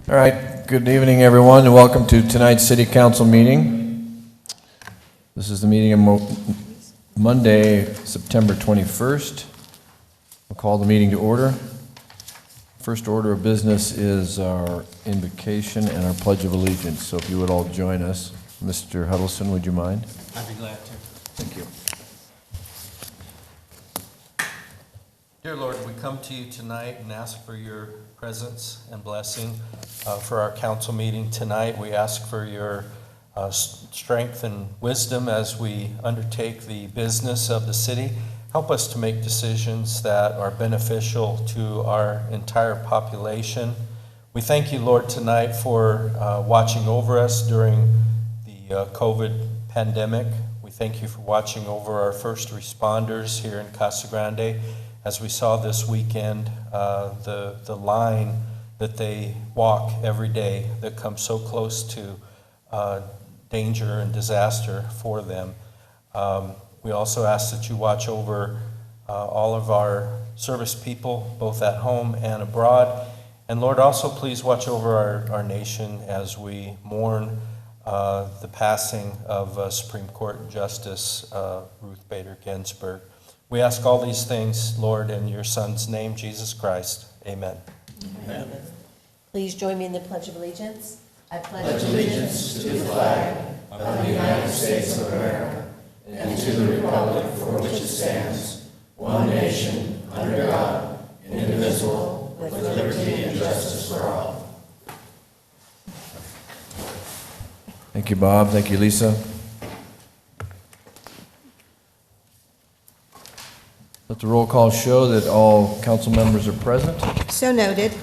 All right, good evening, everyone, and welcome to tonight's City Council meeting. This is the meeting of Monday, September 21st. We'll call the meeting to order. First order of business is our invocation and our Pledge of Allegiance. So if you would all join us. Mr. Huddleston, would you mind? I'd be glad to. Thank you. Dear Lord, we come to you tonight and ask for your presence and blessing for our council meeting tonight. We ask for your strength and wisdom as we undertake the business of the city. Help us to make decisions that are beneficial to our entire population. We thank you, Lord, tonight for watching over us during the COVID pandemic. We thank you for watching over our first responders here in Casa Grande. As we saw this weekend, the line that they walk every day that comes so close to danger and disaster for them. We also ask that you watch over all of our service people, both at home and abroad. And Lord, also please watch over our nation as we mourn the passing of Supreme Court Justice Ruth Bader Ginsburg. We ask all these things, Lord, in your Son's name, Jesus Christ. Amen. Amen. Please join me in the Pledge of Allegiance. I pledge allegiance to the flag of the United States of America and to the republic for which it stands, one nation, under God, indivisible, with liberty and justice for all. Thank you, Bob. Thank you, Lisa. Let the roll call show that all council members are present. So noted.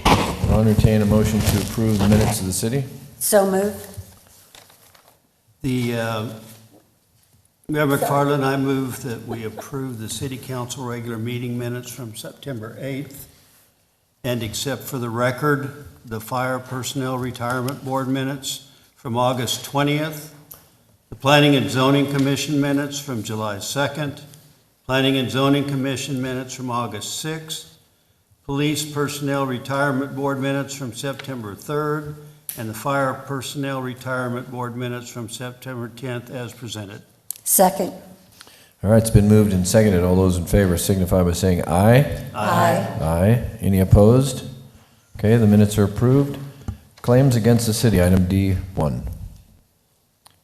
I'll entertain a motion to approve the minutes of the city. So moved. Mayor McFarland, I move that we approve the City Council regular meeting minutes from September 8th and accept for the record the Fire Personnel Retirement Board minutes from August 20th, the Planning and Zoning Commission minutes from July 2nd, Planning and Zoning Commission minutes from August 6th, Police Personnel Retirement Board minutes from September 3rd, and the Fire Personnel Retirement Board minutes from September 10th as presented. Second. All right, it's been moved and seconded. All those in favor signify by saying aye. Aye. Aye. Any opposed? Okay, the minutes are approved. Claims against the city, item D1.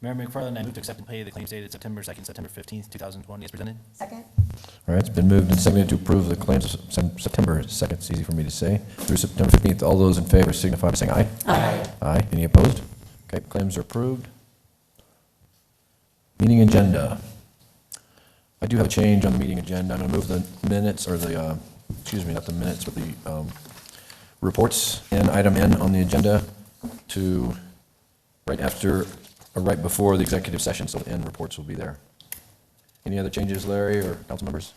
Mayor McFarland, I move to accept and pay the claims dated September 2nd, September 15th, 2020 as presented. Second. All right, it's been moved and seconded to approve the claims of September 2nd, it's easy for me to say, through September 15th. All those in favor signify by saying aye. Aye. Aye. Any opposed? Okay, claims are approved. Meeting agenda. I do have a change on the meeting agenda. I'm going to move the minutes, or the, not the minutes, but the reports and item N on the agenda to right after, or right before the executive session, so the N reports will be there. Any other changes, Larry or council members?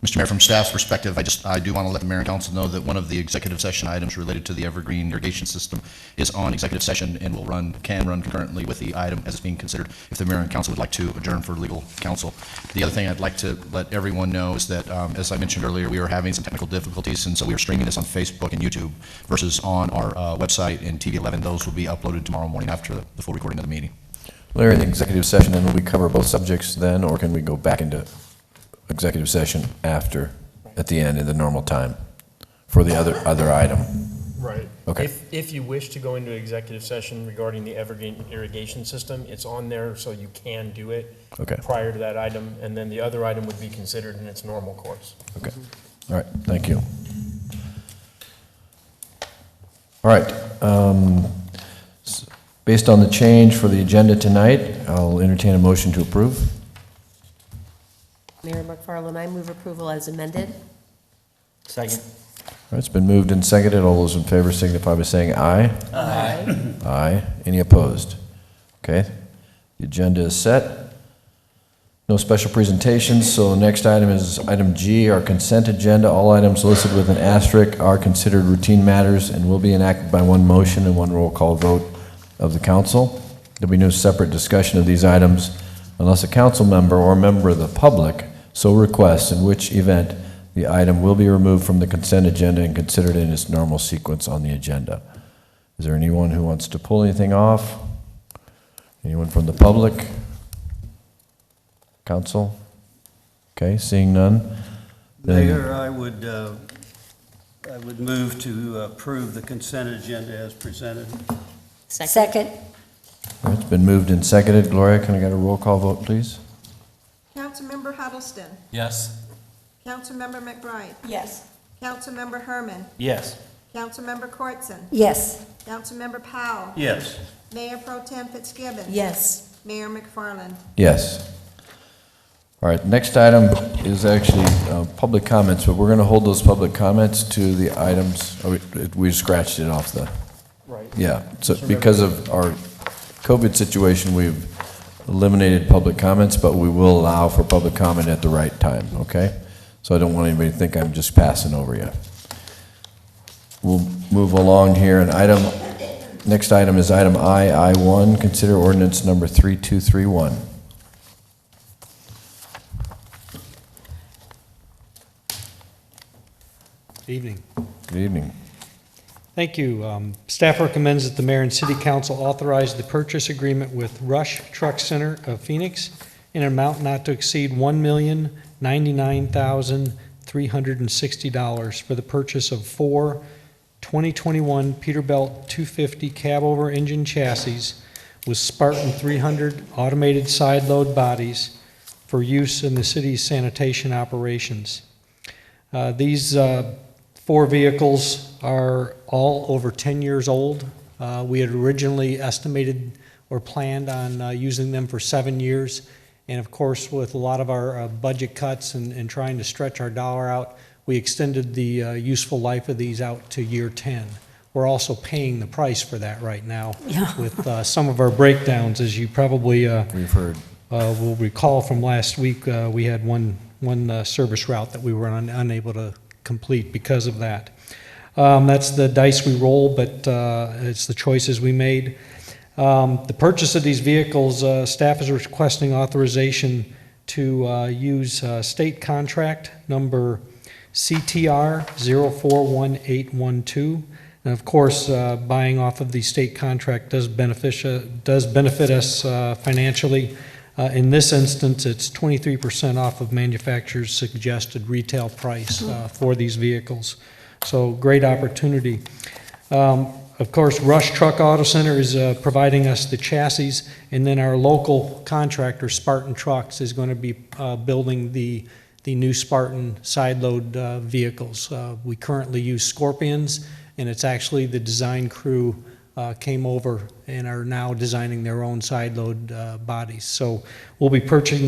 Mr. Mayor, from staff's perspective, I do want to let the mayor and council know that one of the executive session items related to the Evergreen irrigation system is on executive session and can run concurrently with the item as it's being considered if the mayor and council would like to adjourn for legal counsel. The other thing I'd like to let everyone know is that, as I mentioned earlier, we are having some technical difficulties, and so we are streaming this on Facebook and YouTube versus on our website and TV 11. Those will be uploaded tomorrow morning after the full recording of the meeting. Larry, the executive session, and will we cover both subjects then, or can we go back into executive session after, at the end, in the normal time for the other item? Right. Okay. If you wish to go into executive session regarding the Evergreen irrigation system, it's on there so you can do it prior to that item, and then the other item would be considered in its normal course. Okay. All right. Thank you. All right. Based on the change for the agenda tonight, I'll entertain a motion to approve. Mayor McFarland, I move approval as amended. Second. All right, it's been moved and seconded. All those in favor signify by saying aye. Aye. Aye. Any opposed? Okay. The agenda is set. No special presentations, so the next item is item G, our consent agenda. All items listed with an asterisk are considered routine matters and will be enacted by one motion and one roll call vote of the council. There'll be no separate discussion of these items unless a council member or member of the public so requests, in which event the item will be removed from the consent agenda and considered in its normal sequence on the agenda. Is there anyone who wants to pull anything off? Anyone from the public? Council? Okay, seeing none. Then- Mayor, I would move to approve the consent agenda as presented. Second. All right, it's been moved and seconded. Gloria, can I get a roll call vote, please? Councilmember Huddleston. Yes. Councilmember McBride. Yes. Councilmember Herman. Yes. Councilmember Cortzen. Yes. Councilmember Powell. Yes. Mayor Pro Tem Fitzgibbon. Yes. Mayor McFarland. Yes. All right, next item is actually public comments, but we're going to hold those public comments to the items, we scratched it off the, Right. yeah. So because of our COVID situation, we've eliminated public comments, but we will allow for public comment at the right time, okay? So I don't want anybody to think I'm just passing over you. We'll move along here, and next item is item I1, consider ordinance number 3231. Evening. Good evening. Thank you. Staff recommends that the mayor and city council authorize the purchase agreement with Rush Truck Center of Phoenix in an amount not to exceed $1,099,360 for the purchase of 4 2021 Peterbilt 250 cab-over engine chassis with Spartan 300 automated side load bodies for use in the city's sanitation operations. These 4 vehicles are all over 10 years old. We had originally estimated or planned on using them for 7 years. And of course, with a lot of our budget cuts and trying to stretch our dollar out, we extended the useful life of these out to year 10. We're also paying the price for that right now with some of our breakdowns, as you probably We've heard. will recall from last week. We had one service route that we were unable to complete because of that. That's the dice we roll, but it's the choices we made. The purchase of these vehicles, staff is requesting authorization to use state contract number CTR 041812. And of course, buying off of the state contract does benefit us financially. In this instance, it's 23% off of manufacturer's suggested retail price for these vehicles. So great opportunity. Of course, Rush Truck Auto Center is providing us the chassis, and then our local contractor, Spartan Trucks, is going to be building the new Spartan side load vehicles. We currently use Scorpions, and it's actually the design crew came over and are now designing their own side load bodies. So we'll be purchasing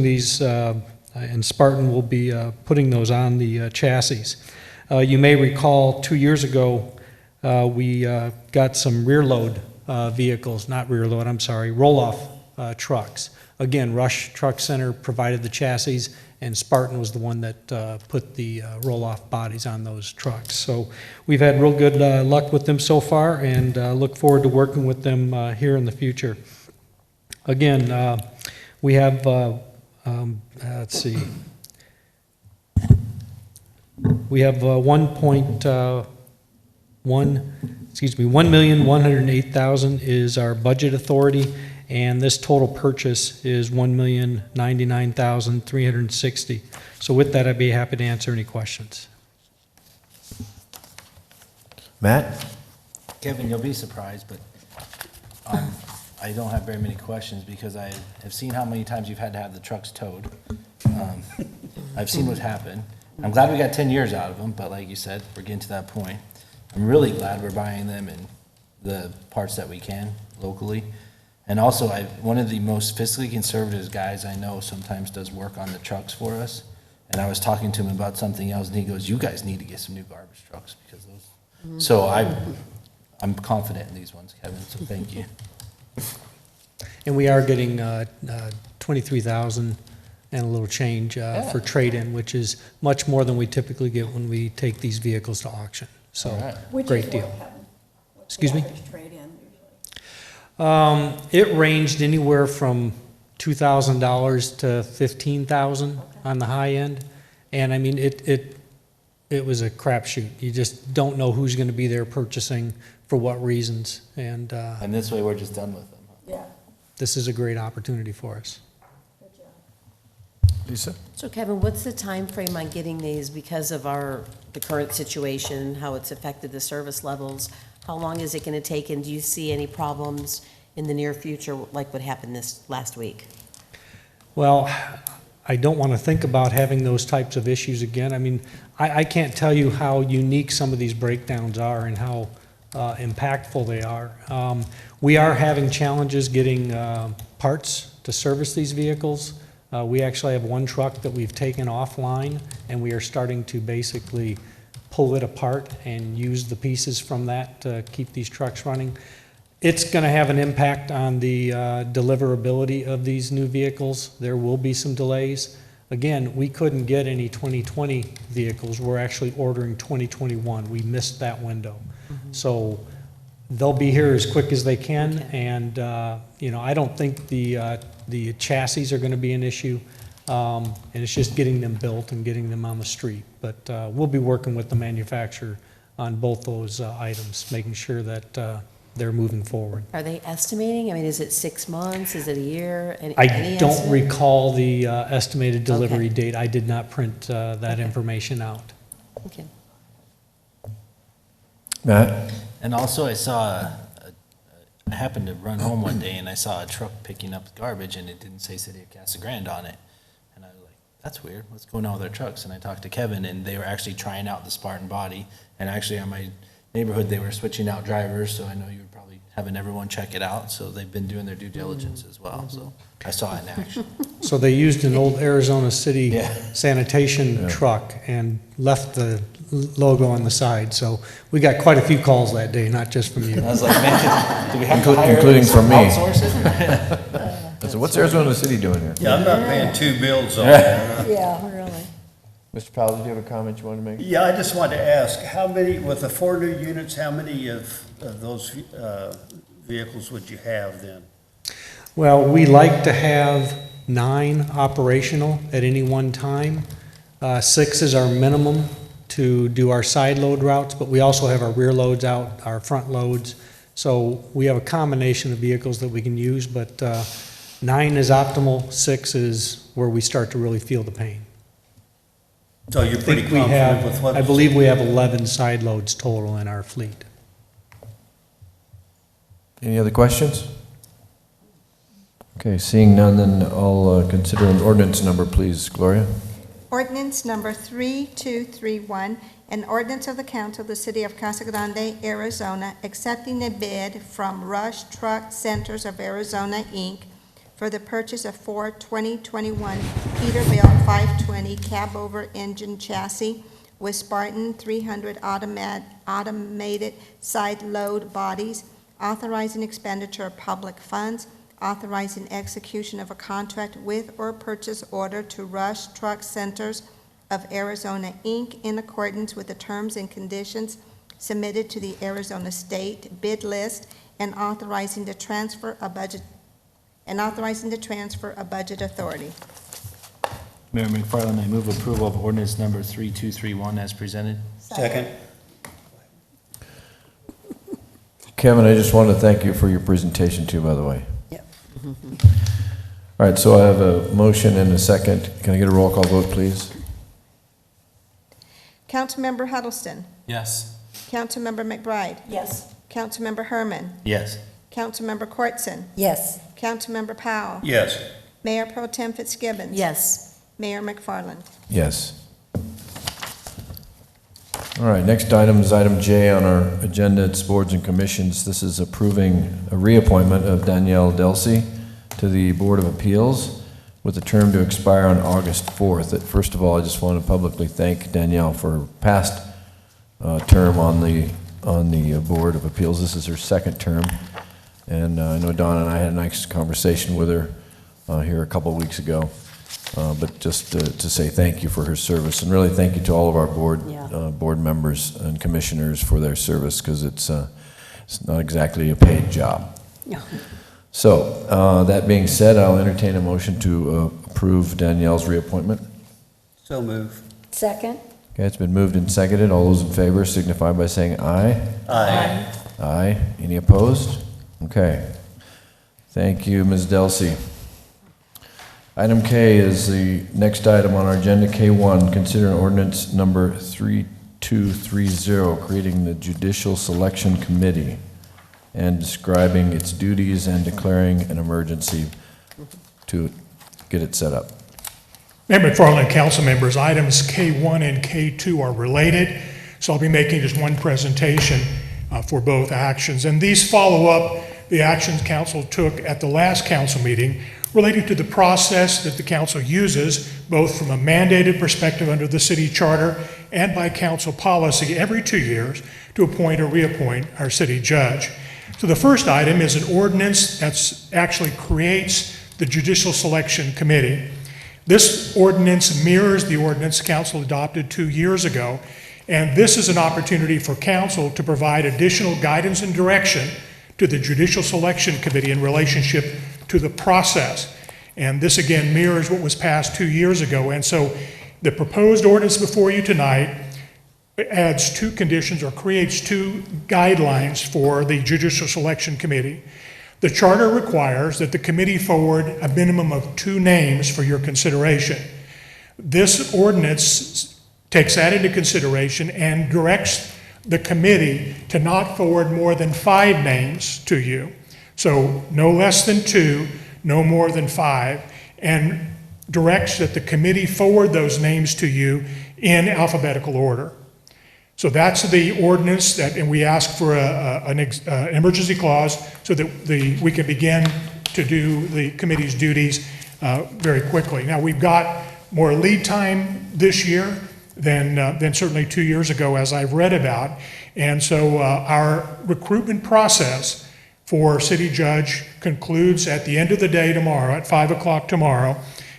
these, and Spartan will be putting those on the chassis. You may recall 2 years ago, we got some roll-off trucks. Again, Rush Truck Center provided the chassis, and Spartan was the one that put the roll-off bodies on those trucks. So we've had real good luck with them so far, and look forward to working with them here in the future. Again, we have, let's see, we have $1,108,000 is our budget authority, and this total purchase is $1,099,360. So with that, I'd be happy to answer any questions. Matt? Kevin, you'll be surprised, but I don't have very many questions because I have seen how many times you've had to have the trucks towed. I've seen what's happened. I'm glad we got 10 years out of them, but like you said, we're getting to that point. I'm really glad we're buying them in the parts that we can locally. And also, one of the most fiscally conservative guys I know sometimes does work on the trucks for us. And I was talking to him about something else, and he goes, "You guys need to get some new garbage trucks because those." Mm-hmm. So I'm confident in these ones, Kevin. So thank you. And we are getting $23,000 and a little change for trade-in, which is much more than we typically get when we take these vehicles to auction. So, great deal. Excuse me? It ranged anywhere from $2,000 to $15,000 on the high end, And I mean, it was a crapshoot. You just don't know who's going to be there purchasing for what reasons. And this way, we're just done with them. Yeah. this is a great opportunity for us. Lisa? So Kevin, what's the time frame on getting these because of the current situation, how it's affected the service levels? How long is it going to take, and do you see any problems in the near future like what happened this last week? Well, I don't want to think about having those types of issues again. I mean, I can't tell you how unique some of these breakdowns are and how impactful they are. We are having challenges getting parts to service these vehicles. We actually have one truck that we've taken offline, and we are starting to basically pull it apart and use the pieces from that to keep these trucks running. It's going to have an impact on the deliverability of these new vehicles. There will be some delays. Again, we couldn't get any 2020 vehicles. We're actually ordering 2021. We missed that window. So they'll be here as quick as they can, and I don't think the chassis are going to be an issue, and it's just getting them built and getting them on the street. But we'll be working with the manufacturer on both those items, making sure that they're moving forward. Are they estimating? I mean, is it 6 months? Is it a year? I Any don't estimate? recall the estimated delivery Okay. date. I did not print that information out. Okay. Matt? And also, I saw, I happened to run home one day and I saw a truck picking up garbage and it didn't say City of Casa Grande on it. And I was like, that's weird, what's going on with our trucks? And I talked to Kevin, and they were actually trying out the Spartan body. And actually, on my neighborhood, they were switching out drivers, so I know you were probably having everyone check it out. So they've been doing their due diligence as well, so I saw it in action. So they used an old Arizona City Yeah. sanitation truck and left the logo on the side. So we got quite a few calls that day, not just from you. I was like, man, do we have to hire Including from me. outsource it? I said, what's Arizona City doing here? Yeah, I'm not paying two bills on that. Yeah, really. Mr. Powell, did you have a comment you wanted to make? Yeah, I just wanted to ask, how many, with the 4 new units, how many of those vehicles would you have then? Well, we like to have 9 operational at any one time. 6 is our minimum to do our side load routes, but we also have our rear loads out, our front loads. So we have a combination of vehicles that we can use, but 9 is optimal, 6 is where we start to really feel the pain. So you're I pretty think we confident with have, what? I believe we have 11 side loads total in our fleet. Any other questions? Okay, seeing none, then I'll consider an ordinance number, please, Gloria. Ordinance number 3231, an ordinance of the council of the city of Casa Grande, Arizona, accepting a bid from Rush Truck Centers of Arizona, Inc. for the purchase of 4 2021 Peterbilt 520 cab-over engine chassis with Spartan 300 automated side load bodies, authorizing expenditure of public funds, authorizing execution of a contract with or purchase order to Rush Truck Centers of Arizona, Inc. in accordance with the terms and conditions submitted to the Arizona State bid list, and authorizing the transfer of budget authority. Mayor McFarland, I move approval of ordinance number 3231 as presented. Second. Kevin, I just want to thank you for your presentation too, by the way. Yep. All right, so I have a motion and a second. Can I get a roll call vote, please? Councilmember Huddleston. Yes. Councilmember McBride. Yes. Councilmember Herman. Yes. Councilmember Cortson. Yes. Councilmember Powell. Yes. Mayor Pro Tem Fitzgibbons. Yes. Mayor McFarland. Yes. All right, next item is item J on our agenda. It's boards and commissions. This is approving a reappointment of Danielle Delsey to the Board of Appeals with a term to expire on August 4th. First of all, I just want to publicly thank Danielle for her past term on the Board of Appeals. This is her second term, and I know Don and I had a nice conversation with her here a couple of weeks ago. But just to say thank you for her service, and really thank you to all of our board members and commissioners for their service, because it's not exactly a paid job. No. So that being said, I'll entertain a motion to approve Danielle's reappointment. So move. Second. Okay, it's been moved and seconded. All those in favor signify by saying aye. Aye. Aye. Any opposed? Okay. Thank you, Ms. Delsey. Item K is the next item on our agenda, K1. Consider an ordinance number 3230, creating the Judicial Selection Committee and describing its duties and declaring an emergency to get it set up. Mayor McFarland, council members, items K1 and K2 are related, so I'll be making just one presentation for both actions. And these follow up the actions council took at the last council meeting relating to the process that the council uses, both from a mandated perspective under the city charter and by council policy every 2 years to appoint or reappoint our city judge. So the first item is an ordinance that actually creates the Judicial Selection Committee. This ordinance mirrors the ordinance council adopted 2 years ago, and this is an opportunity for council to provide additional guidance and direction to the Judicial Selection Committee in relationship to the process. And this again mirrors what was passed 2 years ago. And so the proposed ordinance before you tonight adds 2 conditions or creates 2 guidelines for the Judicial Selection Committee. The charter requires that the committee forward a minimum of 2 names for your consideration. This ordinance takes that into consideration and directs the committee to not forward more than 5 names to you. So no less than 2, no more than 5, and directs that the committee forward those names to you in alphabetical order. So that's the ordinance that, and we ask for an emergency clause so that we can begin to do the committee's duties very quickly. Now, we've got more lead time this year than certainly 2 years ago, as I've read about. And so our recruitment process for city judge concludes at the end of the day tomorrow, at 5 o'clock tomorrow.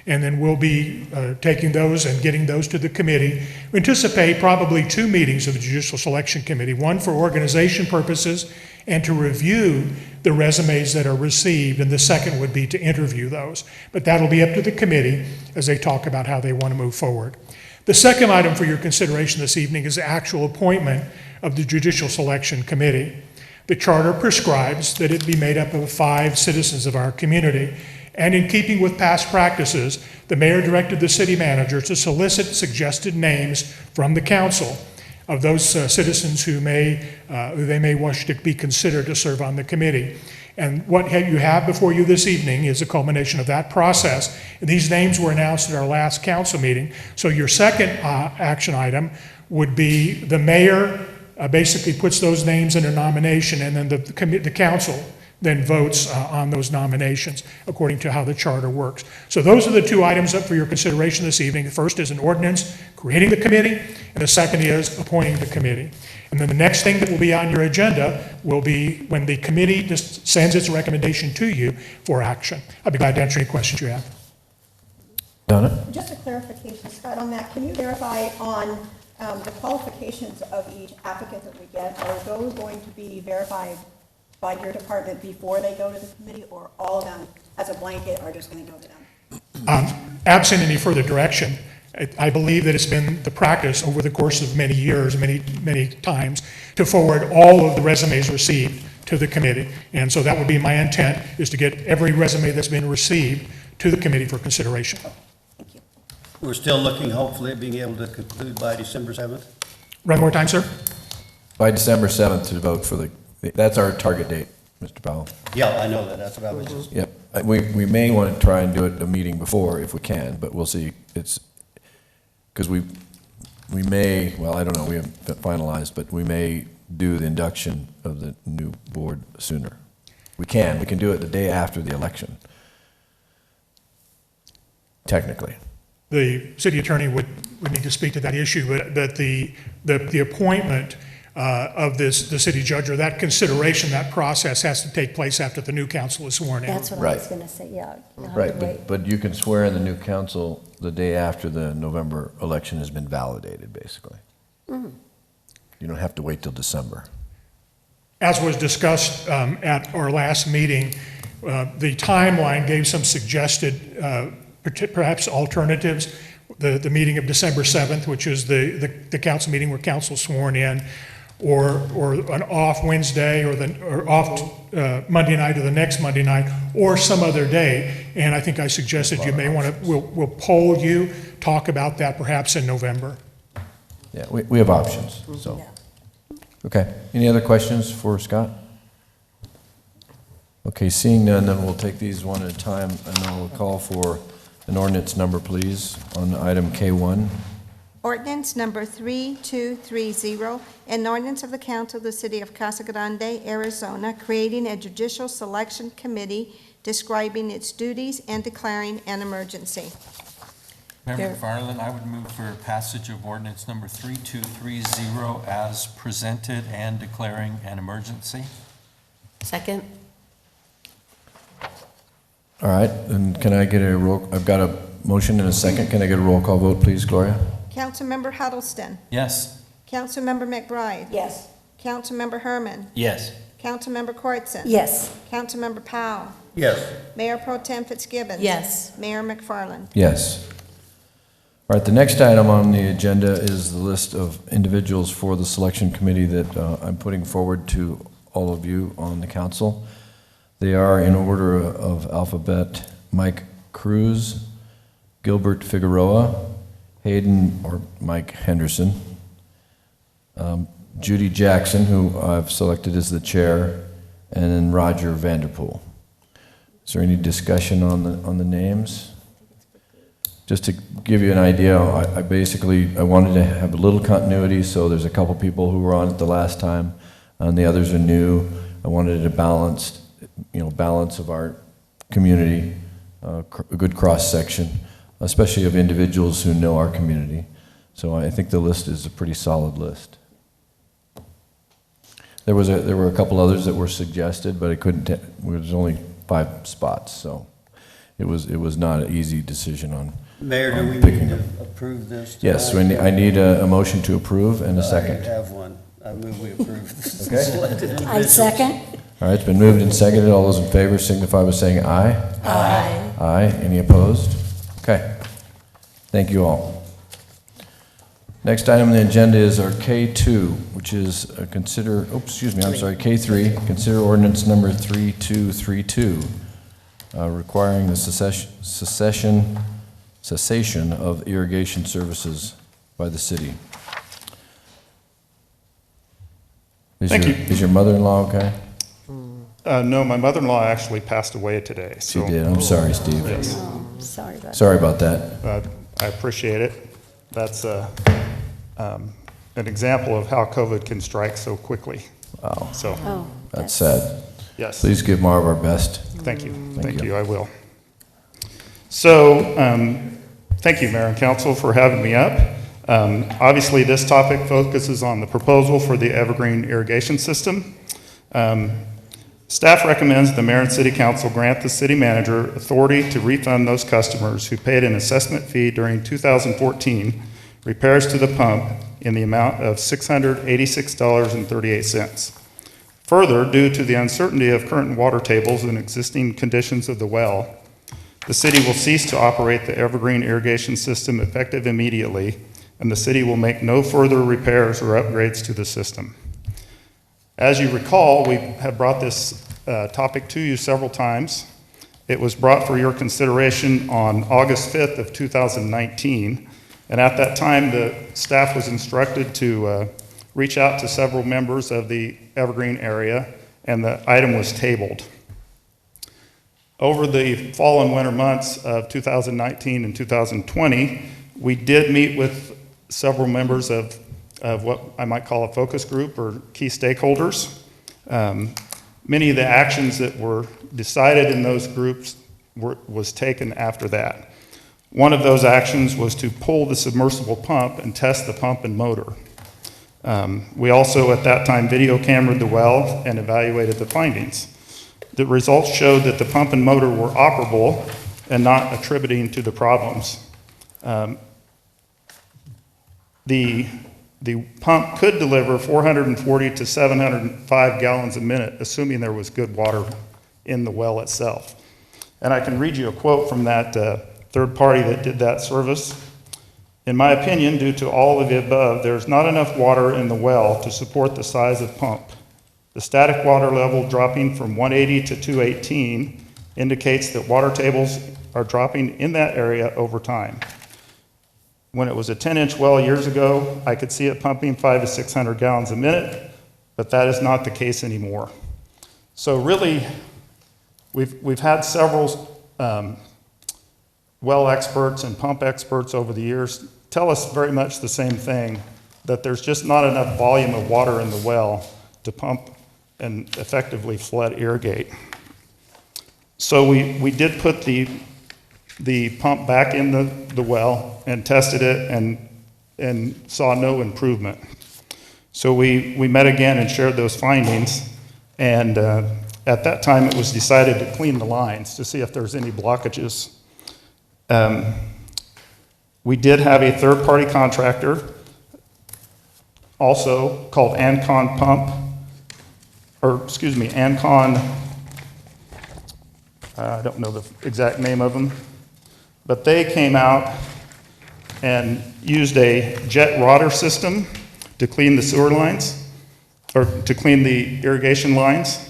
And then we'll be taking those and getting those to the committee. We anticipate probably 2 meetings of the Judicial Selection Committee, one for organization purposes and to review the resumes that are received, and the second would be to interview those. But that'll be up to the committee as they talk about how they want to move forward. The second item for your consideration this evening is the actual appointment of the Judicial Selection Committee. The charter prescribes that it be made up of 5 citizens of our community. And in keeping with past practices, the mayor directed the city manager to solicit suggested names from the council of those citizens who they may wish to be considered to serve on the committee. And what you have before you this evening is a culmination of that process. And these names were announced at our last council meeting. So your second action item would be the mayor basically puts those names in a nomination, and then the council then votes on those nominations according to how the charter works. So those are the 2 items up for your consideration this evening. The first is an ordinance creating the committee, and the second is appointing the committee. And then the next thing that will be on your agenda will be when the committee just sends its recommendation to you for action. I'd be glad to answer any questions you have. Donna? Just a clarification, Scott, on that, can you verify on the qualifications of each applicant that we get? Are those going to be verified by your department before they go to the committee, or all of them as a blanket are just going to go to them? Absent any further direction, I believe that it's been the practice over the course of many years, many times, to forward all of the resumes received to the committee. And so that would be my intent, is to get every resume that's been received to the committee for consideration. Thank you. We're still looking, hopefully, at being able to conclude by December 7th. One more time, sir? By December 7th to vote for that's our target date, Mr. Powell. Yeah, I know that. That's what I was just... Yep. We may want to try and do it a meeting before if we can, but we'll see. It's because we may, well, I don't know, we haven't finalized, but we may do the induction of the new board sooner. We can do it the day after the election, technically. The city attorney would need to speak to that issue, but the appointment of the city judge, or that consideration, that process has to take place after the new council is sworn in. That's what I was going to say, yeah. You'll have to Right, wait. but you can swear in the new council the day after the November election has been validated, basically. You don't have to wait till December. As was discussed at our last meeting, the timeline gave some suggested perhaps alternatives. the meeting of December 7th, which is the council meeting where council's sworn in, or an off Wednesday, or off Monday night or the next Monday night, or some other day. And I think I suggested you may want to, we'll poll you, talk about that perhaps in November. Yeah, we have options, so. Okay, any other questions for Scott? Okay, seeing none, then we'll take these one at a time, and then we'll call for an ordinance number, please, on item K1. Ordinance number 3230, an ordinance of the council of the city of Casa Grande, Arizona, creating a judicial selection committee, describing its duties, and declaring an emergency. Mayor McFarland, I would move for passage of ordinance number 3230 as presented and declaring an emergency. Second? All right, and can I get a roll, I've got a motion and a second. Can I get a roll call vote, please, Gloria? Councilmember Huddleston. Yes. Councilmember McBride. Yes. Councilmember Herman. Yes. Councilmember Cortzen. Yes. Councilmember Powell. Yes. Mayor Pro Tem Fitzgibbons. Yes. Mayor McFarland. Yes. All right, the next item on the agenda is the list of individuals for the selection committee that I'm putting forward to all of you on the council. They are in order of alphabet: Mike Cruz, Gilbert Figueroa, Hayden or Mike Henderson, Judy Jackson, who I've selected as the chair, and then Roger Vanderpool. Is there any discussion on the names? Just to give you an idea, I wanted to have a little continuity, so there's a couple people who were on it the last time, and the others are new. I wanted a balance of our community, a good cross-section, especially of individuals who know our community. So I think the list is a pretty solid list. There were a couple others that were suggested, but there was only 5 spots, so it was not an easy decision on. Mayor, do we picking need to them. approve this? Yes, tonight? I need a motion to approve and a I second. have one. I move we approve this. Okay. selected I individuals. second. All right, it's been moved and seconded. All those in favor signify by saying aye. Aye. Aye. Any opposed? Okay. Thank you all. Next item on the agenda is our K2, which is K3, consider ordinance number 3232, requiring the cessation of irrigation services by the city. Thank you. Is your mother-in-law okay? No, my mother-in-law actually passed away today. She So, did. I'm sorry, Steve. yes, Sorry about Sorry about that. I appreciate it. That's an example of how COVID can strike so quickly. Wow, So, Oh, that's sad. yes. Please give Marv our best. Thank you. Thank Thank you. you, I will. So, thank you, Mayor and Council, for having me up. Obviously, this topic focuses on the proposal for the Evergreen irrigation system. Staff recommends the Mayor and City Council grant the city manager authority to refund those customers who paid an assessment fee during 2014 repairs to the pump in the amount of $686.38. Further, due to the uncertainty of current water tables and existing conditions of the well, the city will cease to operate the Evergreen irrigation system effective immediately, and the city will make no further repairs or upgrades to the system. As you recall, we have brought this topic to you several times. It was brought for your consideration on August 5th of 2019, and at that time, the staff was instructed to reach out to several members of the Evergreen area, and the item was tabled. Over the fall and winter months of 2019 and 2020, we did meet with several members of what I might call a focus group or key stakeholders. Many of the actions that were decided in those groups was taken after that. One of those actions was to pull the submersible pump and test the pump and motor. We also, at that time, video cameraed the well and evaluated the findings. The results showed that the pump and motor were operable and not attributing to the problems. The pump could deliver 440 to 705 gallons a minute, assuming there was good water in the well itself. And I can read you a quote from that third party that did that service. In my opinion, due to all of the above, there's not enough water in the well to support the size of pump. The static water level dropping from 180 to 218 indicates that water tables are dropping in that area over time. When it was a 10-inch well years ago, I could see it pumping 500 to 600 gallons a minute, but that is not the case anymore. So really, we've had several well experts and pump experts over the years tell us very much the same thing, that there's just not enough volume of water in the well to pump and effectively flood irrigate. So we did put the pump back in the well and tested it and saw no improvement. So we met again and shared those findings, and at that time it was decided to clean the lines to see if there's any blockages. We did have a third-party contractor, also called Ancon Ancon, I don't know the exact name of them, but they came out and used a jet rotor system to clean the sewer lines, or to clean the irrigation lines,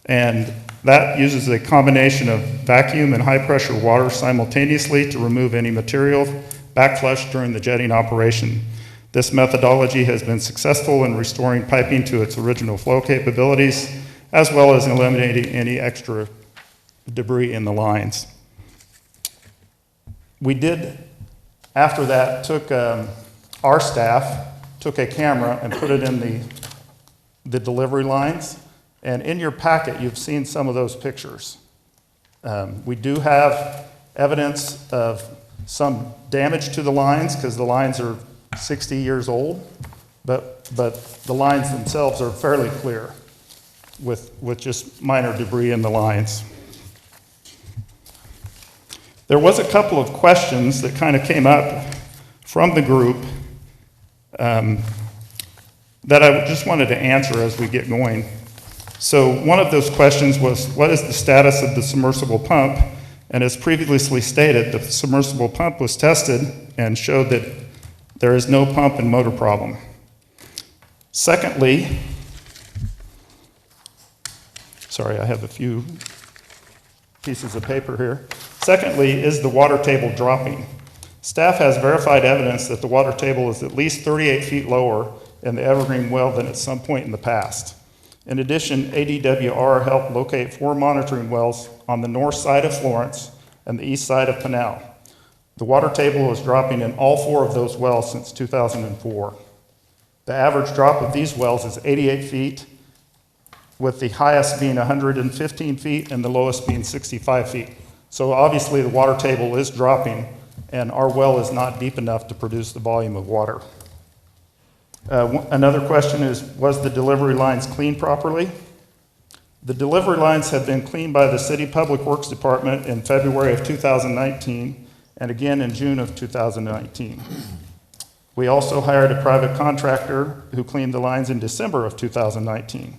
and that uses a combination of vacuum and high-pressure water simultaneously to remove any material backflush during the jetting operation. This methodology has been successful in restoring piping to its original flow capabilities, as well as eliminating any extra debris in the lines. We did, after that, took our staff, took a camera and put it in the delivery lines. And in your packet, you've seen some of those pictures. We do have evidence of some damage to the lines because the lines are 60 years old, but the lines themselves are fairly clear with just minor debris in the lines. There was a couple of questions that kind of came up from the group that I just wanted to answer as we get going. So one of those questions was, what is the status of the submersible pump? And as previously stated, the submersible pump was tested and showed that there is no pump and motor problem. Secondly, sorry, I have a few pieces of paper here. Secondly, is the water table dropping? Staff has verified evidence that the water table is at least 38 feet lower in the Evergreen well than at some point in the past. In addition, ADWR helped locate 4 monitoring wells on the north side of Florence and the east side of Pinal. The water table is dropping in all 4 of those wells since 2004. The average drop of these wells is 88 feet, with the highest being 115 feet and the lowest being 65 feet. So obviously the water table is dropping, and our well is not deep enough to produce the volume of water. Another question is, was the delivery lines cleaned properly? The delivery lines have been cleaned by the City Public Works Department in February of 2019 and again in June of 2019. We also hired a private contractor who cleaned the lines in December of 2019.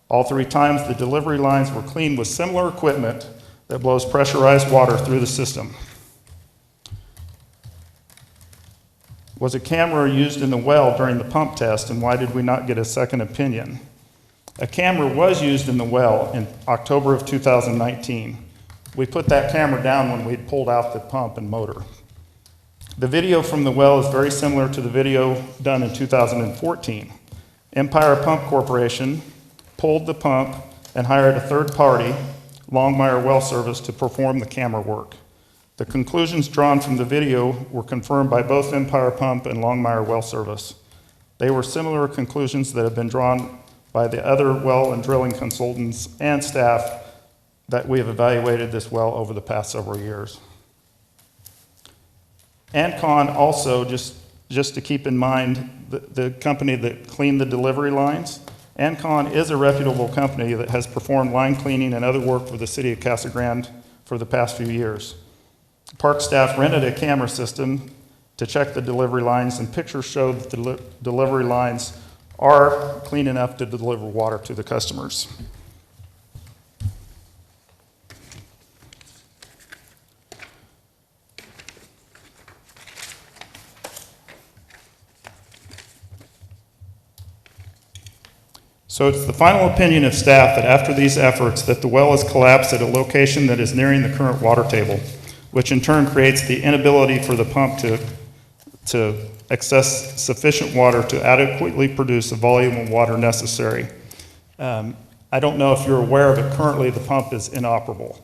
All 3 times the delivery lines were cleaned with similar equipment that blows pressurized water through the system. Was a camera used in the well during the pump test, and why did we not get a second opinion? A camera was used in the well in October of 2019. We put that camera down when we had pulled out the pump and motor. The video from the well is very similar to the video done in 2014. Empire Pump Corporation pulled the pump and hired a third party, Longmire Well Service, to perform the camera work. The conclusions drawn from the video were confirmed by both Empire Pump and Longmire Well Service. They were similar conclusions that have been drawn by the other well and drilling consultants and staff that we have evaluated this well over the past several years. Ancon also, just to keep in mind, the company that cleaned the delivery lines, Ancon is a reputable company that has performed line cleaning and other work for the city of Casa Grande for the past few years. Park staff rented a camera system to check the delivery lines, and pictures show that the delivery lines are clean enough to deliver water to the customers. So it's the final opinion of staff that after these efforts, that the well is collapsed at a location that is nearing the current water table, which in turn creates the inability for the pump to access sufficient water to adequately produce the volume of water necessary. I don't know if you're aware of it, currently the pump is inoperable.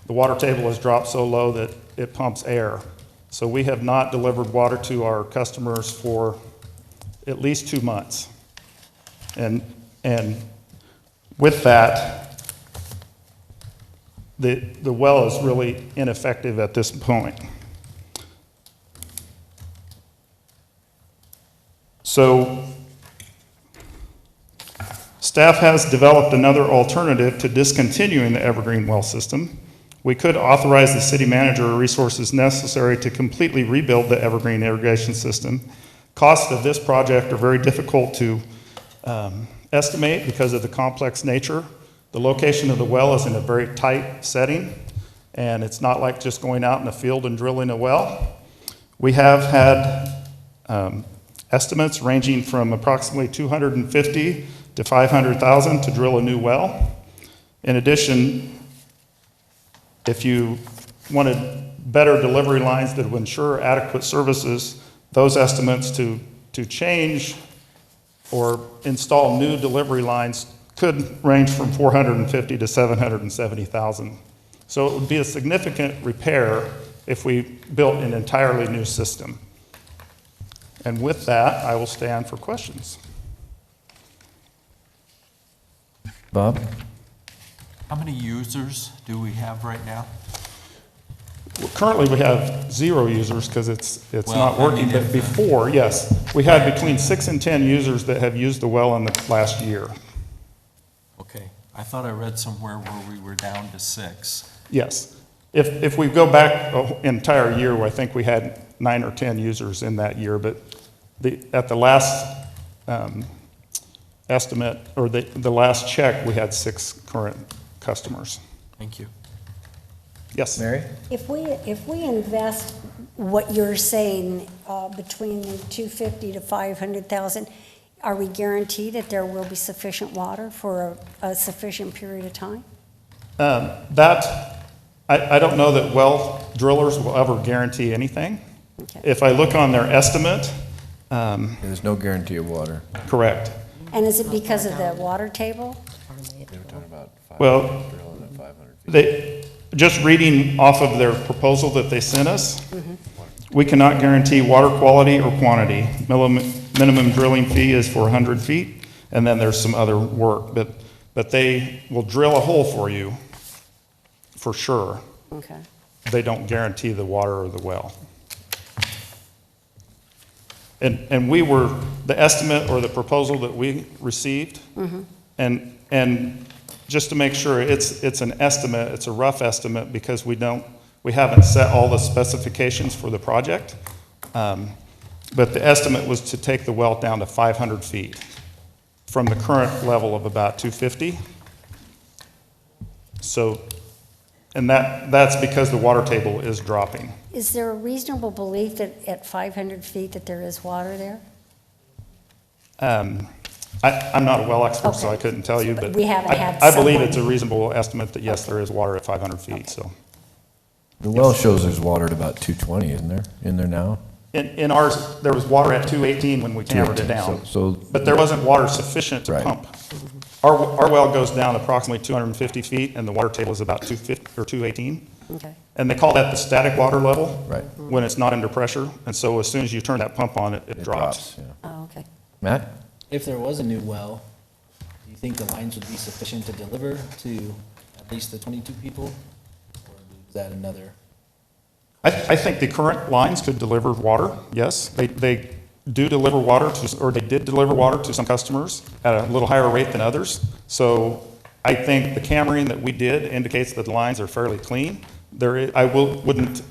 The water table has dropped so low that it pumps air. So we have not delivered water to our customers for at least 2 months. And with that, the well is really ineffective at this point. So staff has developed another alternative to discontinuing the Evergreen well system. We could authorize the city manager resources necessary to completely rebuild the Evergreen irrigation system. Costs of this project are very difficult to estimate because of the complex nature. The location of the well is in a very tight setting, and it's not like just going out in the field and drilling a well. We have had estimates ranging from approximately $250,000 to $500,000 to drill a new well. In addition, if you wanted better delivery lines that would ensure adequate services, those estimates to change or install new delivery lines could range from $450,000 to $770,000. So it would be a significant repair if we built an entirely new system. And with that, I will stand for questions. Bob? How many users do we have right now? Well, currently, we have 0 users because it's Well, not working, I mean, but if- before, yes. We had between 6 and 10 users that have used the well in the last year. Okay, I thought I read somewhere where we were down to 6. Yes. If we go back an entire year, I think we had 9 or 10 users in that year, but at the last estimate, or the last check, we had 6 current customers. Thank you. Yes? Mary? If we invest what you're saying, between the 250 to 500,000, are we guaranteed that there will be sufficient water for a sufficient period of time? I don't know that well drillers will ever guarantee anything. Okay. If I look on their estimate, There's no guarantee of water. correct. And is it because of the water table? They were talking about Well, drilling at 500 feet. Just reading off of their proposal that they sent us, we cannot guarantee water quality or quantity. Minimum drilling fee is for 100 feet, and then there's some other work. But they will drill a hole for you, for sure. Okay. They don't guarantee the water or the well. And we were, the estimate or the proposal that we received, and just to make sure, it's an estimate, it's a rough estimate, because we haven't set all the specifications for the project. But the estimate was to take the well down to 500 feet from the current level of about 250. So, and that's because the water table is dropping. Is there a reasonable belief that at 500 feet that there is water there? I'm not a well expert, so I Okay. couldn't tell you, but We haven't had I believe someone- it's a reasonable estimate that, yes, there is water at 500 feet, so. The well shows there's water at about 220, isn't there, in there now? In ours, there was water at 218 when we hammered it 218, down, so- but there wasn't water sufficient to Right. pump. Our well goes down approximately 250 feet, and the water table is about 250 or 218. Okay. And they call that the static water level. Right. When it's not under pressure, and so as soon as you turn that pump on, it drops. Yeah. Oh, okay. Matt? If there was a new well, do you think the lines would be sufficient to deliver to at least the 22 people? Or is that another? I think the current lines could deliver water, yes. They do deliver water or they did deliver water to some customers at a little higher rate than others. So I think the cameraing that we did indicates that the lines are fairly clean. Wouldn't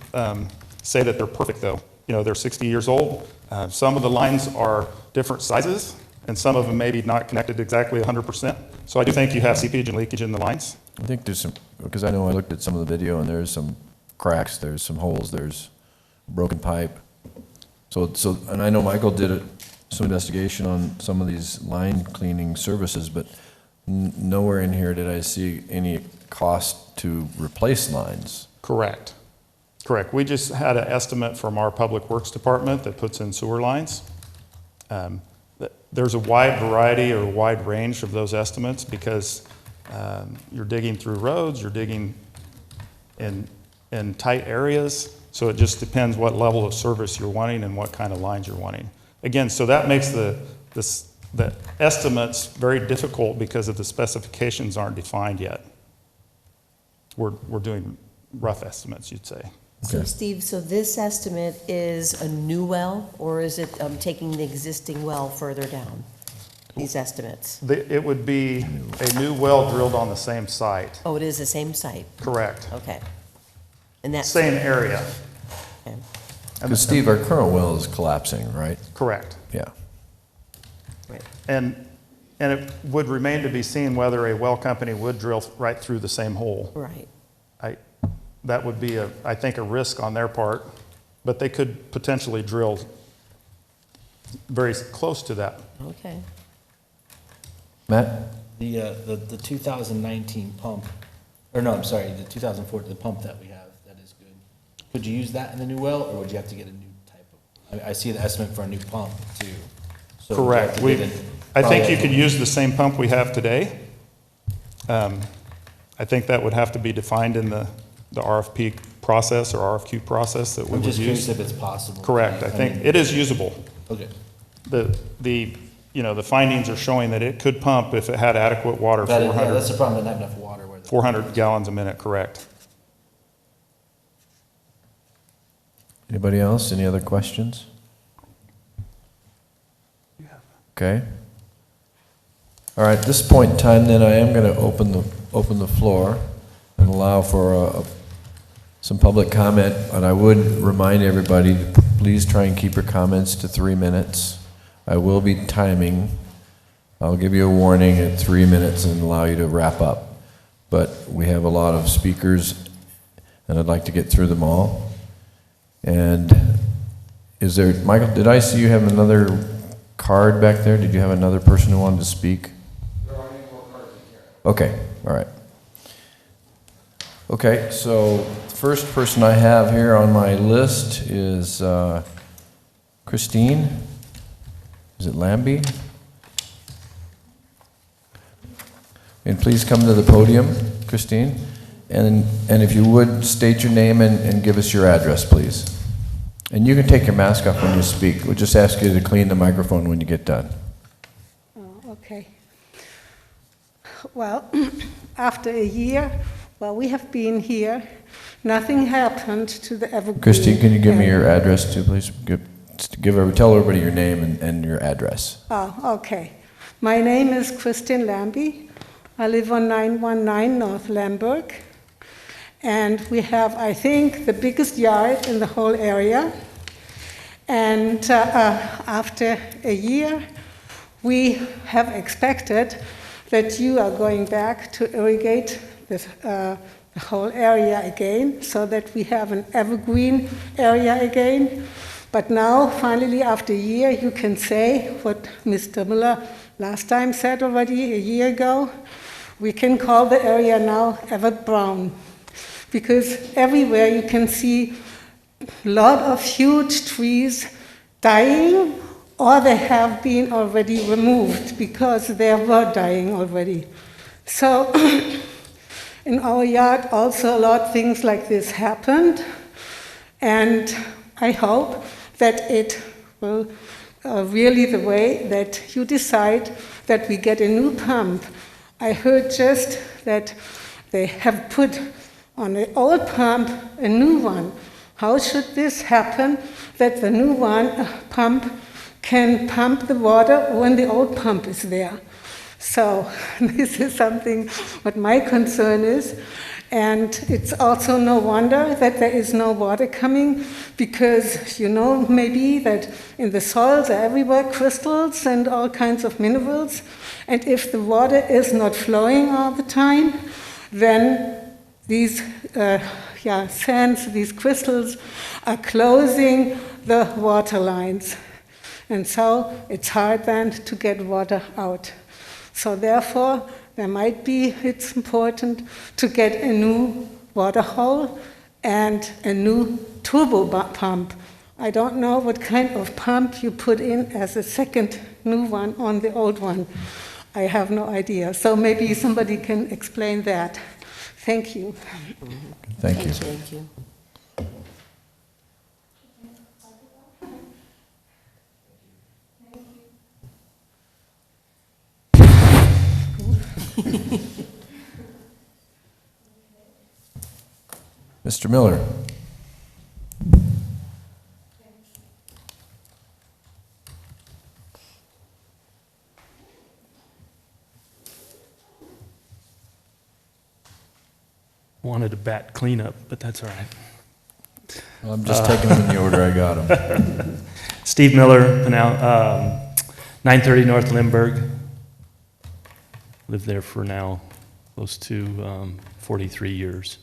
say that they're perfect, though. You know, they're 60 years old. Some of the lines are different sizes, and some of them maybe not connected exactly 100%. So I do think you have seepage and leakage in the lines. I think there's some, because I know I looked at some of the video, and there's some cracks, there's some holes, there's broken pipe. So, and I know Michael did some investigation on some of these line cleaning services, but nowhere in here did I see any cost to replace lines. Correct. Correct. We just had an estimate from our Public Works Department that puts in sewer lines. There's a wide variety or wide range of those estimates because you're digging through roads, you're digging in tight areas, so it just depends what level of service you're wanting and what kind of lines you're wanting. Again, so that makes the estimates very difficult because of the specifications aren't defined yet. We're doing rough estimates, you'd say. So Okay. Steve, so this estimate is a new well, or is it taking the existing well further down? These estimates? It would be a new well drilled on the same site. Oh, it is the same site? Correct. Okay. And that's. Same area. Okay. Because Steve, our current well is collapsing, right? Correct. Yeah. Right. And it would remain to be seen whether a well company would drill right through the same hole. Right. That would be, I think, a risk on their part, but they could potentially drill very close to that. Okay. Matt? The 2019 pump, or no, I'm sorry, the 2014, the pump that we have, that is good. Could you use that in the new well, or would you have to get a new type of, I see the estimate for a new pump too. So would you have Correct. to get I think you could use the same pump we have today. I think that would have to be defined in the RFP process or RFQ process that we I'm would just curious use. if it's possible. Correct. I think it is usable. Okay. The findings are showing that it could pump if it had adequate water, That's 400, the problem, it doesn't have enough water where the. 400 gallons a minute, correct. Anybody else? Any other questions? Okay. All right, at this point in time, then, I am going to open the floor and allow for some public comment, and I would remind everybody to please try and keep your comments to 3 minutes. I will be timing. I'll give you a warning at 3 minutes and allow you to wrap up. But we have a lot of speakers, and I'd like to get through them all. And is there, Michael, did I see you have another card back there? Did you have another person who wanted to speak? There are any more cards in here. Okay, all right. Okay, so the first person I have here on my list is Christine. Is it Lambie? And please come to the podium, Christine. And if you would, state your name and give us your address, please. And you can take your mask off when you speak. We'll just ask you to clean the microphone when you get done. Oh, okay. Well, after a year, well, we have been here. Nothing happened to the evergreen. Christine, can you give me your address too, please? Tell everybody your name and your address. Oh, okay. My name is Christine Lambie. I live on 919 North Lamberg. And we have, I think, the biggest yard in the whole area. And after a year, we have expected that you are going back to irrigate the whole area again, so that we have an evergreen area again. But now, finally, after a year, you can say what Mr. Miller last time said already a year ago. We can call the area now Ever Brown, because everywhere you can see a lot of huge trees dying, or they have been already removed because they were dying already. So in our yard also a lot of things like this happened, and I hope that it will really the way that you decide that we get a new pump. I heard just that they have put on the old pump a new one. How should this happen that the new pump can pump the water when the old pump is there? So this is something what my concern is. And it's also no wonder that there is no water coming, because you know maybe that in the soil there are everywhere crystals and all kinds of minerals. And if the water is not flowing all the time, then these sands, these crystals are closing the water lines. And so it's hard then to get water out. So therefore, it's important to get a new water hole and a new turbo pump. I don't know what kind of pump you put in as a second new one on the old one. I have no idea. So maybe somebody can explain that. Thank you. Thank you. Thank you. Mr. Miller. Wanted to bat cleanup, but that's all right. Well, I'm just taking them in the order I got them. Steve Miller, 930 North Lindbergh. Lived there for now close to 43 years.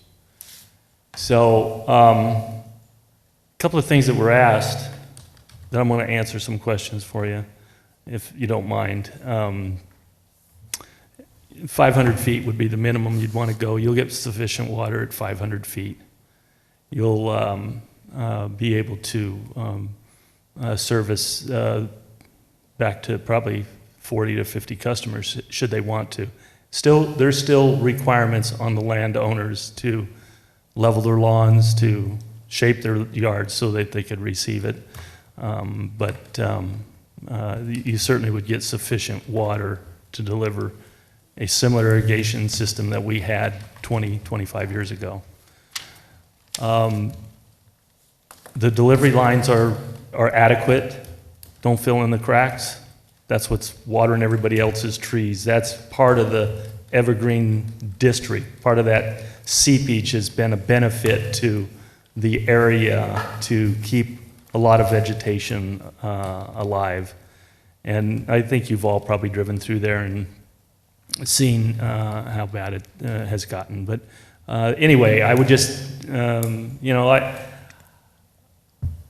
So, a couple of things that were asked that I'm going to answer some questions for you, if you don't mind. 500 feet would be the minimum you'd want to go. You'll get sufficient water at 500 feet. You'll be able to service back to probably 40 to 50 customers should they want to. There's still requirements on the landowners to level their lawns, to shape their yards so that they could receive it. But you certainly would get sufficient water to deliver a similar irrigation system that we had 20, 25 years ago. The delivery lines are adequate, don't fill in the cracks. That's what's watering everybody else's trees. That's part of the evergreen district. Part of that seepage has been a benefit to the area to keep a lot of vegetation alive. And I think you've all probably driven through there and seen how bad it has gotten. But anyway, I would just,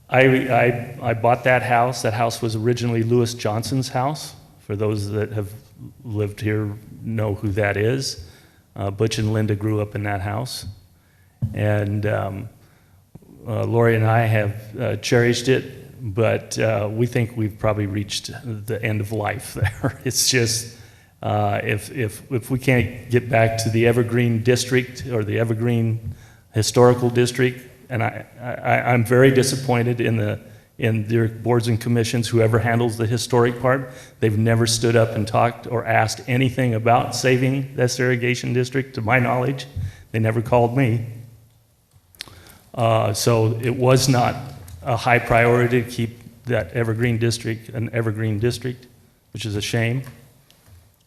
I bought that house. That house was originally Lewis Johnson's house. For those that have lived here know who that is. Butch and Linda grew up in that house. And Lori and I have cherished it, but we think we've probably reached the end of life there. It's just, if we can't get back to the Evergreen District or the Evergreen Historical District, and I'm very disappointed in their boards and commissions, whoever handles the historic part. They've never stood up and talked or asked anything about saving this irrigation district, to my knowledge. They never called me. So it was not a high priority to keep that Evergreen District an Evergreen District, which is a shame.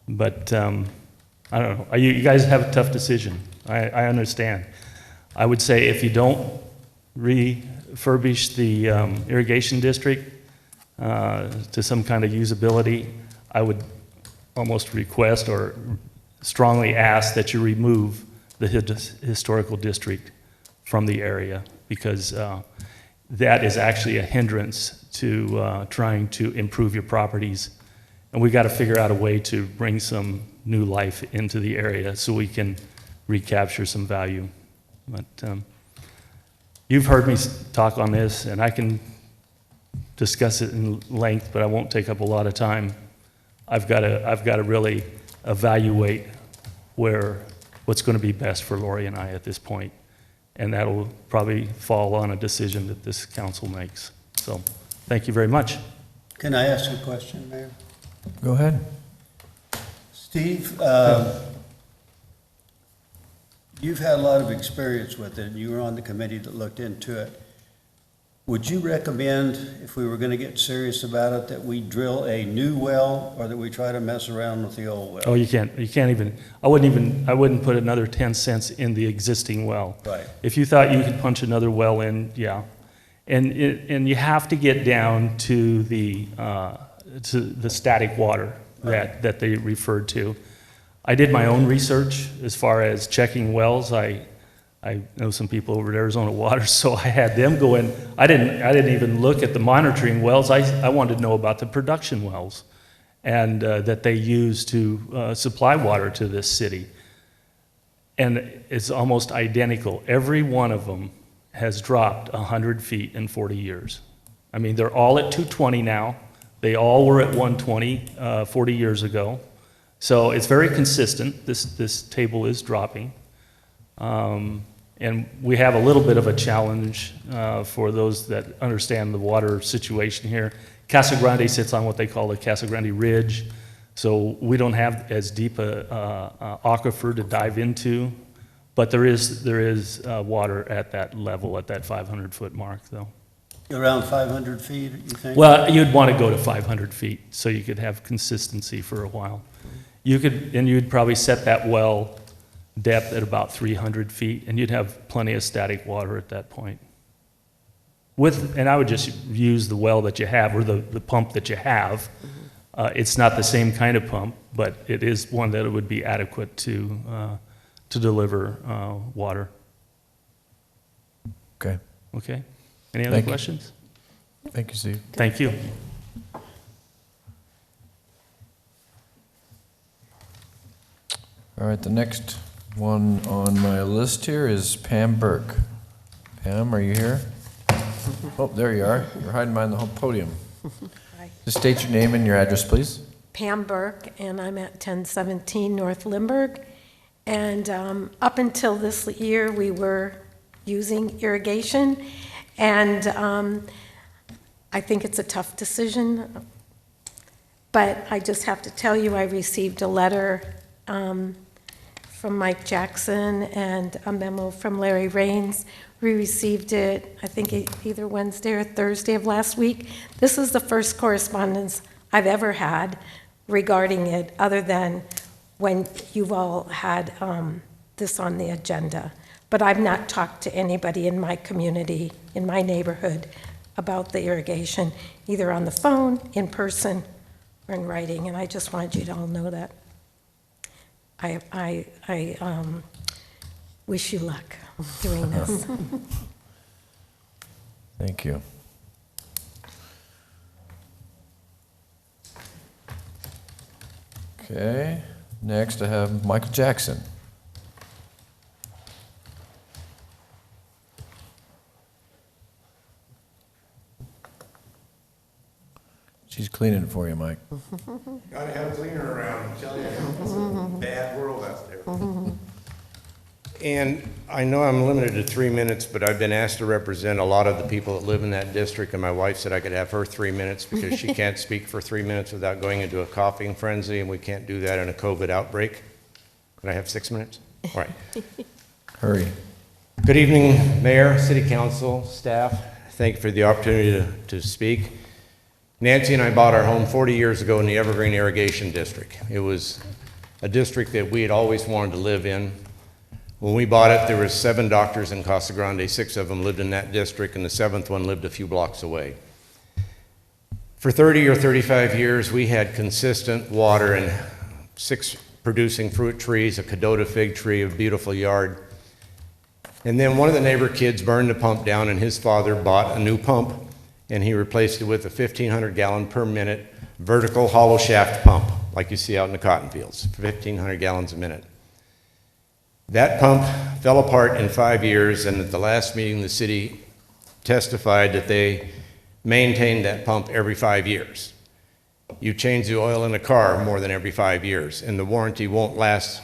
But I don't know. You guys have a tough decision. I understand. I would say if you don't refurbish the irrigation district to some kind of usability, I would almost request or strongly ask that you remove the historical district from the area, because that is actually a hindrance to trying to improve your properties. And we've got to figure out a way to bring some new life into the area so we can recapture some value. But you've heard me talk on this, and I can discuss it in length, but I won't take up a lot of time. I've got to really evaluate what's going to be best for Lori and I at this point, and that'll probably fall on a decision that this council makes. So, thank you very much. Can I ask a question, Mayor? Go ahead. Steve, you've had a lot of experience with it, and you were on the committee that looked into it. Would you recommend, if we were going to get serious about it, that we drill a new well, or that we try to mess around with the old well? Oh, you can't even, I wouldn't put another 10 cents in the existing well. Right. If you thought you could punch another well in, yeah. And you have to get down to the static water that they referred to. I did my own research as far as checking wells. I know some people over at Arizona Water, so I had them go in. I didn't even look at the monitoring wells. I wanted to know about the production wells. and that they use to supply water to this city. And it's almost identical. Every one of them has dropped 100 feet in 40 years. I mean, they're all at 220 now. They all were at 120 40 years ago. So it's very consistent. This table is dropping. And we have a little bit of a challenge for those that understand the water situation here. Casa Grande sits on what they call the Casa Grande Ridge. So we don't have as deep a aquifer to dive into, but there is water at that level, at that 500-foot mark, though. Around 500 feet, you think? Well, you'd want to go to 500 feet so you could have consistency for a while. You'd probably set that well depth at about 300 feet, and you'd have plenty of static water at that point. And I would just use the well that you have, or the pump that you have. It's not the same kind of pump, but it is one that would be adequate to deliver water. Okay. Okay. Any other questions? Thank you, Steve. Thank you. All right, the next one on my list here is Pam Burke. Pam, are you here? Oh, there you are. You're hiding behind the whole podium. Hi. Just state your name and your address, please. Pam Burke, and I'm at 1017 North Limburg. And up until this year, we were using irrigation, and I think it's a tough decision. But I just have to tell you, I received a letter from Mike Jackson and a memo from Larry Raines. We received it, I think, either Wednesday or Thursday of last week. This is the first correspondence I've ever had regarding it, other than when you've all had this on the agenda. But I've not talked to anybody in my community, in my neighborhood, about the irrigation, either on the phone, in person, or in writing, and I just wanted you to all know that. I wish you luck doing this. Thank you. Okay, next I have Michael Jackson. She's cleaning for you, Mike. Gotta have a cleaner around, I'm telling you. It's a bad world out there. And I know I'm limited to 3 minutes, but I've been asked to represent a lot of the people that live in that district, and my wife said I could have her 3 minutes because she can't speak for 3 minutes without going into a coughing frenzy, and we can't do that in a COVID outbreak. Could I have 6 minutes? All right. Hurry. Good evening, Mayor, City Council, staff. Thank you for the opportunity to speak. Nancy and I bought our home 40 years ago in the Evergreen Irrigation District. It was a district that we had always wanted to live in. When we bought it, there were 7 doctors in Casa Grande. 6 of them lived in that district, and the 7th one lived a few blocks away. For 30 or 35 years, we had consistent water and 6 producing fruit trees, a Cadota fig tree, a beautiful yard. And then one of the neighbor kids burned the pump down, and his father bought a new pump, and he replaced it with a 1,500 gallon per minute vertical hollow shaft pump, like you see out in the cotton fields, 1,500 gallons a minute. That pump fell apart in 5 years, and at the last meeting, the city testified that they maintained that pump every 5 years. You change the oil in a car more than every 5 years, and the warranty won't last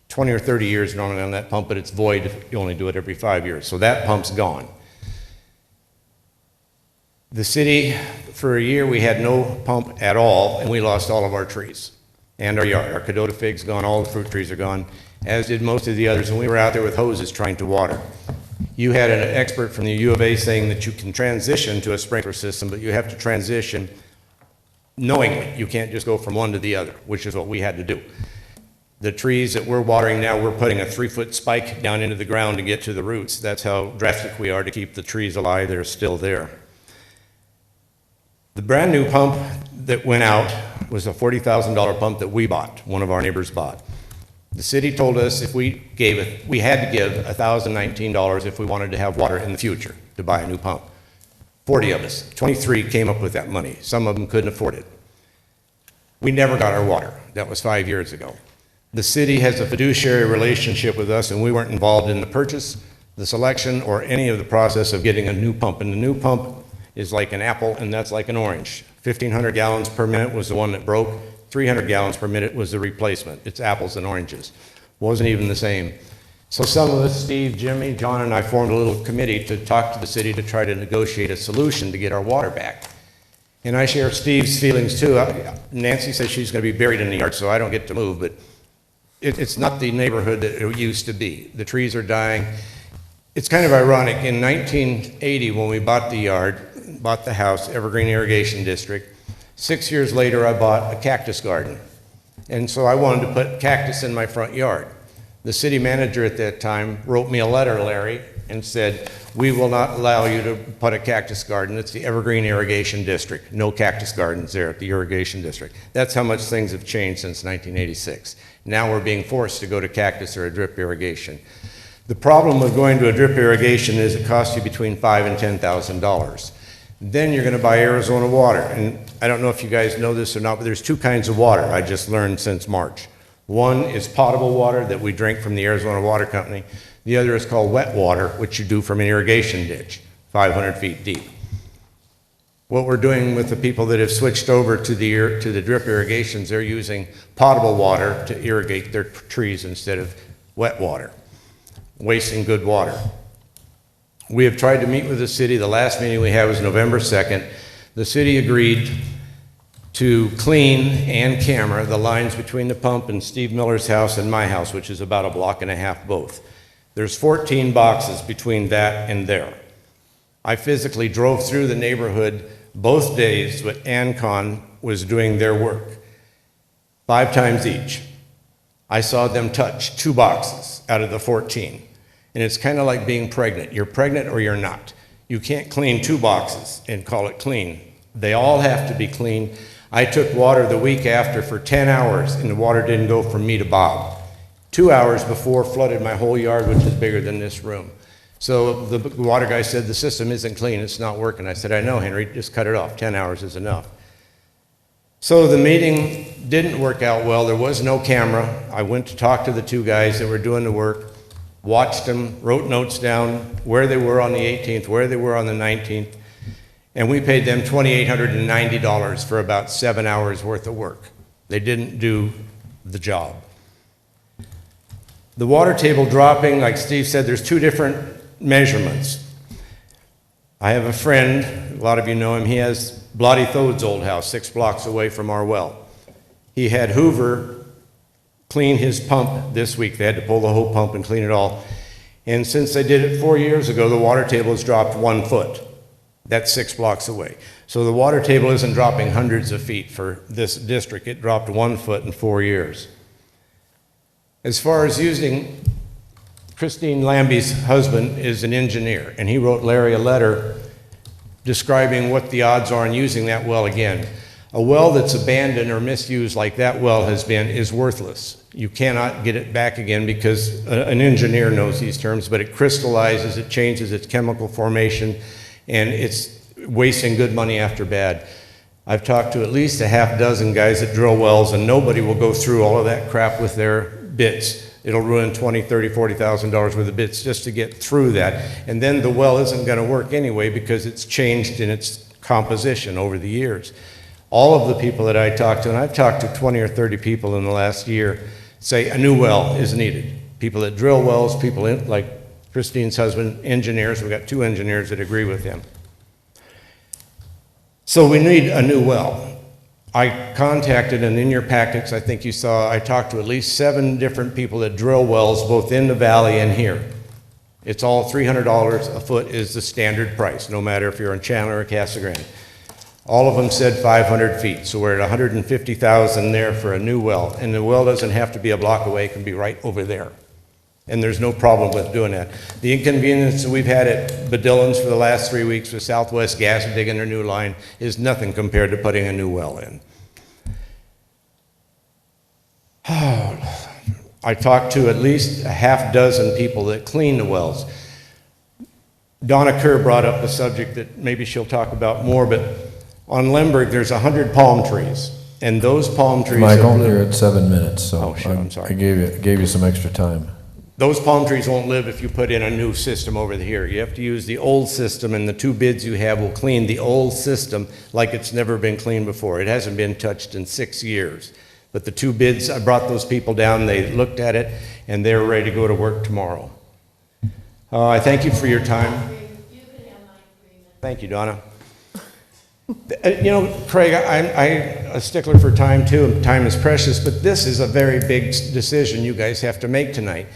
20 or 30 years normally on that pump, but it's void if you only do it every 5 years. So that pump's gone. The city, for a year, we had no pump at all, and we lost all of our trees and our yard. Our Cadota fig's gone, all the fruit trees are gone, as did most of the others, and we were out there with hoses trying to water. You had an expert from the U of A saying that you can transition to a sprinkler system, but you have to transition knowingly. You can't just go from one to the other, which is what we had to do. The trees that we're watering now, we're putting a 3-foot spike down into the ground to get to the roots. That's how drastic we are to keep the trees alive that are still there. The brand new pump that went out was a $40,000 pump that we bought, one of our neighbors bought. The city told us if we gave it, we had to give $1,019 if we wanted to have water in the future to buy a new pump. 40 of us, 23 came up with that money. Some of them couldn't afford it. We never got our water. That was 5 years ago. The city has a fiduciary relationship with us, and we weren't involved in the purchase, the selection, or any of the process of getting a new pump. And the new pump is like an apple, and that's like an orange. 1,500 gallons per minute was the one that broke. 300 gallons per minute was the replacement. It's apples and oranges. Wasn't even the same. So some of us, Steve, Jimmy, John, and I formed a little committee to talk to the city to try to negotiate a solution to get our water back. And I share Steve's feelings too. Nancy says she's going to be buried in the yard, so I don't get to move, but it's not the neighborhood that it used to be. The trees are dying. It's kind of ironic. In 1980, when we bought the yard, bought the house, Evergreen Irrigation District, 6 years later, I bought a cactus garden. And so I wanted to put cactus in my front yard. The city manager at that time wrote me a letter, Larry, and said, we will not allow you to put a cactus garden. It's the Evergreen Irrigation District. No cactus gardens there at the Irrigation District. That's how much things have changed since 1986. Now we're being forced to go to cactus or a drip irrigation. The problem with going to a drip irrigation is it costs you between $5,000 and $10,000. Then you're going to buy Arizona water. And I don't know if you guys know this or not, but there's two kinds of water I just learned since March. One is potable water that we drink from the Arizona Water Company. The other is called wet water, which you do from an irrigation ditch, 500 feet deep. What we're doing with the people that have switched over to the drip irrigations, they're using potable water to irrigate their trees instead of wet water, wasting good water. We have tried to meet with the city. The last meeting we had was November 2nd. The city agreed to clean and camera the lines between the pump and Steve Miller's house and my house, which is about a block and a half both. There's 14 boxes between that and there. I physically drove through the neighborhood both days when ANCON was doing their work, 5 times each. I saw them touch 2 boxes out of the 14. And it's kind of like being pregnant. You're pregnant or you're not. You can't clean 2 boxes and call it clean. They all have to be clean. I took water the week after for 10 hours, and the water didn't go from me to Bob. 2 hours before flooded my whole yard, which is bigger than this room. So the water guy said, the system isn't clean, it's not working. I said, I know, Henry, just cut it off. 10 hours is enough. So the meeting didn't work out well. There was no camera. I went to talk to the 2 guys that were doing the work, watched them, wrote notes down where they were on the 18th, where they were on the 19th, and we paid them $2,890 for about 7 hours worth of work. They didn't do the job. The water table dropping, like Steve said, there's 2 different measurements. I have a friend, a lot of you know him, he has Bloody Thode's old house, 6 blocks away from our well. He had Hoover clean his pump this week. They had to pull the whole pump and clean it all. And since they did it 4 years ago, the water table has dropped 1 foot. That's 6 blocks away. So the water table isn't dropping hundreds of feet for this district. It dropped 1 foot in 4 years. As far as using, Christine Lambie's husband is an engineer, and he wrote Larry a letter describing what the odds are in using that well again. A well that's abandoned or misused like that well has been is worthless. You cannot get it back again because an engineer knows these terms, but it crystallizes, it changes its chemical formation, and it's wasting good money after bad. I've talked to at least a half dozen guys that drill wells, and nobody will go through all of that crap with their bits. It'll ruin $20,000, $30,000, $40,000 worth of bits just to get through that. And then the well isn't going to work anyway because it's changed in its composition over the years. All of the people that I talked to, and I've talked to 20 or 30 people in the last year, say a new well is needed. People that drill wells, people like Christine's husband, engineers. We've got 2 engineers that agree with him. So we need a new well. I contacted, and in your packets, I think you saw, I talked to at least 7 different people that drill wells both in the valley and here. It's all $300 a foot is the standard price, no matter if you're in Chandler or Casa Grande. All of them said 500 feet, so we're at $150,000 there for a new well. And the well doesn't have to be a block away, it can be right over there. And there's no problem with doing that. The inconvenience that we've had at Badillon's for the last 3 weeks with Southwest Gas digging their new line is nothing compared to putting a new well in. I talked to at least a half dozen people that clean the wells. Donna Kerr brought up the subject that maybe she'll talk about more, but on Lemberg there's 100 palm trees. And those palm trees. Michael, have lived- you're at 7 minutes, so. Oh, sure, I'm sorry. I gave you some extra time. Those palm trees won't live if you put in a new system over here. You have to use the old system, and the 2 bids you have will clean the old system like it's never been cleaned before. It hasn't been touched in 6 years. But the 2 bids, I brought those people down, they looked at it, and they're ready to go to work tomorrow. I thank you for your time. Thank you, Donna. You know, Craig, I'm a stickler for time too, and time is precious, but this is a very big decision you guys have to make tonight.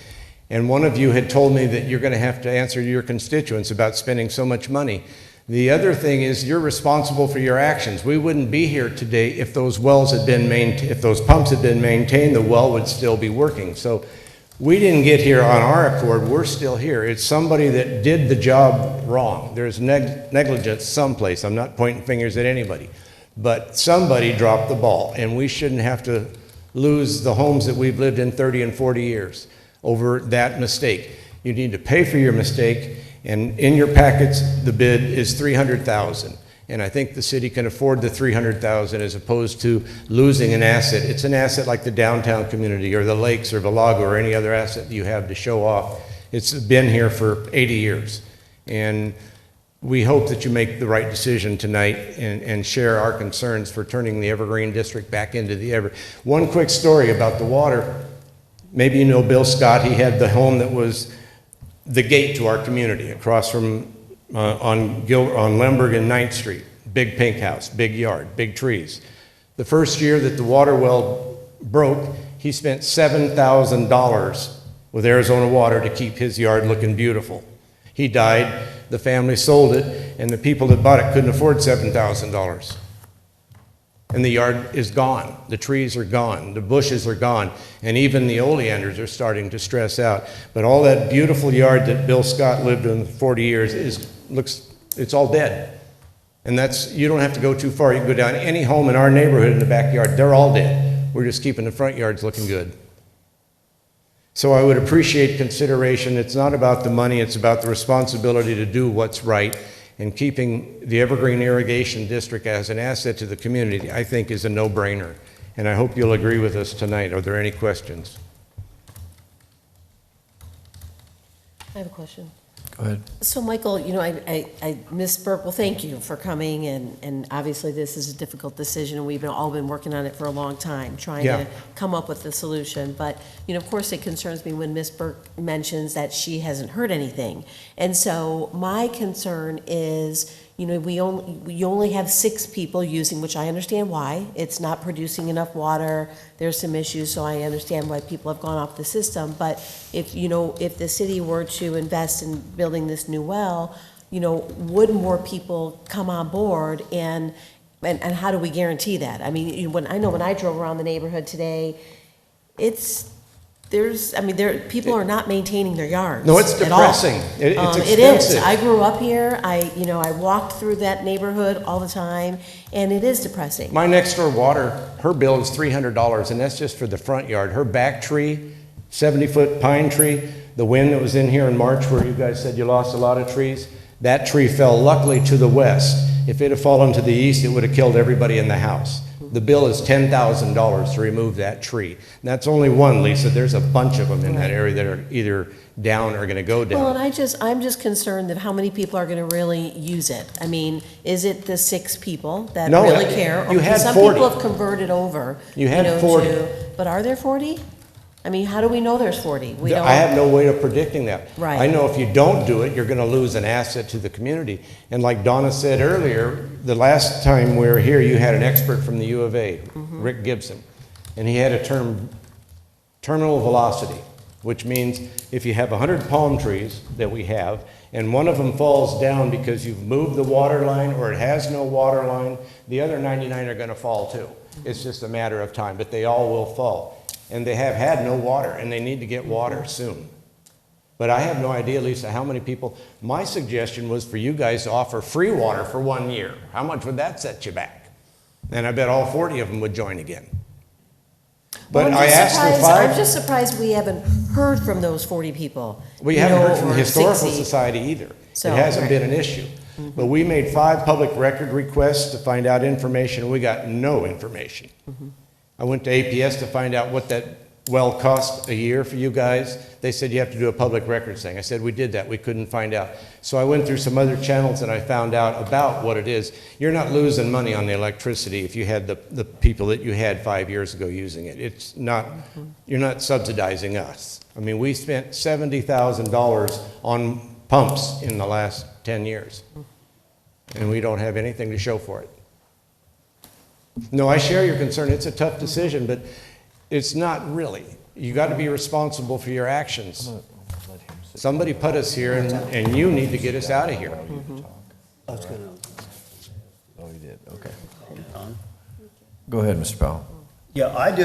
And one of you had told me that you're going to have to answer to your constituents about spending so much money. The other thing is you're responsible for your actions. We wouldn't be here today if those wells had been if those pumps had been maintained, the well would still be working. So we didn't get here on our accord, we're still here. It's somebody that did the job wrong. There's negligence someplace. I'm not pointing fingers at anybody. But somebody dropped the ball, and we shouldn't have to lose the homes that we've lived in 30 and 40 years over that mistake. You need to pay for your mistake, and in your packets, the bid is $300,000. And I think the city can afford the $300,000 as opposed to losing an asset. It's an asset like the downtown community or the lakes or Valago or any other asset you have to show off. It's been here for 80 years. And we hope that you make the right decision tonight and share our concerns for turning the Evergreen District back into the One quick story about the water. Maybe you know Bill Scott. He had the home that was the gate to our community across from on Lemberg and 9th Street. Big pink house, big yard, big trees. The first year that the water well broke, he spent $7,000 with Arizona Water to keep his yard looking beautiful. He died, the family sold it, and the people that bought it couldn't afford $7,000. And the yard is gone. The trees are gone. The bushes are gone. And even the oleanders are starting to stress out. But all that beautiful yard that Bill Scott lived in 40 years it's all dead. And you don't have to go too far. You can go down any home in our neighborhood in the backyard. They're all dead. We're just keeping the front yards looking good. So I would appreciate consideration. It's not about the money. It's about the responsibility to do what's right. And keeping the Evergreen Irrigation District as an asset to the community, I think, is a no-brainer. And I hope you'll agree with us tonight. Are there any questions? I have a question. Go ahead. So, Michael, you know, I misspoke. Well, thank you for coming, and obviously this is a difficult decision, and we've all been working on it for a long time, trying to come up with the solution. But, you know, of course, it concerns me when Ms. Burke mentions that she hasn't heard anything. And so my concern is, you know, we only have 6 people using, which I understand why. It's not producing enough water. There's some issues, so I understand why people have gone off the system. But if the city were to invest in building this new well, you know, would more people come on board, and how do we guarantee that? I mean, when I drove around the neighborhood today, people are not maintaining their yards. No, it's depressing. It's expensive. It is. I grew up here. I walked through that neighborhood all the time, and it is depressing. My next door water, her bill is $300, and that's just for the front yard. Her back tree, 70-foot pine tree, the wind that was in here in March where you guys said you lost a lot of trees, that tree fell luckily to the west. If it had fallen to the east, it would have killed everybody in the house. The bill is $10,000 to remove that tree. And that's only one, Lisa. There's a bunch of them in that area that are either down or going to go down. Well, and I'm just concerned that how many people are going to really use it. I mean, is it the 6 people that really care? You had some 40. people have converted over. You had 40. But are there 40? I mean, how do we know there's 40? I have no way of predicting that. Right. I know if you don't do it, you're going to lose an asset to the community. And like Donna said earlier, the last time we were here, you had an expert from the U of A, Rick Gibson, and he had a term, terminal velocity, which means if you have 100 palm trees that we have, and one of them falls down because you've moved the water line or it has no water line, the other 99 are going to fall too. It's just a matter of time, but they all will fall. And they have had no water, and they need to get water soon. But I have no idea, Lisa, how many people. My suggestion was for you guys to offer free water for 1 year. How much would that set you back? And I bet all 40 of them would join again. But I asked for 5. I'm just surprised we haven't heard from those 40 people. We haven't heard from the Historical Society either. So, it hasn't been an issue. But we made 5 public record requests to find out information. We got no information. I went to APS to find out what that well cost a year for you guys. They said you have to do a public records thing. I said we did that. We couldn't find out. So I went through some other channels and I found out about what it is. You're not losing money on the electricity if you had the people that you had 5 years ago using it. It's not, you're not subsidizing us. I mean, we spent $70,000 on pumps in the last 10 years. And we don't have anything to show for it. No, I share your concern. It's a tough decision, but it's not really. You got to be responsible for your actions. Somebody put us here, and you need to get us out of here. Oh, you did, okay. Go ahead, Mr. Powell. Yeah,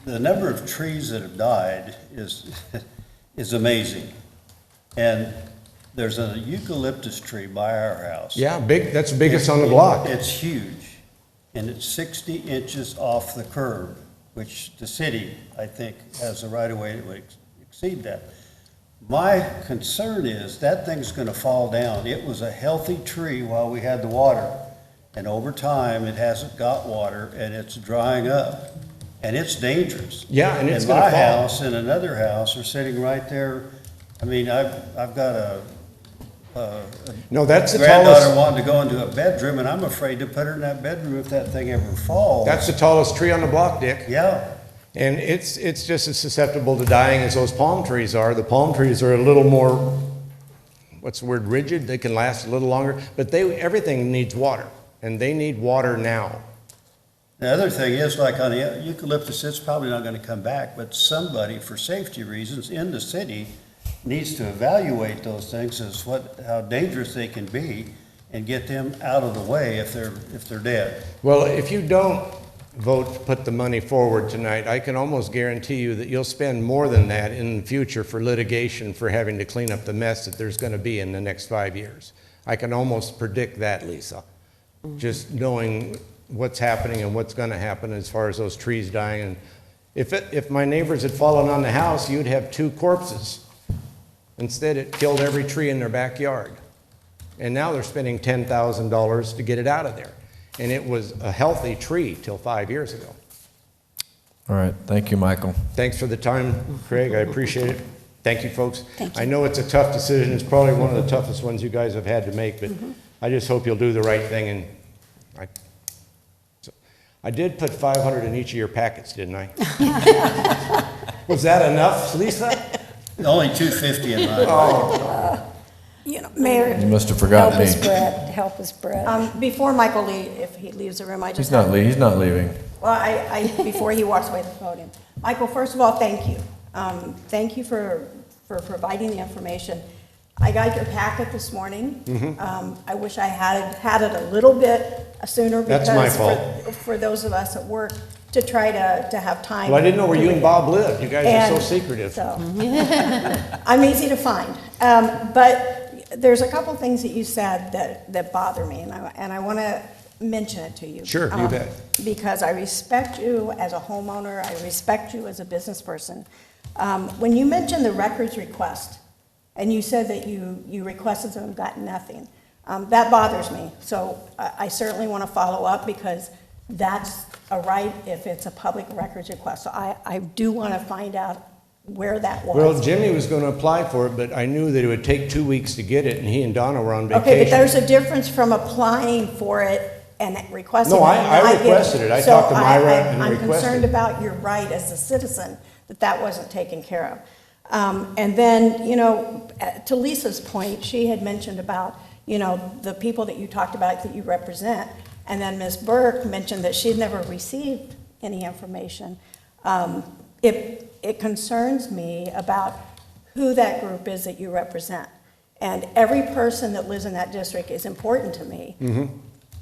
the number of trees that have died is amazing. And there's a eucalyptus tree by our house. Yeah, big. That's the biggest on the block. It's huge, and it's 60 inches off the curb, which the city, I think, has the right of way to exceed that. My concern is that thing's gonna fall down. It was a healthy tree while we had the water, and over time, it hasn't got water, and it's drying up, and it's dangerous. Yeah, and it's gonna my fall. house and another house are sitting right there. I mean, I've got a No, that's the granddaughter tallest. wanting to go into a bedroom, and I'm afraid to put her in that bedroom if that thing ever falls. That's the tallest tree on the block, Dick. Yeah. And it's just as susceptible to dying as those palm trees are. The palm trees are a little more, what's the word, rigid? They can last a little longer, but everything needs water, and they need water now. The other thing is, like on the eucalyptus, it's probably not gonna come back, but somebody, for safety reasons, in the city needs to evaluate those things as how dangerous they can be and get them out of the way if they're dead. Well, if you don't vote to put the money forward tonight, I can almost guarantee you that you'll spend more than that in the future for litigation for having to clean up the mess that there's going to be in the next 5 years. I can almost predict that, Lisa, just knowing what's happening and what's going to happen as far as those trees dying. And if my neighbors had fallen on the house, you'd have 2 corpses. Instead, it killed every tree in their backyard. And now they're spending $10,000 to get it out of there. And it was a healthy tree till 5 years ago. All right, thank you, Michael. Thanks for the time, Craig. I appreciate it. Thank you, folks. Thank you. I know it's a tough decision. It's probably one of the toughest ones you guys have had to make, but I just hope you'll do the right thing. And I did put 500 in each of your packets, didn't I? Was that enough, Lisa? Only 250 in mine. You know, Mayor. You must have forgotten me. Help us, Brett. Before Michael if he leaves the room, I just. He's not leaving. Well, before he walks away from the podium. Michael, first of all, thank you. Thank you for providing the information. I got your packet this morning. I wish I had it a little bit sooner. That's my fault. For those of us at work, to try to have time. Well, I didn't know where you and Bob lived. You guys are so secretive. So, I'm easy to find. But there's a couple things that you said that bother me, and I want to mention it to you. Sure, you bet. Because I respect you as a homeowner, I respect you as a business person. When you mentioned the records request, and you said that you requested them and got nothing, that bothers me. So I certainly want to follow up, because that's a right if it's a public records request. So I do want to find out where that was. Well, Jimmy was going to apply for it, but I knew that it would take 2 weeks to get it, and he and Donna were on vacation. Okay, but there's a difference from applying for it and requesting it. No, I requested it. I talked to Myra and I'm requested concerned it. about your right as a citizen, that wasn't taken care of. And then, to Lisa's point, she had mentioned about, the people that you talked about that you represent. And then Ms. Burke mentioned that she'd never received any information. It concerns me about who that group is that you represent. And every person that lives in that district is important to me.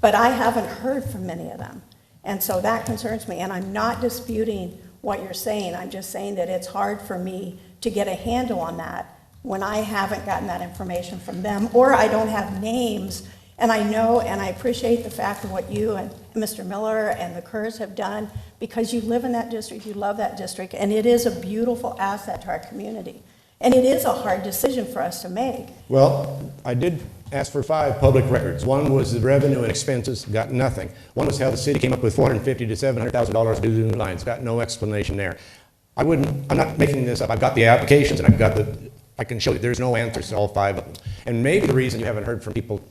But I haven't heard from many of them. And so that concerns me. And I'm not disputing what you're saying. I'm just saying that it's hard for me to get a handle on that when I haven't gotten that information from them, or I don't have names. And I know and I appreciate the fact of what you and Mr. Miller and the Kerrs have done, because you live in that district, you love that district, and it is a beautiful asset to our community. And it is a hard decision for us to make. Well, I did ask for 5 public records. One was the revenue and expenses, got nothing. One was how the city came up with $450,000 to $700,000 to do the new lines, got no explanation there. I'm not making this up. I've got the applications and I can show you, there's no answers to all 5 of them. And maybe the reason you haven't heard from people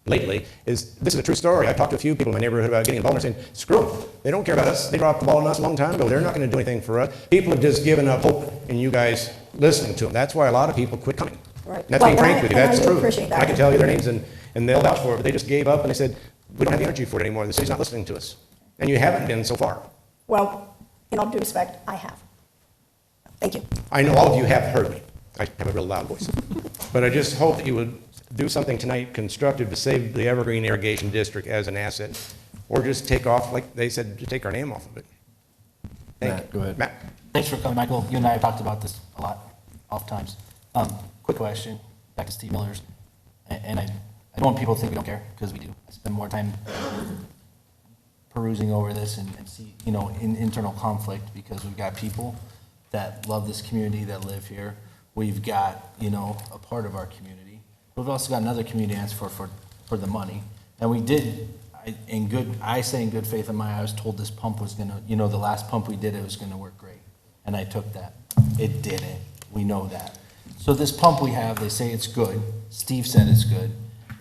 lately is, this is a true story. I talked to a few people in my neighborhood about getting involved and they're saying, screw them. They don't care about us. They dropped the ball on us a long time ago. They're not going to do anything for us. People have just given up hope in you guys listening to them. That's why a lot of people quit coming. Right. And that's being Well, frank with you. That's I true. appreciate that. I can tell you their names and they'll vouch for it, but they just gave up and they said, we don't have the energy for it anymore. The city's not listening to us. And you haven't been so far. Well, in all due respect, I have. Thank you. I know all of you have heard me. I have a real loud voice. But I just hope that you would do something tonight constructive to save the Evergreen Irrigation District as an asset, or just take off, like they said, just take our name off of it. Matt, go ahead. Matt. Thanks for coming, Michael. You and I have talked about this a lot, oft times. Quick question, back to Steve Miller's. And I don't want people to think we don't care, because we do. I spend more time perusing over this and see, in internal conflict, because we've got people that love this community, that live here. We've got, a part of our community. We've also got another community answer for the money. And we did, I say in good faith in my eye, I was told this pump was gonna, the last pump we did, it was gonna work great. And I took that. It didn't. We know that. So this pump we have, they say it's good. Steve said it's good.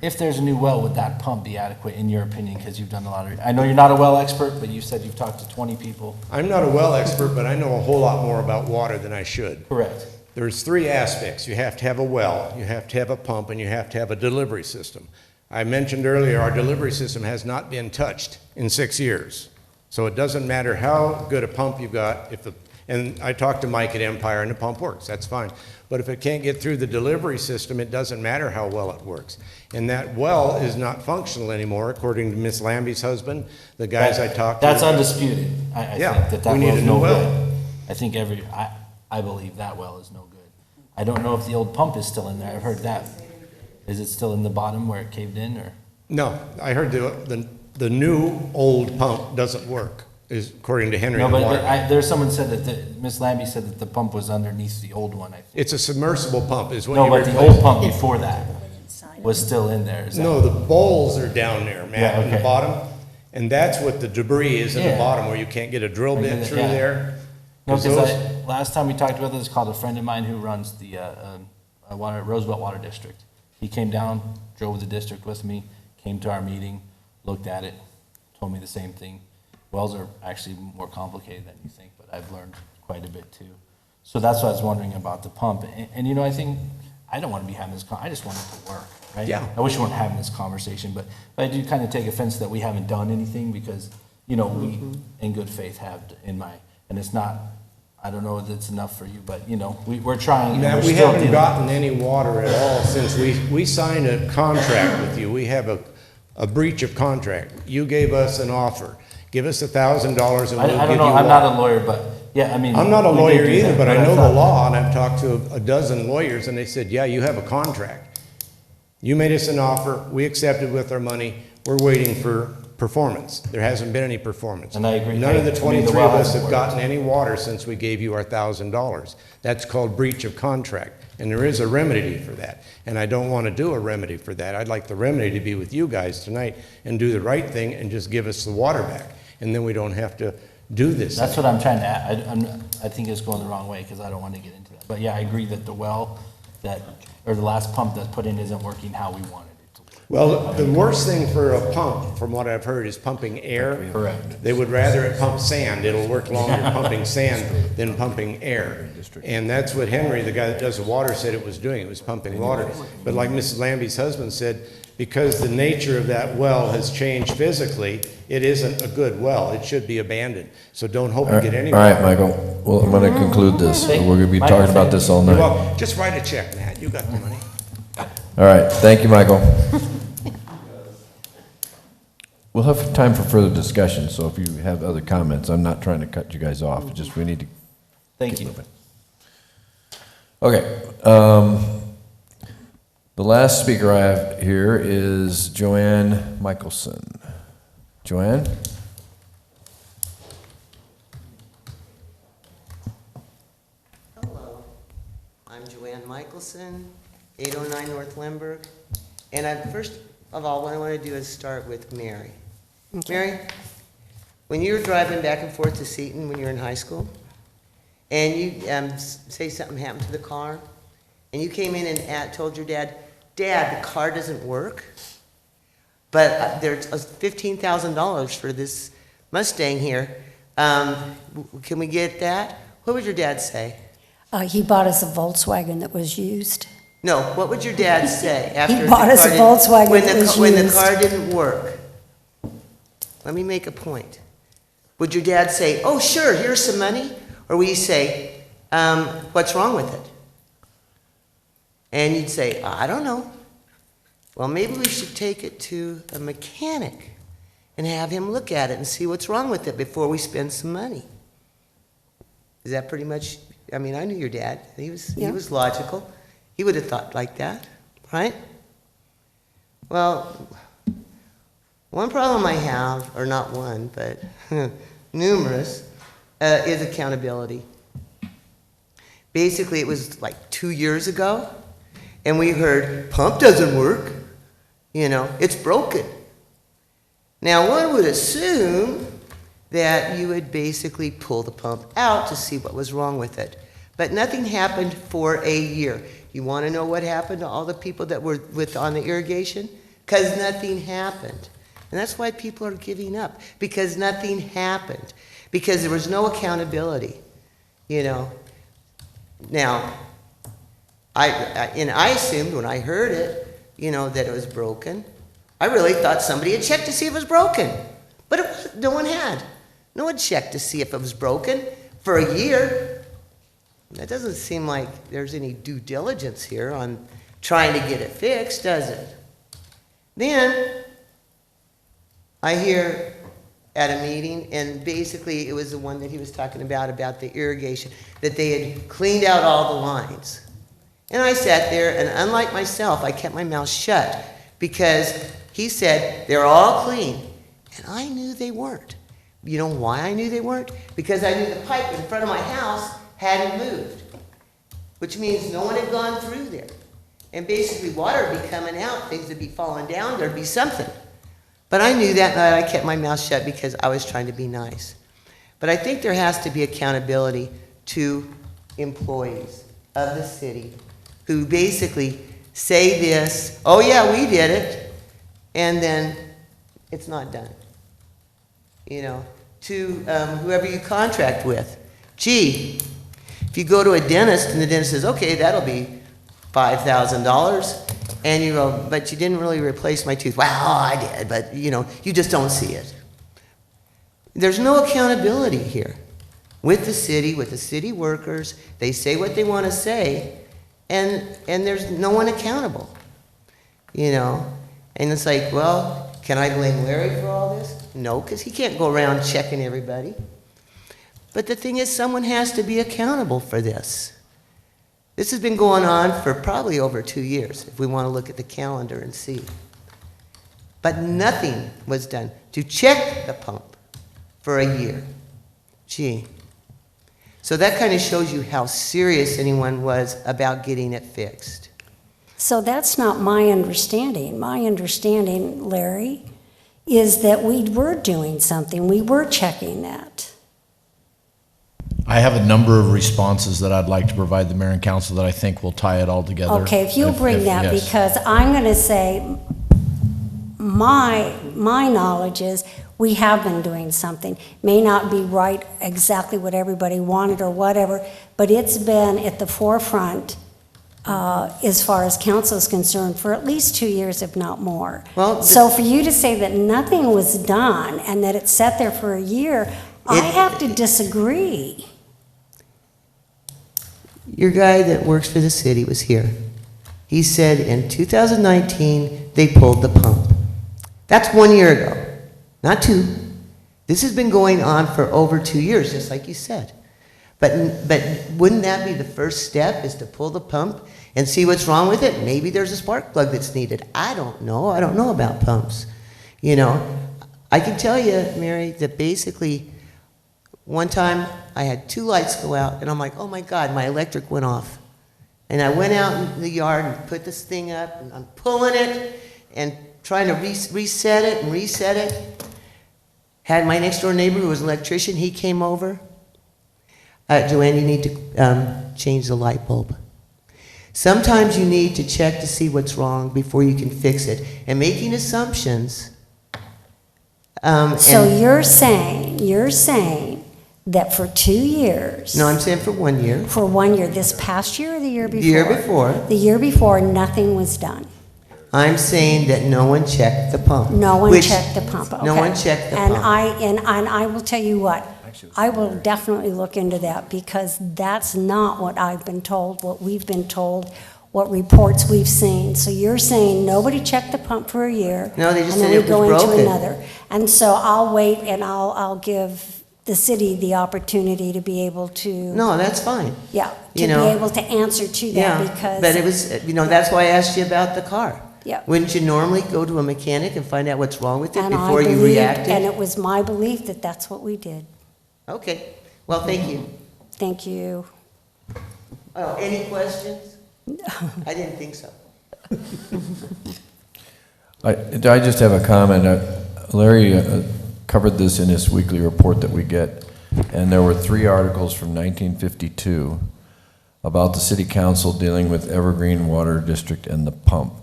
If there's a new well, would that pump be adequate in your opinion? Because you've done a lot of, I know you're not a well expert, but you said you've talked to 20 people. I'm not a well expert, but I know a whole lot more about water than I should. Correct. There's 3 aspects. You have to have a well, you have to have a pump, and you have to have a delivery system. I mentioned earlier, our delivery system has not been touched in 6 years. So it doesn't matter how good a pump you've got, and I talked to Mike at Empire and the pump works, that's fine. But if it can't get through the delivery system, it doesn't matter how well it works. And that well is not functional anymore, according to Miss Lambie's husband, the guys I talked to. That's undisputed. I think that we need well is a new no well. good. I think I believe that well is no good. I don't know if the old pump is still in there. I've heard that. Is it still in the bottom where it caved in, or? No, I heard the new old pump doesn't work, is according to Henry. No, but Water. there's someone said that, Miss Lambie said that the pump was underneath the old one, I think. It's a submersible pump is what No, you but the replace. old pump before that was still in there. Is that? No, the bowls are down there, Matt, Yeah, in the okay. bottom. And that's what the debris is in the Yeah. bottom, where you can't get a drill I get bit it, through yeah. there. No, 'Cause because those- last time we talked about this, called a friend of mine who runs the Roosevelt Water District. He came down, drove the district with me, came to our meeting, looked at it, told me the same thing. Wells are actually more complicated than you think, but I've learned quite a bit too. So that's what I was wondering about the pump. And I think, I don't want to be having this, I just want it to work, right? Yeah. I wish we weren't having this conversation, but I do kind of take offense that we haven't done anything because, we, in good faith, have and it's not, I don't know if it's enough for you, but, we're trying. and Matt, we're we still haven't dealing- gotten any water at all since we signed a contract with you. We have a breach of contract. You gave us an offer. Give us $1,000 and we'll give you I don't know, water. I'm not a lawyer, but, yeah, I mean. I'm not a we did lawyer do either, that, but I know the thought- law, and I've talked to a dozen lawyers, and they said, yeah, you have a contract. You made us an offer, we accepted with our money, we're waiting for performance. There hasn't been any performance. And I agree. None of the I mean, 23 the well of us hasn't have gotten any water since we gave you our $1,000. That's called breach of contract, and there is a remedy for that. And I don't want to do a remedy for that. I'd like the remedy to be with you guys tonight and do the right thing and just give us the water back. And then we don't have to do this. That's what I'm trying to add. I think it's going the wrong way because I don't want to get into that. But yeah, I agree that the well or the last pump that's put in isn't working how we wanted it to work. Well, the worst thing for a pump, from what I've heard, is pumping air. Correct. They would rather it pump sand. It'll work longer pumping sand than pumping air. And that's what Henry, the guy that does the water, said it was doing. It was pumping water. But like Mrs. Lambie's husband said, because the nature of that well has changed physically, it isn't a good well. It should be abandoned. So don't hope to get any All water. right, Michael, well, I'm going to conclude this. We're going to be Michael, talking about this all night. Well, just write a check, Matt. You got the money. All right, thank you, Michael. We'll have time for further discussion, so if you have other comments, I'm not trying to cut you guys off, it's just we need to. Thank keep you. moving. Okay, the last speaker I have here is Joanne Michelson. Joanne? Hello, I'm Joanne Michelson, 809 North Lemberg. And first of all, what I want to do is start with Mary. Okay. Mary, when you were driving back and forth to Seton when you were in high school, and you say something happened to the car, and you came in and told your dad, Dad, the car doesn't work, but there's $15,000 for this Mustang here. Can we get that? What would your dad say? He bought us a Volkswagen that was used. No, what would your dad say after He bought us a Volkswagen that was when the used. car didn't work? Let me make a point. Would your dad say, oh, sure, here's some money? Or would you say, what's wrong with it? And you'd say, I don't know. Well, maybe we should take it to a mechanic and have him look at it and see what's wrong with it before we spend some money. Is that pretty much, I mean, I knew your dad. He was logical. He would have thought like that, right? Well, one problem I have, or not one, but numerous, is accountability. Basically, it was like 2 years ago, and we heard, pump doesn't work. You know, it's broken. Now, one would assume that you would basically pull the pump out to see what was wrong with it. But nothing happened for a year. You want to know what happened to all the people that were on the irrigation? Because nothing happened. And that's why people are giving up, because nothing happened, because there was no accountability, you know. Now, I assumed when I heard it, you know, that it was broken. I really thought somebody had checked to see if it was broken, but no one had. No one checked to see if it was broken for a year. That doesn't seem like there's any due diligence here on trying to get it fixed, does it? Then I hear at a meeting, and basically it was the one that he was talking about the irrigation, that they had cleaned out all the lines. And I sat there, and unlike myself, I kept my mouth shut because he said they're all clean, and I knew they weren't. You know why I knew they weren't? Because I knew the pipe in front of my house hadn't moved, which means no one had gone through there. And basically water would be coming out, things would be falling down, there'd be something. But I knew that night. I kept my mouth shut because I was trying to be nice. But I think there has to be accountability to employees of the city who basically say this, oh yeah, we did it, and then it's not done. You know, to whoever you contract with. Gee, if you go to a dentist and the dentist says, okay, that'll be $5,000, and you go, but you didn't really replace my tooth. Well, I did, but you know, you just don't see it. There's no accountability here with the city workers. They say what they want to say, and there's no one accountable, you know. And it's like, well, can I blame Larry for all this? No, because he can't go around checking everybody. But the thing is, someone has to be accountable for this. This has been going on for probably over 2 years, if we want to look at the calendar and see. But nothing was done to check the pump for a year. Gee. So that kind of shows you how serious anyone was about getting it fixed. So that's not my understanding. My understanding, Larry, is that we were doing something. We were checking that. I have a number of responses that I'd like to provide the mayor and council that I think will tie it all together. Okay, if you'll bring that, yes. because I'm going to say my knowledge is we have been doing something. May not be right exactly what everybody wanted or whatever, but it's been at the forefront as far as council is concerned for at least 2 years, if not more. Well, so for you to say that nothing was done and that it sat there for a year, I have to disagree. Your guy that works for the city was here. He said in 2019, they pulled the pump. That's 1 year ago, not 2. This has been going on for over 2 years, just like you said. But wouldn't that be the first step, is to pull the pump and see what's wrong with it? Maybe there's a spark plug that's needed. I don't know. I don't know about pumps. You know, I can tell you, Mary, that basically one time I had 2 lights go out, and I'm like, oh my God, my electric went off. And I went out in the yard and put this thing up, and I'm pulling it and trying to reset it and reset it. Had my next door neighbor who was an electrician, he came over. Joanne, you need to change the light bulb. Sometimes you need to check to see what's wrong before you can fix it. And making assumptions. So you're saying that for 2 years? No, I'm saying for 1 year. For 1 year, this past year or the year before? The year before. The year before, nothing was done. I'm saying that no one checked the pump. No one checked the pump, okay. No one checked the pump. And I will tell you what, I will definitely look into that, because that's not what I've been told, what we've been told, what reports we've seen. So you're saying nobody checked the pump for a year? No, they just said and it then we was go into broken. another. And so I'll wait and I'll give the city the opportunity to be able to. No, that's fine. Yeah, to You be know. able to answer to that, Yeah, because. but it was, that's why I asked you about the car. Yeah. Wouldn't you normally go to a mechanic and find out what's wrong with it And I before you believed- reacted? And it was my belief that that's what we did. Okay, well, thank you. Thank you. Oh, any questions? I didn't think so. I just have a comment. Larry covered this in his weekly report that we get, and there were 3 articles from 1952 about the city council dealing with Evergreen Water District and the pump.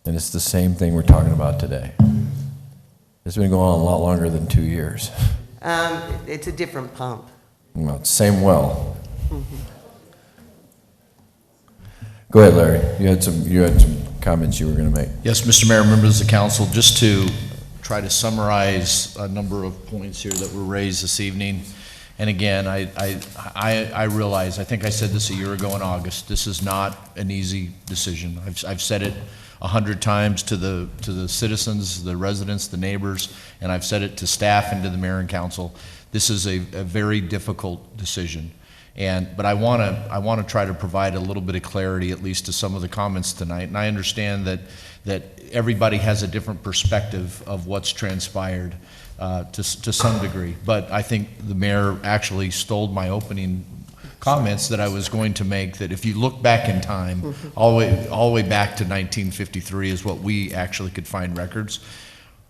And it's the same thing we're talking about today. It's been going on a lot longer than 2 years. It's a different pump. Well, it's same well. Go ahead, Larry. You had some comments you were going to make. Yes, Mr. Mayor, members of the council, just to try to summarize a number of points here that were raised this evening. And again, I realize, I think I said this a year ago in August, this is not an easy decision. I've said it 100 times to the citizens, the residents, the neighbors, and I've said it to staff and to the mayor and council. This is a very difficult decision. But I want to try to provide a little bit of clarity, at least to some of the comments tonight. And I understand that everybody has a different perspective of what's transpired to some degree. But I think the mayor actually stole my opening comments that I was going to make, that if you look back in time, all the way back to 1953 is what we actually could find records.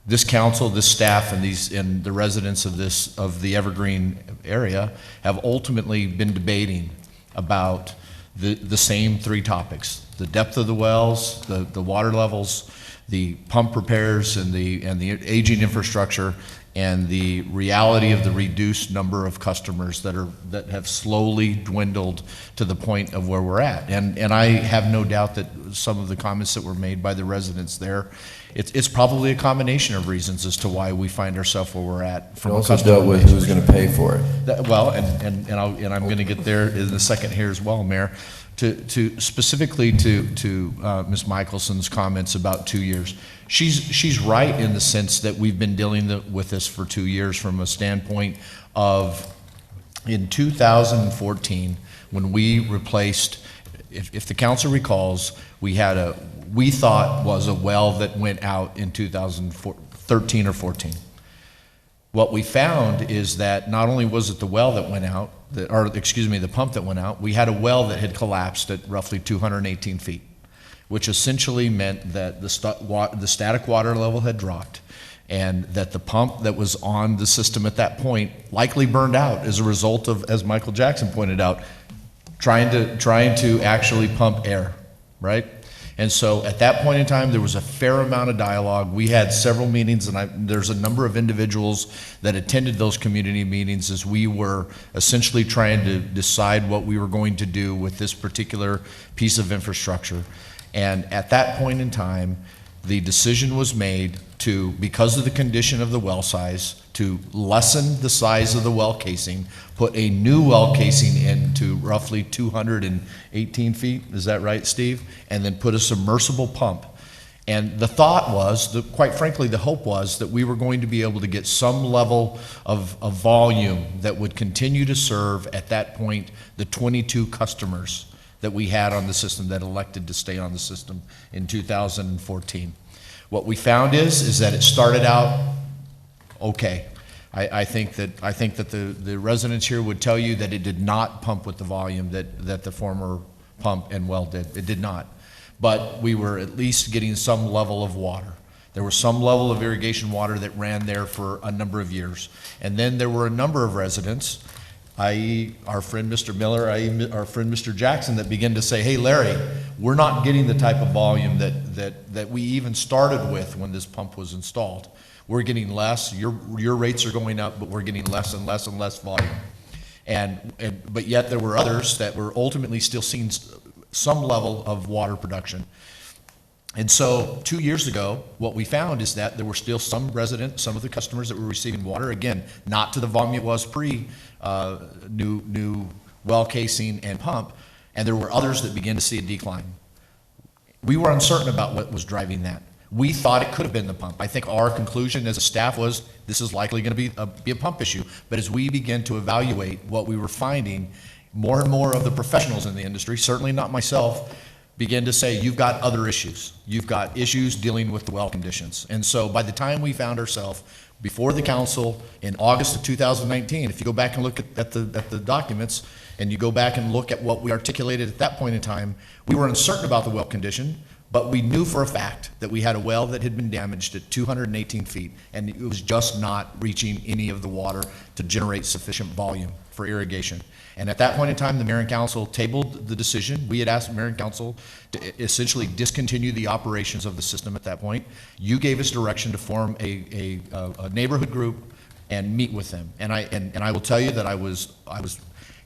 This council, this staff, and the residents of the Evergreen area have ultimately been debating about the same 3 topics: the depth of the wells, the water levels, the pump repairs, and the aging infrastructure, and the reality of the reduced number of customers that have slowly dwindled to the point of where we're at. And I have no doubt that some of the comments that were made by the residents there, it's probably a combination of reasons as to why we find ourselves where we're at. You also dealt with who's going to pay for it. And I'm going to get there in a second here as well, Mayor. To specifically to Ms. Michelson's comments about 2 years, she's right in the sense that we've been dealing with this for 2 years from a standpoint of, in 2014, when we replaced, if the council recalls, we thought was a well that went out in 2013 or 14. What we found is that not only was it the well that went out, the pump that went out, we had a well that had collapsed at roughly 218 feet, which essentially meant that the static water level had dropped, and that the pump that was on the system at that point likely burned out as a result of, as Michael Jackson pointed out, trying to actually pump air, right? And so at that point in time, there was a fair amount of dialogue. We had several meetings, and there's a number of individuals that attended those community meetings as we were essentially trying to decide what we were going to do with this particular piece of infrastructure. And at that point in time, the decision was made to, because of the condition of the well size, to lessen the size of the well casing, put a new well casing into roughly 218 feet, is that right, Steve? And then put a submersible pump. And the thought was, quite frankly, the hope was that we were going to be able to get some level of volume that would continue to serve, at that point, the 22 customers that we had on the system that elected to stay on the system in 2014. What we found is that it started out okay. I think that the residents here would tell you that it did not pump with the volume that the former pump and well did. It did not. But we were at least getting some level of water. There was some level of irrigation water that ran there for a number of years. And then there were a number of residents, i.e. our friend Mr. Miller, i.e. our friend Mr. Jackson, that began to say, hey, Larry, we're not getting the type of volume that we even started with when this pump was installed. We're getting less, your rates are going up, but we're getting less and less and less volume. But yet there were others that were ultimately still seeing some level of water production. And so 2 years ago, what we found is that there were still some residents, some of the customers that were receiving water, again, not to the volume it was pre new well casing and pump, and there were others that began to see a decline. We were uncertain about what was driving that. We thought it could have been the pump. I think our conclusion as a staff was this is likely going to be a pump issue. But as we began to evaluate what we were finding, more and more of the professionals in the industry, certainly not myself, began to say, you've got other issues. You've got issues dealing with the well conditions. And so by the time we found ourselves before the council in August of 2019, if you go back and look at the documents, and you go back and look at what we articulated at that point in time, we were uncertain about the well condition, but we knew for a fact that we had a well that had been damaged at 218 feet, and it was just not reaching any of the water to generate sufficient volume for irrigation. And at that point in time, the mayor and council tabled the decision. We had asked the mayor and council to essentially discontinue the operations of the system at that point. You gave us direction to form a neighborhood group and meet with them. And I will tell you that I was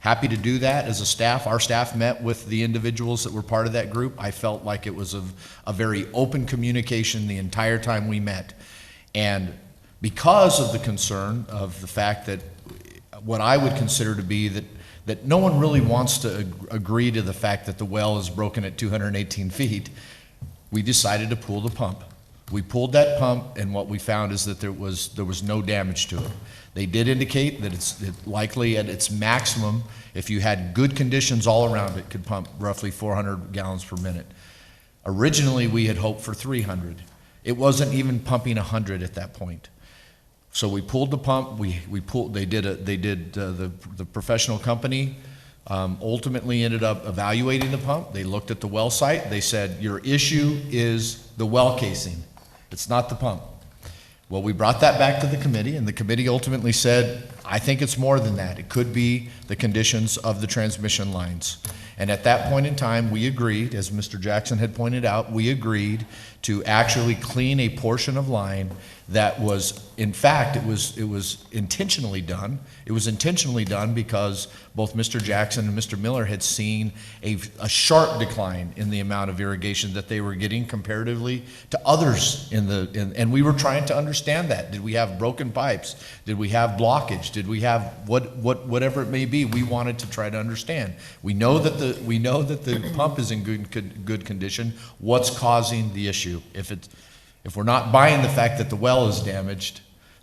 happy to do that as a staff. Our staff met with the individuals that were part of that group. I felt like it was a very open communication the entire time we met. And because of the concern of the fact that what I would consider to be that no one really wants to agree to the fact that the well is broken at 218 feet, we decided to pull the pump. We pulled that pump, and what we found is that there was no damage to it. They did indicate that it's likely at its maximum, if you had good conditions all around it, could pump roughly 400 gallons per minute. Originally, we had hoped for 300. It wasn't even pumping 100 at that point. So we pulled the pump. The professional company ultimately ended up evaluating the pump. They looked at the well site. They said, your issue is the well casing. It's not the pump. Well, we brought that back to the committee, and the committee ultimately said, I think it's more than that. It could be the conditions of the transmission lines. And at that point in time, we agreed, as Mr. Jackson had pointed out, we agreed to actually clean a portion of line that was, in fact, it was intentionally done. It was intentionally done because both Mr. Jackson and Mr. Miller had seen a sharp decline in the amount of irrigation that they were getting comparatively to others and we were trying to understand that. Did we have broken pipes? Did we have blockage? Did we have whatever it may be? We wanted to try to understand. We know that the pump is in good condition. What's causing the issue? If we're not buying the fact that the well is damaged,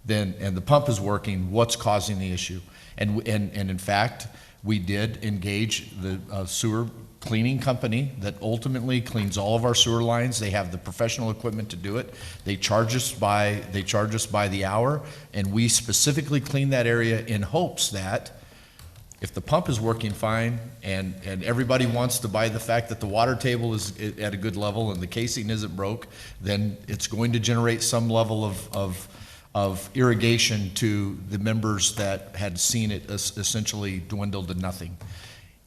and the pump is working, what's causing the issue? And in fact, we did engage the sewer cleaning company that ultimately cleans all of our sewer lines. They have the professional equipment to do it. They charge us by the hour, and we specifically clean that area in hopes that if the pump is working fine and everybody wants to buy the fact that the water table is at a good level and the casing isn't broke, then it's going to generate some level of irrigation to the members that had seen it essentially dwindle to nothing.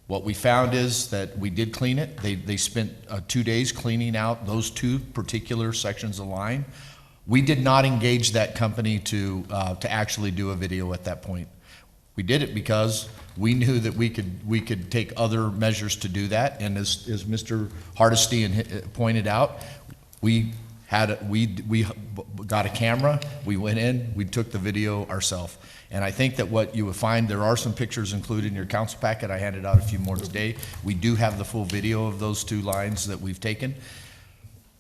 What we found is that we did clean it. They spent 2 days cleaning out those two particular sections of line. We did not engage that company to actually do a video at that point. We did it because we knew that we could take other measures to do that, and as Mr. Hardesty pointed out, we got a camera, we went in, we took the video ourselves. And I think that what you will find, there are some pictures included in your council packet. I handed out a few more today. We do have the full video of those two lines that we've taken.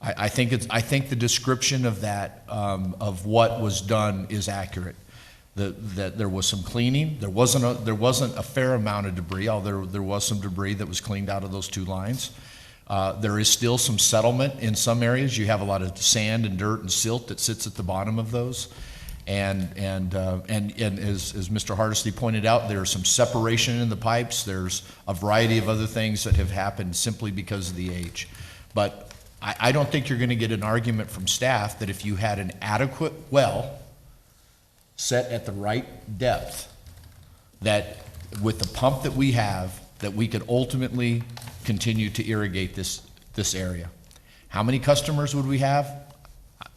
I think the description of that, of what was done, is accurate. That there was some cleaning. There wasn't a fair amount of debris, although there was some debris that was cleaned out of those two lines. There is still some settlement in some areas. You have a lot of sand and dirt and silt that sits at the bottom of those. And as Mr. Hardesty pointed out, there's some separation in the pipes. There's a variety of other things that have happened simply because of the age. But I don't think you're going to get an argument from staff that if you had an adequate well set at the right depth, that with the pump that we have, that we could ultimately continue to irrigate this area. How many customers would we have?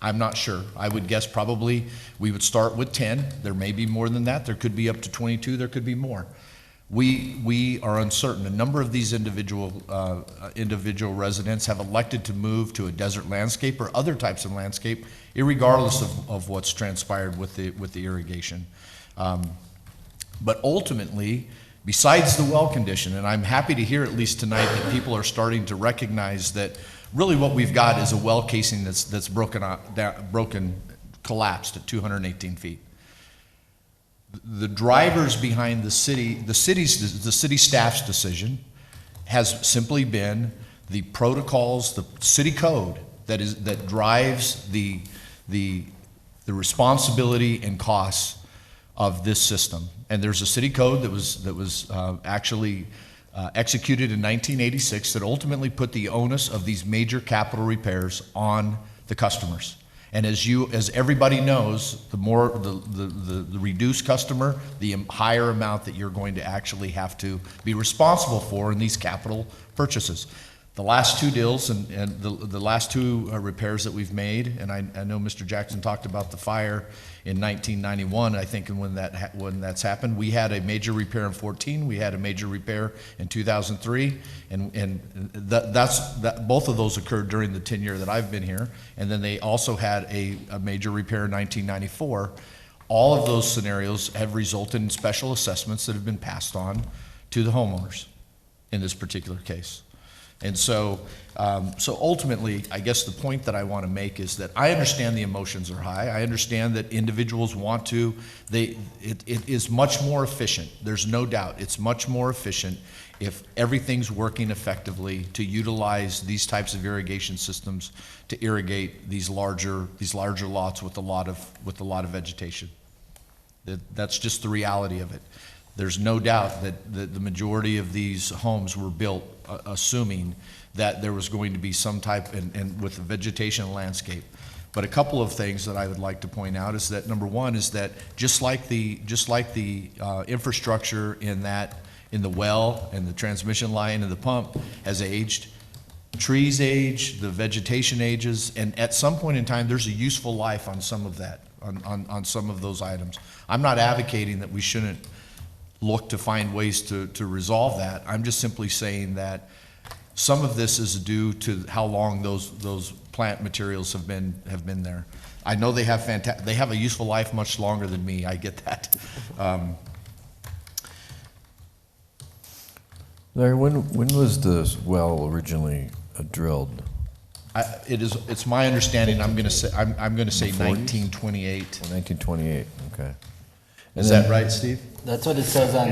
I'm not sure. I would guess probably we would start with 10. There may be more than that. There could be up to 22. There could be more. We are uncertain. A number of these individual residents have elected to move to a desert landscape or other types of landscape, irregardless of what's transpired with the irrigation. But ultimately, besides the well condition, and I'm happy to hear at least tonight that people are starting to recognize that really what we've got is a well casing that's collapsed at 218 feet. The drivers behind the city staff's decision has simply been the protocols, the city code that drives the responsibility and costs of this system. And there's a city code that was actually executed in 1986 that ultimately put the onus of these major capital repairs on the customers. And as everybody knows, the more the reduced customer, the higher amount that you're going to actually have to be responsible for in these capital purchases. The last two deals and the last two repairs that we've made, and I know Mr. Jackson talked about the fire in 1991, I think, and when that's happened. We had a major repair in 14, we had a major repair in 2003, and both of those occurred during the tenure that I've been here, and then they also had a major repair in 1994. All of those scenarios have resulted in special assessments that have been passed on to the homeowners in this particular case. And so ultimately, I guess the point that I want to make is that I understand the emotions are high. I understand that individuals want to, it is much more efficient. There's no doubt. It's much more efficient if everything's working effectively to utilize these types of irrigation systems to irrigate these larger lots with a lot of vegetation. That's just the reality of it. There's no doubt that the majority of these homes were built assuming that there was going to be some type, and with the vegetation and landscape. But a couple of things that I would like to point out is that number one is that just like the infrastructure in the well and the transmission line and the pump has aged, trees age, the vegetation ages, and at some point in time there's a useful life on some of that, on some of those items. I'm not advocating that we shouldn't look to find ways to resolve that. I'm just simply saying that some of this is due to how long those plant materials have been there. I know they have a useful life much longer than me. I get that. Larry, when was this well originally drilled? It's my understanding. I'm going to say 1928. 1928. Okay. Is that right, Steve? That's what it says on.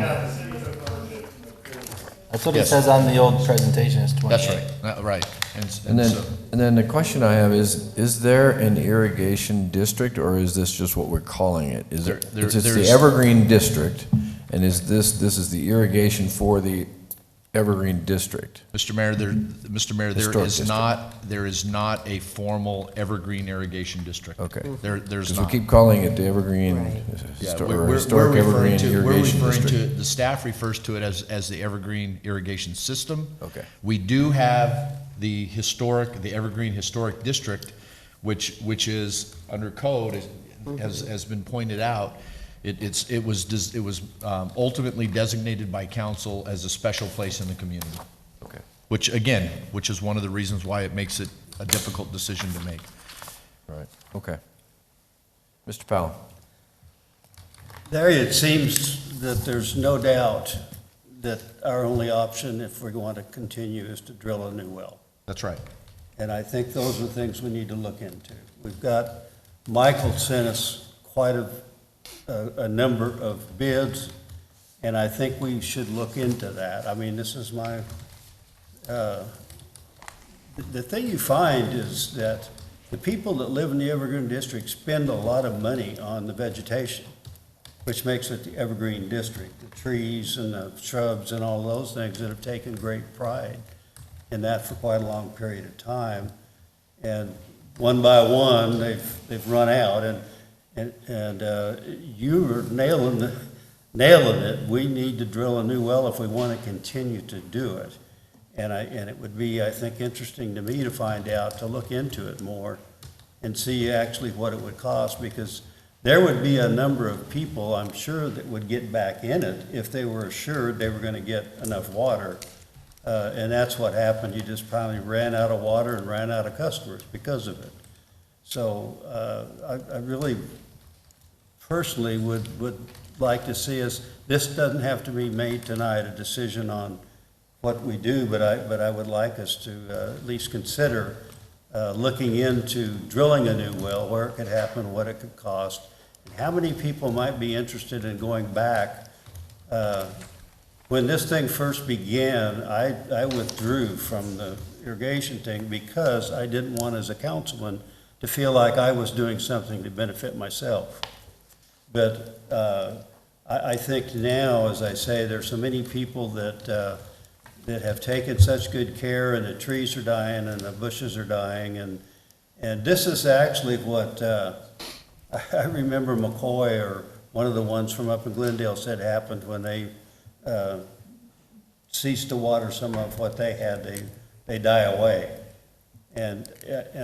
That's what it says on the old presentation. Is 28. That's right. Right. And then the question I have is there an irrigation district, or is this just what we're calling it? Is it's the Evergreen District, and this is the irrigation for the Evergreen District? Mr. Mayor, there is not a formal Evergreen irrigation district. Okay. There's not. not. We keep calling it the Evergreen, Historic Evergreen Irrigation District. The staff refers to it as the Evergreen Irrigation System. Okay. We do have the Evergreen Historic District, which is under code, has been pointed out. It was ultimately designated by council as a special place in the community. Okay. Which is one of the reasons why it makes it a difficult decision to make. Right. Okay. Mr. Powell. Larry, it seems that there's no doubt that our only option, if we want to continue, is to drill a new well. That's right. And I think those are things we need to look into. We've got, Michael sent us quite a number of bids, and I think we should look into that. I mean, this is my, the thing you find is that the people that live in the Evergreen District spend a lot of money on the vegetation, which makes it the Evergreen District, the trees and the shrubs and all those things that have taken great pride in that for quite a long period of time. And one by one, they've run out, and you were nailing it. We need to drill a new well if we want to continue to do it. And it would be, I think, interesting to me to find out, to look into it more and see actually what it would cost, because there would be a number of people, I'm sure, that would get back in it if they were assured they were going to get enough water. And that's what happened. You just probably ran out of water and ran out of customers because of it. So I really personally would like to see us, this doesn't have to be made tonight, a decision on what we do, but I would like us to at least consider looking into drilling a new well, where it could happen, what it could cost, and how many people might be interested in going back. When this thing first began, I withdrew from the irrigation thing because I didn't want, as a councilman, to feel like I was doing something to benefit myself. But I think now, as I say, there's so many people that have taken such good care, and the trees are dying and the bushes are dying, and this is actually what I remember McCoy, or one of the ones from up in Glendale, said happened when they ceased to water some of what they had. They die away, and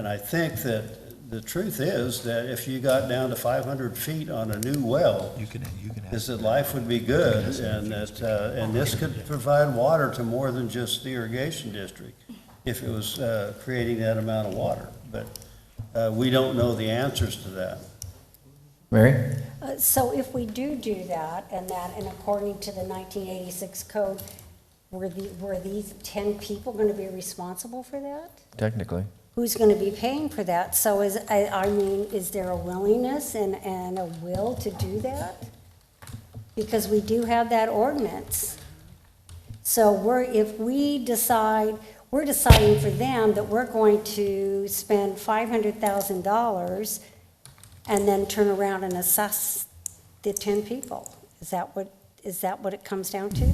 I think that the truth is that if you got down to 500 feet on a new well, is that life would be good, and that and this could provide water to more than just the irrigation district if it was creating that amount of water. But we don't know the answers to that. Mary? So if we do that, and according to the 1986 code, were these 10 people going to be responsible for that? Technically. Who's going to be paying for that? So is there a willingness and a will to do that? Because we do have that ordinance. So we're deciding for them that we're going to spend $500,000 and then turn around and assess the 10 people. Is that what it comes down to?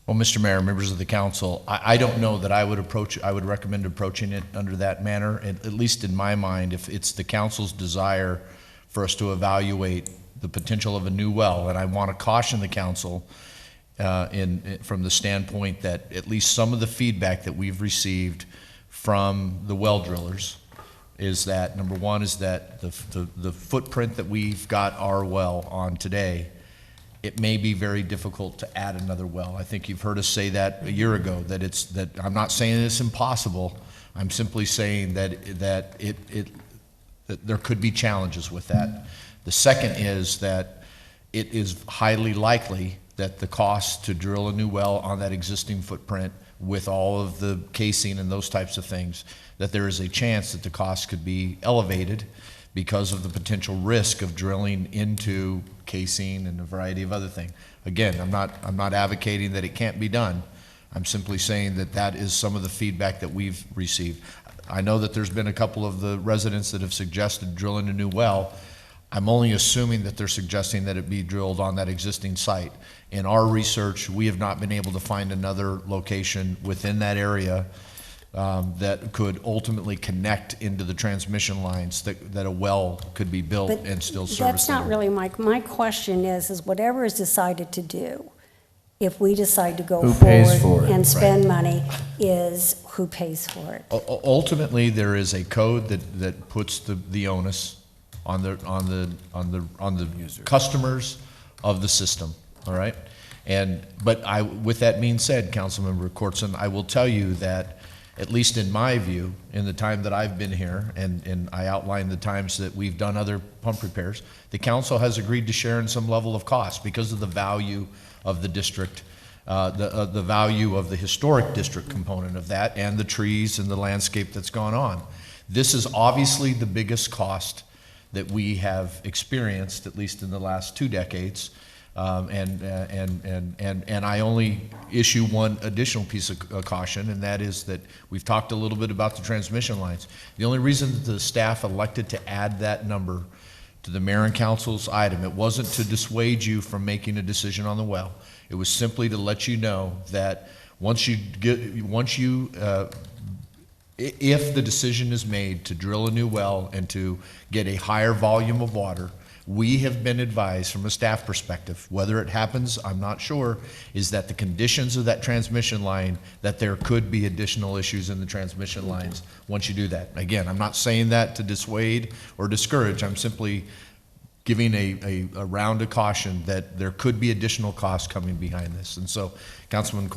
Well, Mr. Mayor, members of the council, I don't know that I would recommend approaching it under that manner, at least in my mind. If it's the council's desire for us to evaluate the potential of a new well, and I want to caution the council from the standpoint that at least some of the feedback that we've received from the well drillers is that, number one, is that the footprint that we've got our well on today, it may be very difficult to add another well. I think you've heard us say that a year ago, that I'm not saying it's impossible. I'm simply saying that there could be challenges with that. The second is that it is highly likely that the cost to drill a new well on that existing footprint with all of the casing and those types of things, that there is a chance that the cost could be elevated because of the potential risk of drilling into casing and a variety of other things. Again, I'm not advocating that it can't be done. I'm simply saying that is some of the feedback that we've received. I know that there's been a couple of the residents that have suggested drilling a new well. I'm only assuming that they're suggesting that it be drilled on that existing site. In our research, we have not been able to find another location within that area that could ultimately connect into the transmission lines that a well could be built and still service. That's not really my question is whatever is decided to do, if we decide to go forward and spend money, is who pays for it? Ultimately, there is a code that puts the onus on the customers of the system. All right, but with that being said, Councilmember Courtson, I will tell you that, at least in my view, in the time that I've been here, and I outlined the times that we've done other pump repairs, the council has agreed to share in some level of cost because of the value of the district, the value of the historic district component of that, and the trees and the landscape that's gone on. This is obviously the biggest cost that we have experienced, at least in the last 2 decades. And I only issue one additional piece of caution, and that is that we've talked a little bit about the transmission lines. The only reason that the staff elected to add that number to the mayor and council's item, it wasn't to dissuade you from making a decision on the well. It was simply to let you know that if the decision is made to drill a new well and to get a higher volume of water, we have been advised from a staff perspective, whether it happens, I'm not sure, is that the conditions of that transmission line, that there could be additional issues in the transmission lines once you do that. Again, I'm not saying that to dissuade or discourage, I'm simply giving a round of caution that there could be additional costs coming behind this. And so, Councilmember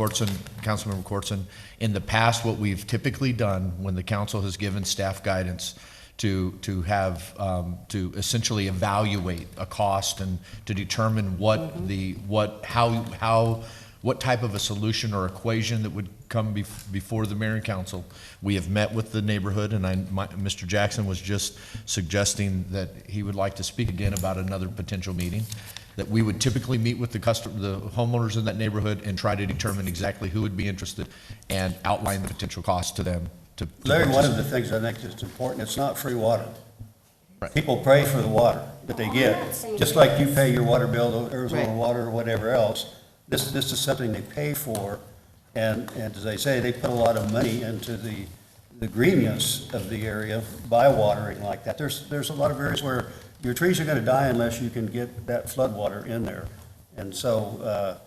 Courtson, in the past, what we've typically done when the council has given staff guidance to essentially evaluate a cost and to determine what type of a solution or equation that would come before the mayor and council. We have met with the neighborhood, and Mr. Jackson was just suggesting that he would like to speak again about another potential meeting, that we would typically meet with the homeowners in that neighborhood and try to determine exactly who would be interested and outline the potential costs to them. Larry, one of the things I think that's important, it's not free water. Right. People pay for the water that they get, just like you pay your water bill, Arizona Water or whatever else. This is something they pay for, and as I say, they put a lot of money into the greenness of the area by watering like that. There's a lot of areas where your trees are going to die unless you can get that flood water in there. And so,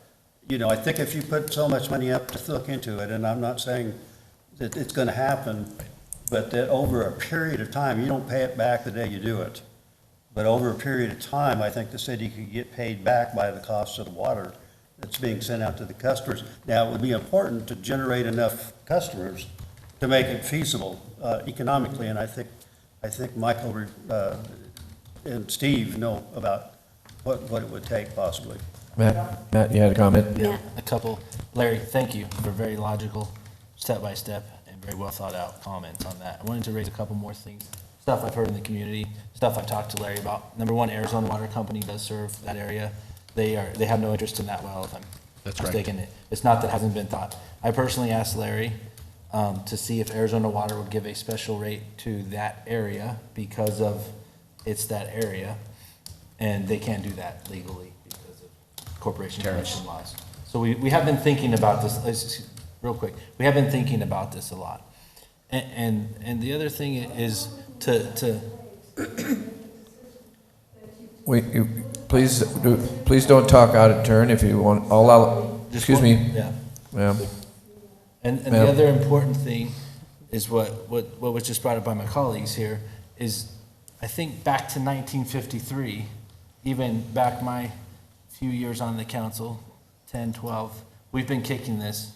I think if you put so much money up to look into it, and I'm not saying that it's going to happen, but that over a period of time, you don't pay it back the day you do it. But over a period of time, I think the city could get paid back by the cost of the water that's being sent out to the customers. Now, it would be important to generate enough customers to make it feasible economically, and I think Michael and Steve know about what it would take possibly. Matt, you had a comment? Yeah, a couple. Larry, thank you for very logical, step-by-step, and very well-thought-out comments on that. I wanted to raise a couple more things, stuff I've heard in the community, stuff I've talked to Larry about. Number one, Arizona Water Company does serve that area. They have no interest in that well, if I'm mistaken. Right. It's not that it hasn't been thought. I personally asked Larry to see if Arizona Water would give a special rate to that area because of it's that area, and they can't do that legally because of corporation commission laws. So we have been thinking about this. Real quick, we have been thinking about this a lot, and the other thing is to Wait, please don't talk out of turn if you want. Excuse me. Yeah. Ma'am. And the other important thing is what was just brought up by my colleagues here is, I think back to 1953, even back my few years on the council, 10, 12, we've been kicking this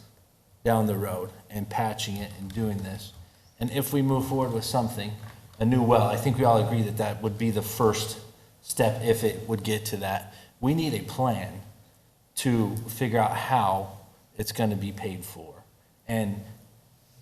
down the road and patching it and doing this. And if we move forward with something, a new well, I think we all agree that that would be the first step if it would get to that. We need a plan to figure out how it's going to be paid for and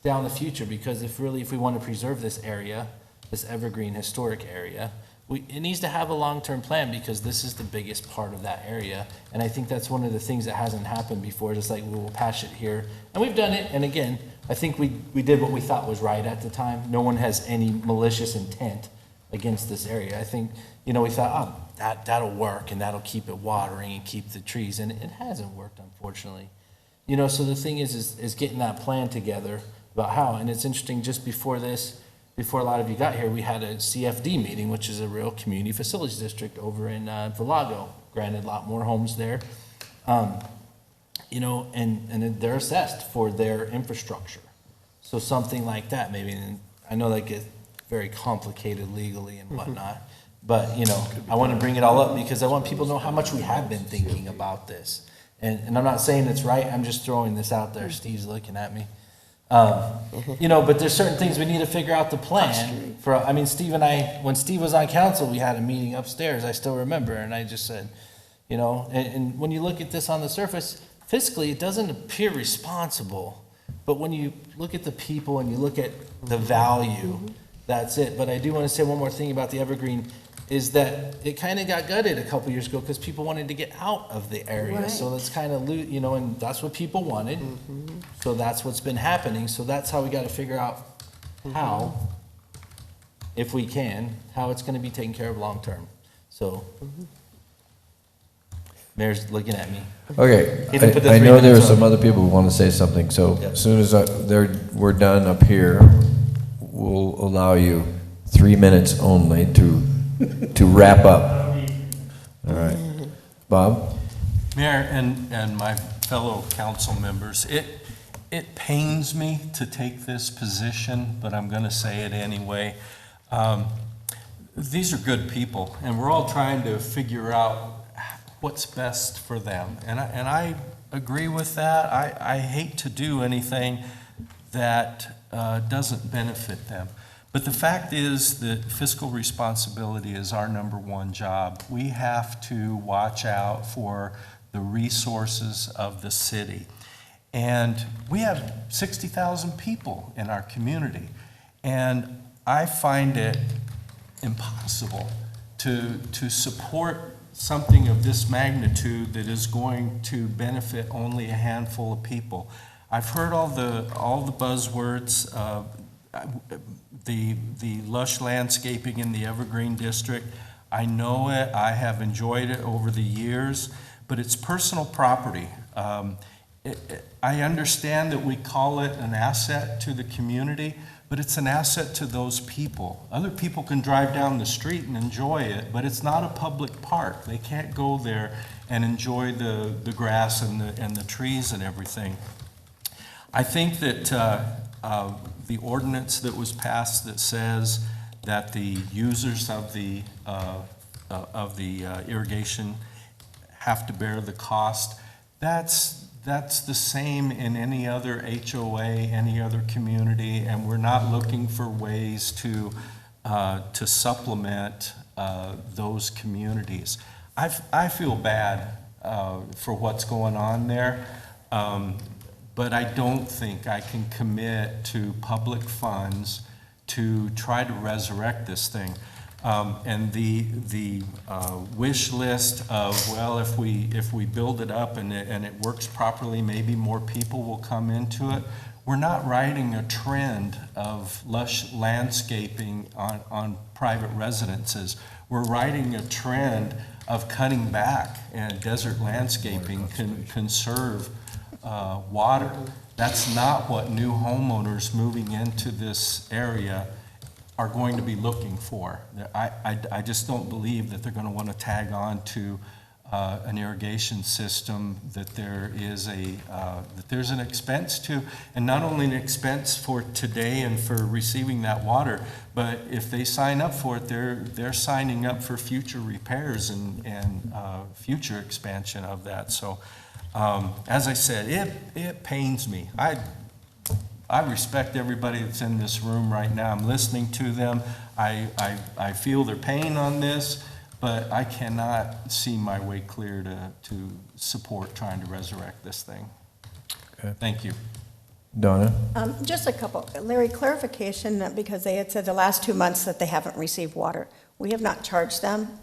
down the future, because if we want to preserve this area, this evergreen historic area, it needs to have a long-term plan, because this is the biggest part of that area. And I think that's one of the things that hasn't happened before, just like we'll patch it here. And we've done it, and again, I think we did what we thought was right at the time. No one has any malicious intent against this area. I think, we thought, that'll work, and that'll keep it watering and keep the trees, and it hasn't worked, unfortunately. So the thing is getting that plan together about how, and it's interesting, just before this, before a lot of you got here, we had a CFD meeting, which is a real community facilities district over in Villago. Granted, a lot more homes there. And they're assessed for their infrastructure. So something like that, maybe, and I know that gets very complicated legally and whatnot, but, I want to bring it all up because I want people to know how much we have been thinking about this. And I'm not saying it's right, I'm just throwing this out there. Steve's looking at me. But there's certain things we need to figure out the plan for. Steve and I, when Steve was on council, we had a meeting upstairs, I still remember, and I just said, and when you look at this on the surface, fiscally, it doesn't appear responsible, but when you look at the people and you look at the value, that's it. But I do want to say one more thing about the evergreen. is that it kind of got gutted a couple years ago because people wanted to get out of the area. So Right. that's kind of, and that's what people wanted. So that's what's been happening. So that's how we got to figure out how, if we can, how it's going to be taken care of long-term. So, Mayor's looking at me. Okay, He didn't put the I 3 know there are minutes some on. other people who want to say something, so Yep. as soon as we're done up here, we'll allow you 3 minutes only to wrap up. All right. Bob? Mayor and my fellow council members, it pains me to take this position, but I'm going to say it anyway. These are good people, and we're all trying to figure out what's best for them. And I agree with that. I hate to do anything that doesn't benefit them. But the fact is that fiscal responsibility is our #1 job. We have to watch out for the resources of the city. And we have 60,000 people in our community. And I find it impossible to support something of this magnitude that is going to benefit only a handful of people. I've heard all the buzzwords, the lush landscaping in the Evergreen District. I know it, I have enjoyed it over the years, but it's personal property. I understand that we call it an asset to the community, but it's an asset to those people. Other people can drive down the street and enjoy it, but it's not a public park. They can't go there and enjoy the grass and the trees and everything. I think that the ordinance that was passed that says that the users of the irrigation have to bear the cost, that's the same in any other HOA, any other community, and we're not looking for ways to supplement those communities. I feel bad for what's going on there, but I don't think I can commit to public funds to try to resurrect this thing. And the wish list of, well, if we build it up and it works properly, maybe more people will come into it. We're not riding a trend of lush landscaping on private residences. We're riding a trend of cutting back, and desert landscaping can conserve water. That's not what new homeowners moving into this area are going to be looking for. I just don't believe that they're going to want to tag on to an irrigation system that there's an expense to, and not only an expense for today and for receiving that water, but if they sign up for it, they're signing up for future repairs and future expansion of that. So, as I said, it pains me. I respect everybody that's in this room right now. I'm listening to them. I feel their pain on this, but I cannot see my way clear to support trying to resurrect this thing. Okay. Thank you. Donna? Just a couple. Larry, clarification, because they had said the last 2 months that they haven't received water. We have not charged them.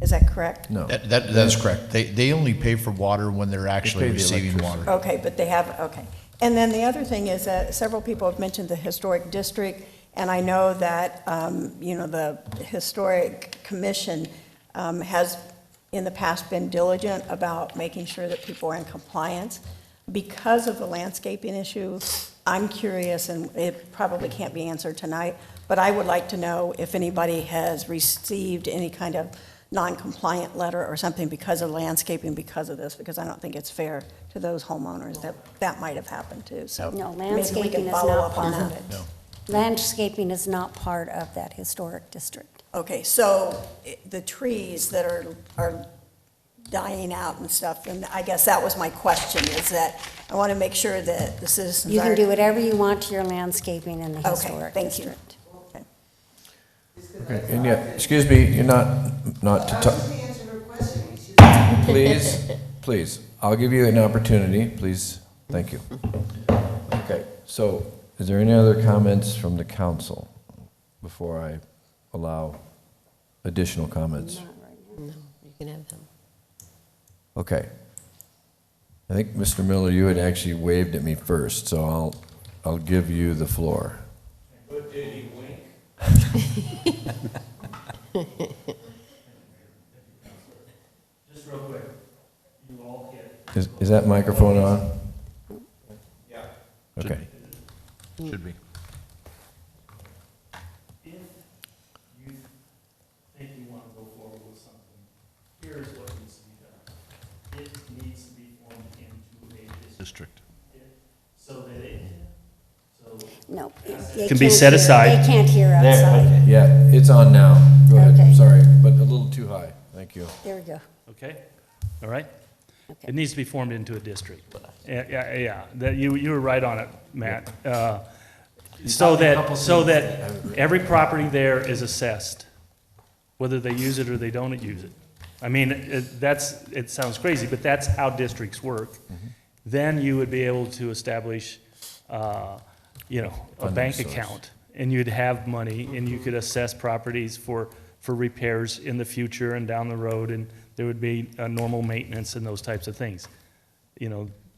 Is that correct? No. That is correct. They only pay for water when they're actually pay the receiving electricity. water. Okay, but they have, okay. And then the other thing is that several people have mentioned the historic district, and I know that, the Historic Commission has in the past been diligent about making sure that people are in compliance. Because of the landscaping issue, I'm curious, and it probably can't be answered tonight, but I would like to know if anybody has received any kind of non-compliant letter or something because of landscaping, because of this, because I don't think it's fair to those homeowners that might have happened too. So No, maybe we landscaping can is follow not up on part of that. it. Landscaping is not part of that historic district. Okay, so the trees that are dying out and stuff, and I guess that was my question, is that I want to make sure that the citizens You are. can do whatever you want to your landscaping in the Okay, historic thank you. district. Okay, and yeah, excuse me, you're not to talk. Please, I'll give you an opportunity, please, thank you. Okay, so is there any other comments from the council before I allow additional comments? No, you can have them. Okay. I think, Mr. Miller, you had actually waved at me first, so I'll give you the floor. But did he wink? Just real quick, you all hit. Is that microphone on? Yeah. Okay. Should be. If you think you want to go forward with something, here's what needs to be done. It needs to be formed into a district. So that it, No. Can be set aside. They can't hear outside. Yeah, it's on now. Go ahead, Okay. sorry, but a little too high. Thank you. There we go. Okay, all right? Okay. It needs to be formed into a district. Yeah, that, you were right on it, Matt. So that every property there is assessed, whether they use it or they don't use it. I mean, it sounds crazy, but that's how districts work. Then you would be able to establish, a bank source. account, and you'd have money, and you could assess properties for repairs in the future and down the road, and there would be normal maintenance and those types of things.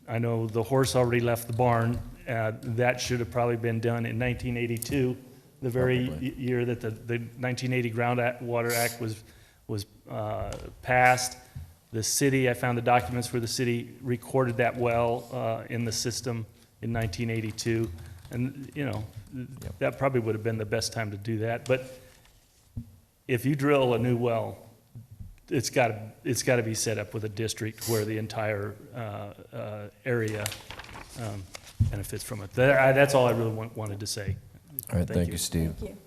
I know the horse already left the barn. That should have probably been done in 1982, the very year that the 1980 Groundwater Act was passed. The city, I found the documents where the city recorded that well in the system in 1982. And, that probably would have been the best time to do that. But if you drill a new well, it's got to be set up with a district where the entire area benefits from it. That's all I really wanted to say. All right, thank you, Steve. Thank you.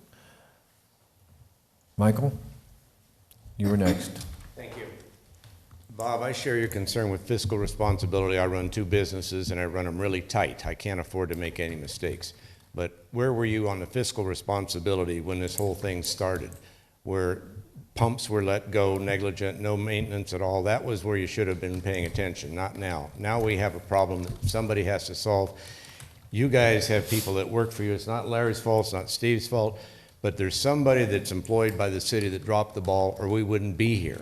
Michael, you were next. Thank you. Bob, I share your concern with fiscal responsibility. I run 2 businesses, and I run them really tight. I can't afford to make any mistakes. But where were you on the fiscal responsibility when this whole thing started? Where pumps were let go, negligent, no maintenance at all? That was where you should have been paying attention, not now. Now we have a problem that somebody has to solve. You guys have people that work for you. It's not Larry's fault, it's not Steve's fault, but there's somebody that's employed by the city that dropped the ball, or we wouldn't be here.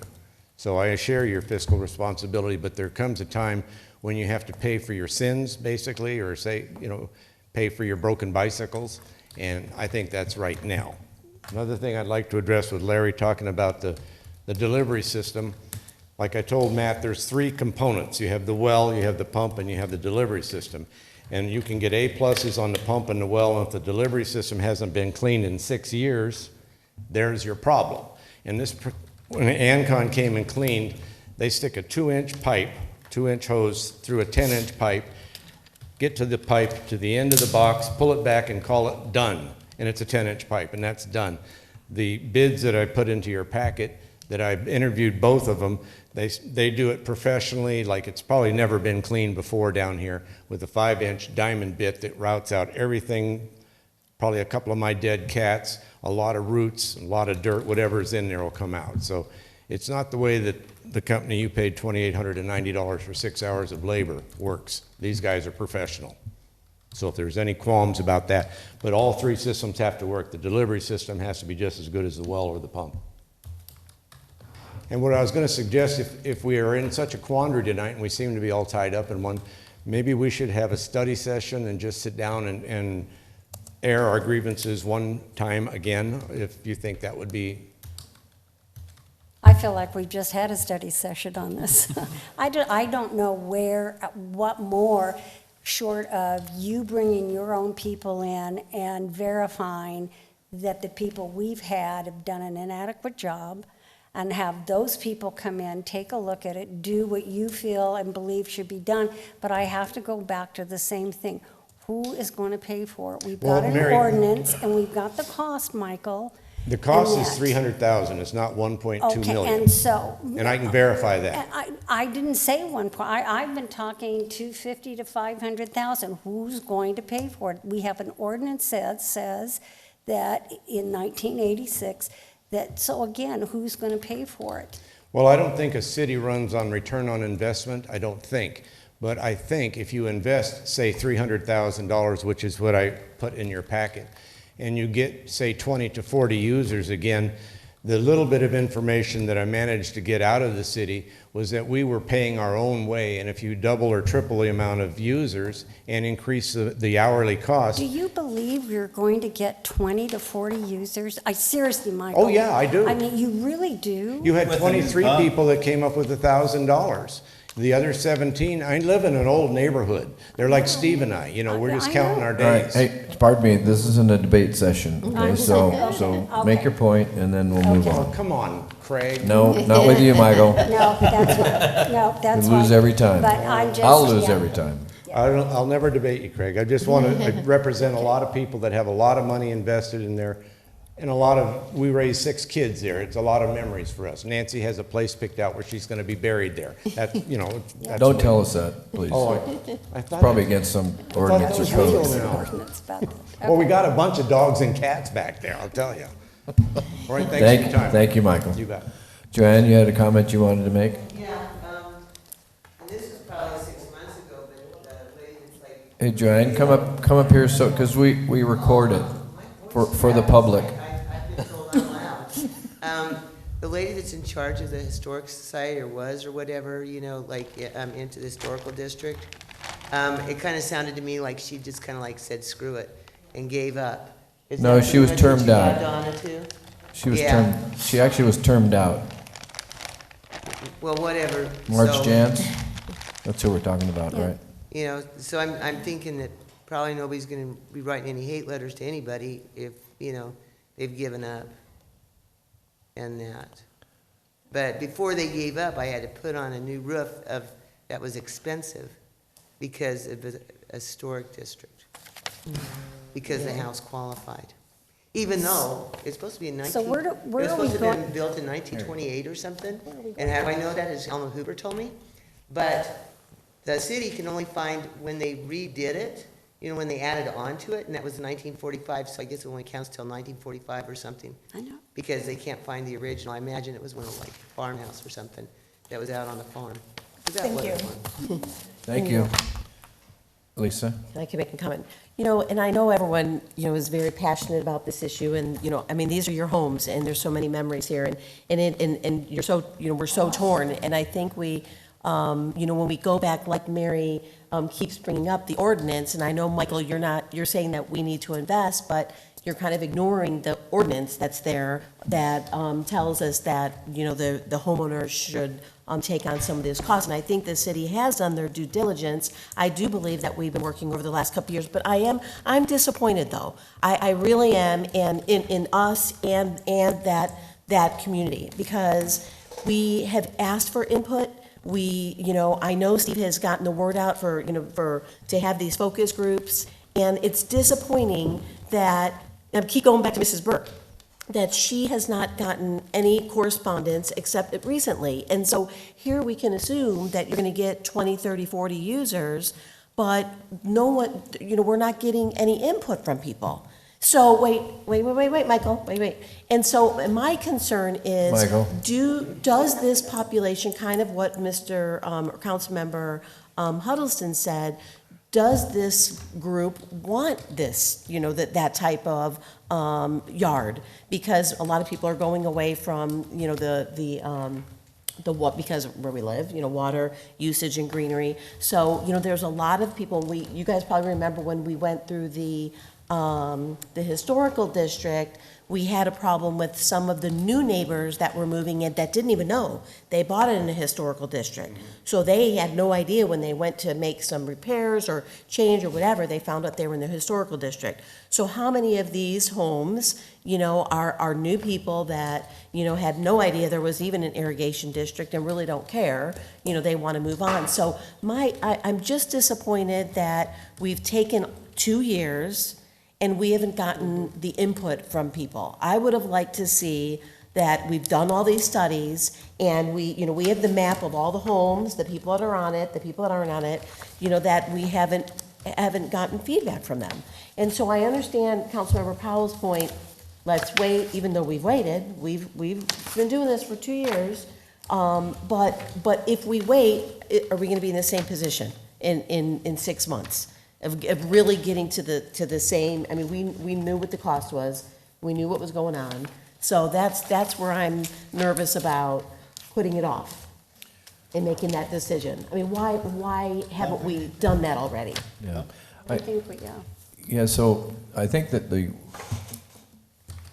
So I share your fiscal responsibility, but there comes a time when you have to pay for your sins, basically, or pay for your broken bicycles, and I think that's right now. Another thing I'd like to address with Larry talking about the delivery system. Like I told Matt, there's 3 components. You have the well, you have the pump, and you have the delivery system. And you can get A+ on the pump and the well, and if the delivery system hasn't been cleaned in 6 years, there's your problem. And when Ancon came and cleaned, they stick a 2-inch pipe, 2-inch hose through a 10-inch pipe, get to the pipe, to the end of the box, pull it back and call it done. And it's a 10-inch pipe, and that's done. The bids that I put into your packet, that I've interviewed both of them, they do it professionally, like it's probably never been cleaned before down here, with a 5-inch diamond bit that routes out everything, probably a couple of my dead cats, a lot of roots, a lot of dirt, whatever's in there will come out. So it's not the way that the company you paid $2,890 for 6 hours of labor works. These guys are professional. So if there's any qualms about that, but all 3 systems have to work. The delivery system has to be just as good as the well or the pump. And what I was going to suggest, if we are in such a quandary tonight and we seem to be all tied up in one, maybe we should have a study session and just sit down and air our grievances one time again, if you think that would be. I feel like we just had a study session on this. I don't know what more, short of you bringing your own people in and verifying that the people we've had have done an inadequate job, and have those people come in, take a look at it, do what you feel and believe should be done. But I have to go back to the same thing. Who is going to pay for it? We've got an ordinance, and we've got the cost, Michael. The cost is $300,000. It's not 1.2 million. Okay, and so. And I can verify that. I didn't say one point. I've been talking 250 to 500,000. Who's going to pay for it? We have an ordinance that says that in 1986. So again, who's going to pay for it? Well, I don't think a city runs on return on investment. I don't think. But I think if you invest, say, $300,000, which is what I put in your packet, and you get, say, 20 to 40 users again, The little bit of information that I managed to get out of the city was that we were paying our own way, and if you double or triple the amount of users and increase the hourly cost. Do you believe you're going to get 20 to 40 users? I seriously, Michael. Oh, yeah, I do. I mean, you really do? You had 23 people that came up with $1,000. The other 17, I live in an old neighborhood. They're like Steve and I, you know, we're just counting our All right, days. hey, pardon me, this isn't a debate session, okay? I'm So sorry. make your point, and then we'll move Oh, on. come on, Craig. No, not with you, Michael. No, that's right. No, that's You right. lose every time. But I'm just. I'll lose yeah. every time. I'll never debate you, Craig. I just want to represent a lot of people that have a lot of money invested in there, and we raised 6 kids there. It's a lot of memories for us. Nancy has a place picked out where she's going to be buried there. That's, you know, that's Don't tell us that, please. Oh, I thought. Probably against some ordinance or that was code. legal now. Ordinance about that. Well, we got a bunch of dogs and cats back there, I'll tell you. All right, thanks for your time. Thank you, Michael. You bet. Joanne, you had a comment you wanted to make? Yeah, and this was probably 6 months ago, but the lady that's like. Hey, Joanne, come up here, so, because we record it for the public. I've been told out loud. The lady that's in charge of the Historic Society, or was, or whatever, you know, like, into the historical district, it kind of sounded to me like she just kind of like said, screw it, and gave up. Is No, that she was pretty much termed what out. you got, Donna, too? She actually was termed out. Well, whatever. Marge So, Jantz? That's who we're talking about, right? You know, so I'm thinking that probably nobody's gonna be writing any hate letters to anybody if, you know, they've given up and that. But before they gave up, I had to put on a new roof that was expensive because of the historic district, because the house qualified. Even though it's supposed to be in So where it are was supposed we to have been going? built in 1928 or something. And how do I know that? As Elma Hoover told me. But the city can only find when they redid it, you know, when they added on to it, and that was 1945, so I guess it only counts till 1945 or something. I know. Because they can't find the original. I imagine it was one of like farmhouse or something that was out on the farm. Was that Thank what you. it was? Thank you. Lisa? I can make a comment. You know, and I know everyone, you know, is very passionate about this issue, and, you know, I mean, these are your homes, and there's so many memories here, and you're so, you know, we're so torn, and I think we, you know, when we go back, like Mary keeps bringing up the ordinance, and I know, Michael, you're saying that we need to invest, but you're kind of ignoring the ordinance that's there that tells us that, you know, the homeowner should take on some of this cost. And I think the city has done their due diligence. I do believe that we've been working over the last couple of years, but I'm disappointed, though. I really am, and in us and that community, because we have asked for input. We, you know, I know Steve has gotten the word out for, you know, to have these focus groups, and it's disappointing that, and I keep going back to Mrs. Burke, that she has not gotten any correspondence except recently. And so here we can assume that you're going to get 20, 30, 40 users, but no one, you know, we're not getting any input from people. So wait, Michael, wait. And so my concern is, Michael. does this population, kind of what Mr. Councilmember Huddleston said, does this group want this, you know, that type of yard? Because a lot of people are going away from, you know, the what, because of where we live, you know, water usage and greenery. So, you know, there's a lot of people, you guys probably remember when we went through the historical district, we had a problem with some of the new neighbors that were moving in that didn't even know. They bought it in a historical district. So they had no idea when they went to make some repairs or change or whatever, they found out they were in the historical district. So how many of these homes, you know, are new people that, you know, had no idea there was even an irrigation district and really don't care, you know, they want to move on. So I'm just disappointed that we've taken 2 years and we haven't gotten the input from people. I would have liked to see that we've done all these studies and we have the map of all the homes, the people that are on it, the people that aren't on it, you know, that we haven't gotten feedback from them. And so I understand Councilmember Powell's point, let's wait, even though we've waited, we've been doing this for 2 years, but if we wait, are we gonna be in the same position in 6 months? Of really getting to the same, I mean, we knew what the cost was, we knew what was going on. So that's where I'm nervous about putting it off and making that decision. I mean, why haven't we done that already? Yeah. I think we, yeah. Yeah, so I think that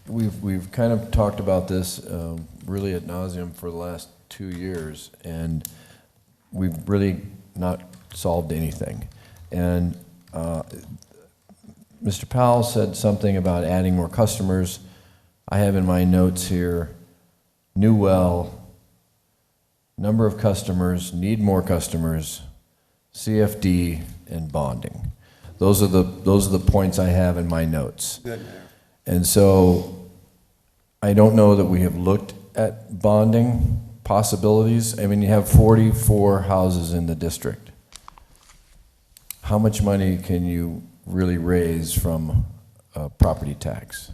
we've kind of talked about this really ad nauseum for the last 2 years, and we've really not solved anything. And Mr. Powell said something about adding more customers. I have in my notes here, new well, number of customers, need more customers, CFD, and bonding. Those are the points I have in my notes. Good. And so I don't know that we have looked at bonding possibilities. I mean, you have 44 houses in the district. How much money can you really raise from property tax?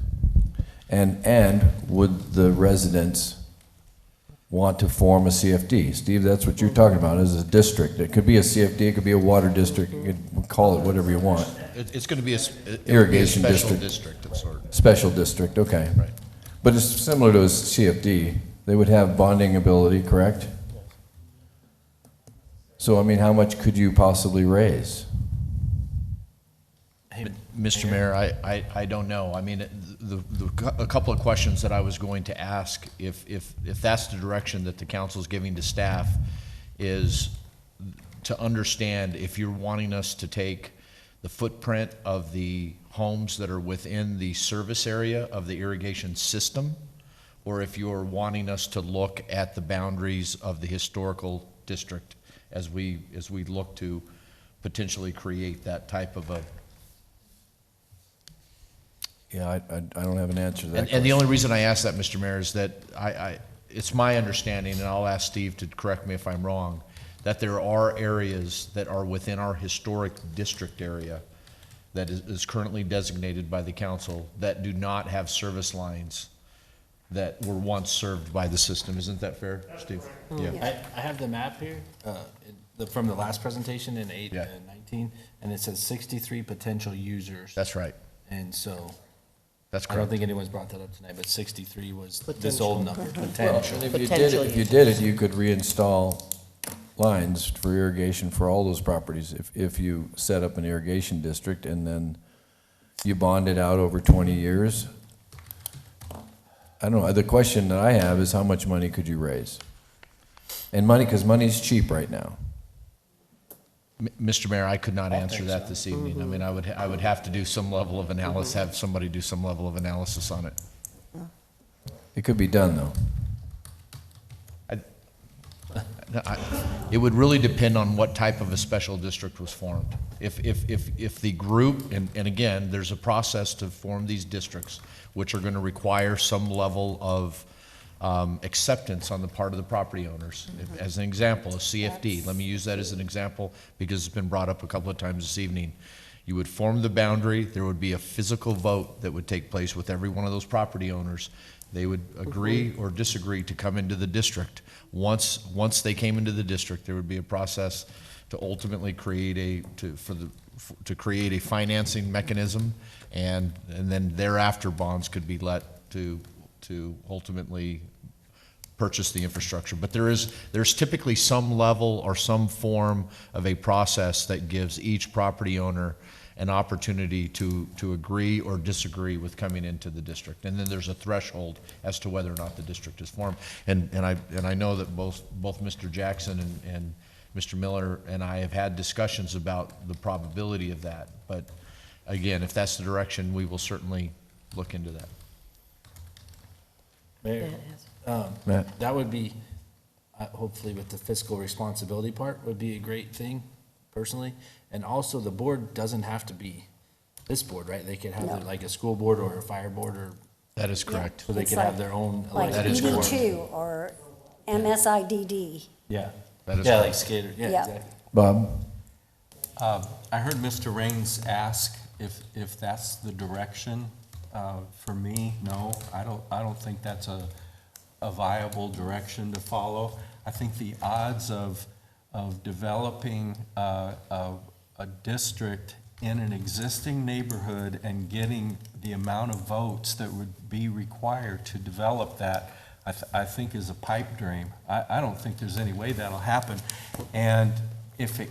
And would the residents want to form a CFD? Steve, that's what you're talking about, is a district. It could be a CFD, it could be a water district, you could call it whatever you want. It's going to be a Irrigation special district. of sort. Special district, okay. Right. But it's similar to a CFD. They would have bonding ability, correct? So, I mean, how much could you possibly raise? Mr. Mayor, I don't know. I mean, a couple of questions that I was going to ask, if that's the direction that the council is giving to staff, is to understand if you're wanting us to take the footprint of the homes that are within the service area of the irrigation system, or if you're wanting us to look at the boundaries of the historical district as we look to potentially create that type of a. Yeah, I don't have an answer to that And the only reason I ask that, Mr. Mayor, is that it's my understanding, and I'll ask Steve to correct me if I'm wrong, that there are areas that are within our historic district area that is currently designated by the council that do not have service lines that were once served by the system. Isn't that fair, Steve? Yeah. I have the map here, from the last presentation in 8 Yeah. and 19, and it says 63 potential users. That's right. And so, That's I don't correct. think anyone's brought that up tonight, but 63 was this Potential. old number, Well, potential. and if you did it, you could reinstall lines for irrigation for all those properties. If you set up an irrigation district and then you bond it out over 20 years. I don't know, the question that I have is how much money could you raise? And money, because money's cheap right now. Mr. Mayor, I could not answer that this evening. I mean, I would have to do some level of analysis, have somebody do some level of analysis on it. It could be done, though. It would really depend on what type of a special district was formed. If the group, and again, there's a process to form these districts, which are going to require some level of acceptance on the part of the property owners. As an example, a CFD, let me use that as an example because it's been brought up a couple of times this evening. You would form the boundary, there would be a physical vote that would take place with every one of those property owners. They would agree or disagree to come into the district. Once they came into the district, there would be a process to ultimately create create a financing mechanism, and then thereafter bonds could be let to ultimately purchase the infrastructure. But there's typically some level or some form of a process that gives each property owner an opportunity to agree or disagree with coming into the district. And then there's a threshold as to whether or not the district is formed. And I know that both Mr. Jackson and Mr. Miller and I have had discussions about the probability of that. But again, if that's the direction, we will certainly look into that. Mayor, Matt? that would be, hopefully with the fiscal responsibility part, would be a great thing, personally. And also, the board doesn't have to be this board, right? They could have it like a school board or a fire board, or. That is correct. So they It's could like- have their own. Like That is correct. ED2 or MSIDD. Yeah. That is Yeah, correct. like skater, yeah, Yeah. exactly. Bob? I heard Mr. Raines ask if that's the direction. For me, no, I don't think that's a viable direction to follow. I think the odds of developing a district in an existing neighborhood and getting the amount of votes that would be required to develop that, I think is a pipe dream. I don't think there's any way that'll happen. And if it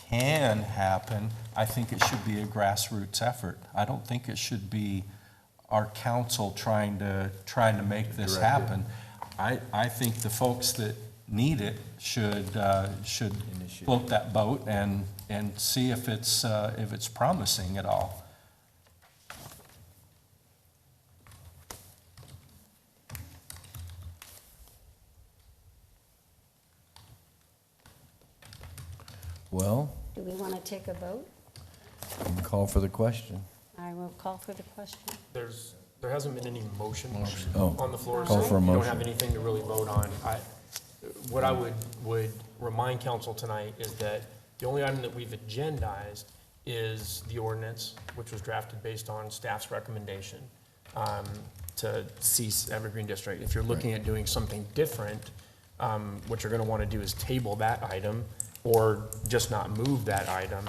can happen, I think it should be a grassroots effort. I don't think it should be our council trying to make this happen. I think the folks that need it should float that boat and see if it's promising at all. Well, Do we want to take a vote? you can call for the question. I will call for the question. There hasn't been any motion Oh, on the floor, call so for a you don't motion. have anything to really vote on. What I would remind council tonight is that the only item that we've agendized is the ordinance, which was drafted based on staff's recommendation to cease Evergreen District. If you're looking at doing something different, what you're going to want to do is table that item or just not move that item.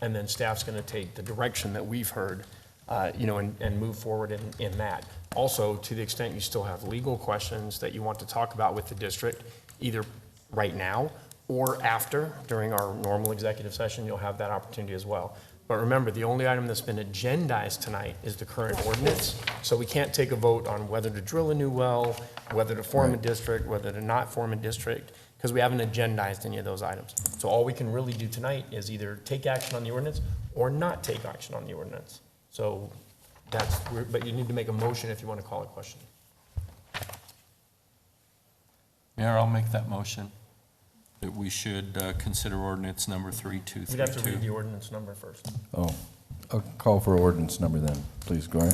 And then staff's going to take the direction that we've heard, and move forward in that. Also, to the extent you still have legal questions that you want to talk about with the district, either right now or after, during our normal executive session, you'll have that opportunity as well. But remember, the only item that's been agendized tonight is the current ordinance, so we can't take a vote on whether to drill a new well, whether to form a district, whether to not form a district, because we haven't agendized any of those items. So all we can really do tonight is either take action on the ordinance or not take action on the ordinance. So but you need to make a motion if you want to call a question. Mayor, I'll make that motion, that we should consider ordinance number 3232. We'd have to read the ordinance number first. Oh, I'll call for ordinance number then. Please, Gloria.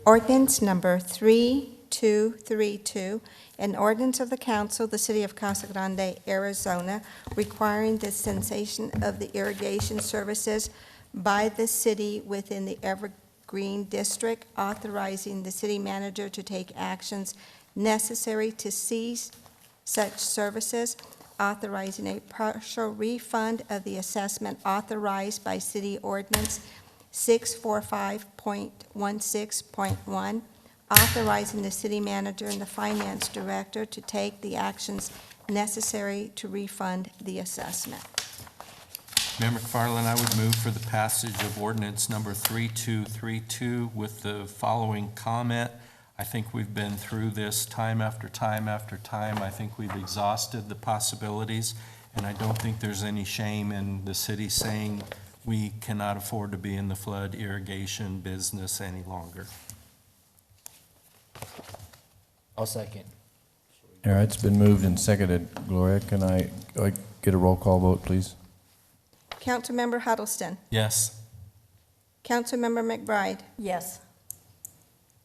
Ordinance number 3232, an ordinance of the council, the city of Casa Grande, Arizona, requiring the cessation of the irrigation services by the city within the Evergreen District, authorizing the city manager to take actions necessary to cease such services, authorizing a partial refund of the assessment authorized by City Ordinance 645.16.1, authorizing the city manager and the finance director to take the actions necessary to refund the assessment. Mayor McFarland, I would move for the passage of ordinance number 3232 with the following comment. I think we've been through this time after time after time. I think we've exhausted the possibilities, and I don't think there's any shame in the city saying we cannot afford to be in the flood irrigation business any longer. I'll second. All right, it's been moved and seconded. Gloria, can I get a roll call vote, please? Councilmember Huddleston. Yes. Councilmember McBride. Yes.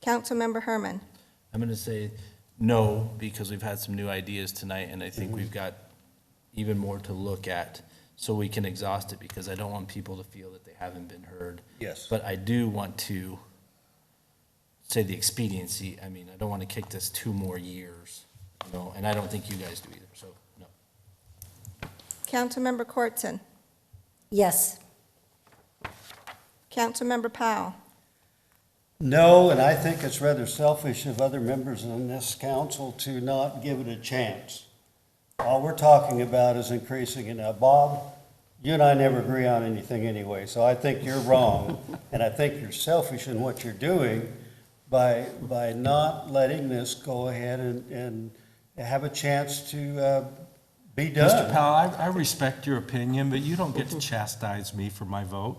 Councilmember Herman. I'm going to say no, because we've had some new ideas tonight, and I think we've got even more to look at, so we can exhaust it, because I don't want people to feel that they haven't been heard. Yes. But I do want to say the expediency. I mean, I don't want to kick this 2 more years, and I don't think you guys do either, so no. Councilmember Cortson. Yes. Councilmember Powell. No, and I think it's rather selfish of other members on this council to not give it a chance. All we're talking about is increasing it. Now, Bob, you and I never agree on anything anyway, so I think you're wrong, and I think you're selfish in what you're doing by not letting this go ahead and have a chance to be done. Mr. Powell, I respect your opinion, but you don't get to chastise me for my vote.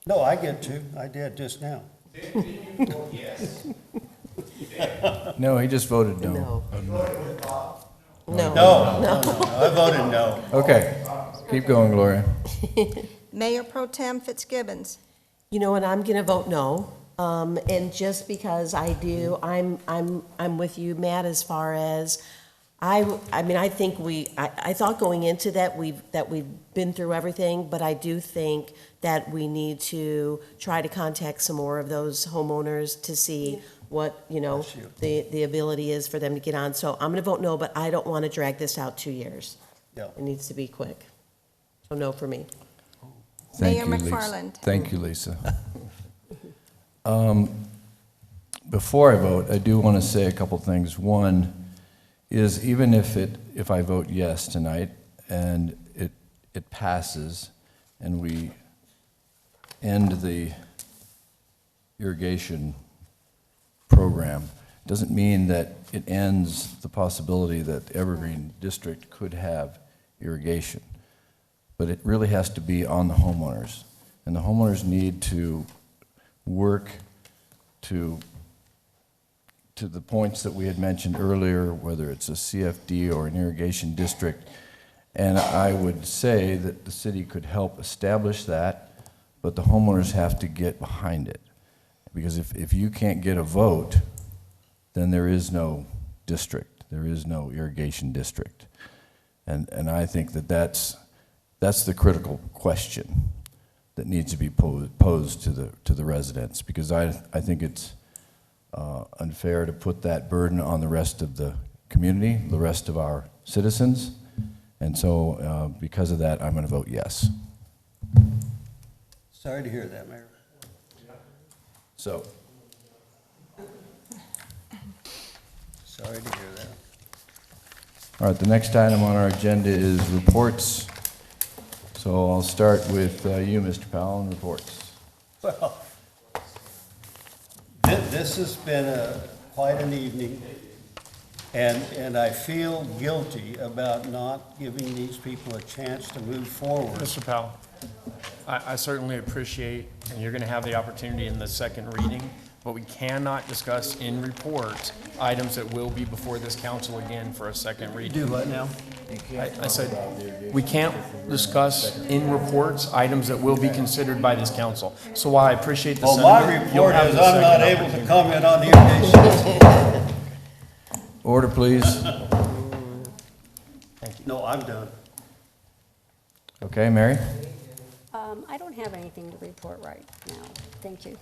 No, I get to. I did just now. Yes. No, he just voted no. No, I voted no. Okay, keep going, Gloria. Mayor Pro Tem Fitzgibbons. You know what, I'm gonna vote no. And just because I do, I'm with you, Matt, as far as, I mean, I think I thought going into that, we've been through everything, but I do think that we need to try to contact some more of those homeowners to see what, the ability is for them to get on. So I'm gonna vote no, but I don't wanna drag this out 2 years. Yeah. It needs to be quick. So no for me. Thank Mayor you, Lisa. McFarland. Thank you, Lisa. Before I vote, I do want to say a couple things. One is even if I vote yes tonight and it passes and we end the irrigation program, doesn't mean that it ends the possibility that the Evergreen District could have irrigation. But it really has to be on the homeowners. And the homeowners need to work to the points that we had mentioned earlier, whether it's a CFD or an irrigation district. And I would say that the city could help establish that, but the homeowners have to get behind it. Because if you can't get a vote, then there is no district. There is no irrigation district. And I think that's the critical question that needs to be posed to the residents, because I think it's unfair to put that burden on the rest of the community, the rest of our citizens. And so because of that, I'm going to vote yes. Sorry to hear that, Mayor. So, Sorry to hear that. all right, the next item on our agenda is reports. So I'll start with you, Mr. Powell, and reports. Well, this has been quite an evening, and I feel guilty about not giving these people a chance to move forward. Mr. Powell, I certainly appreciate, and you're going to have the opportunity in the second reading, but we cannot discuss in report items that will be before this council again for a second reading. Do what now? I said, we can't discuss in reports items that will be considered by this council. So while I appreciate the Well, sentiment, my you'll report have is the I'm second not able to opportunity. comment on the irrigation. Order, please. No, I'm done. Okay, Mary? I don't have anything to report right now. Thank you.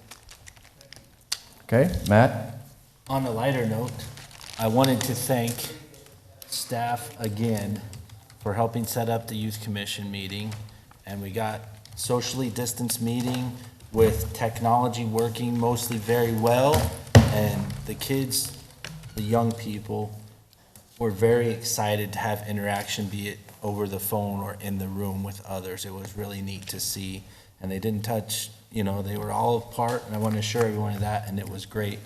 Okay, Matt? On a lighter note, I wanted to thank staff again for helping set up the youth commission meeting. And we got socially distanced meeting with technology working mostly very well. And the kids, the young people, were very excited to have interaction, be it over the phone or in the room with others. It was really neat to see. And they didn't touch, they were all apart, and I want to assure everyone of that, and it was great.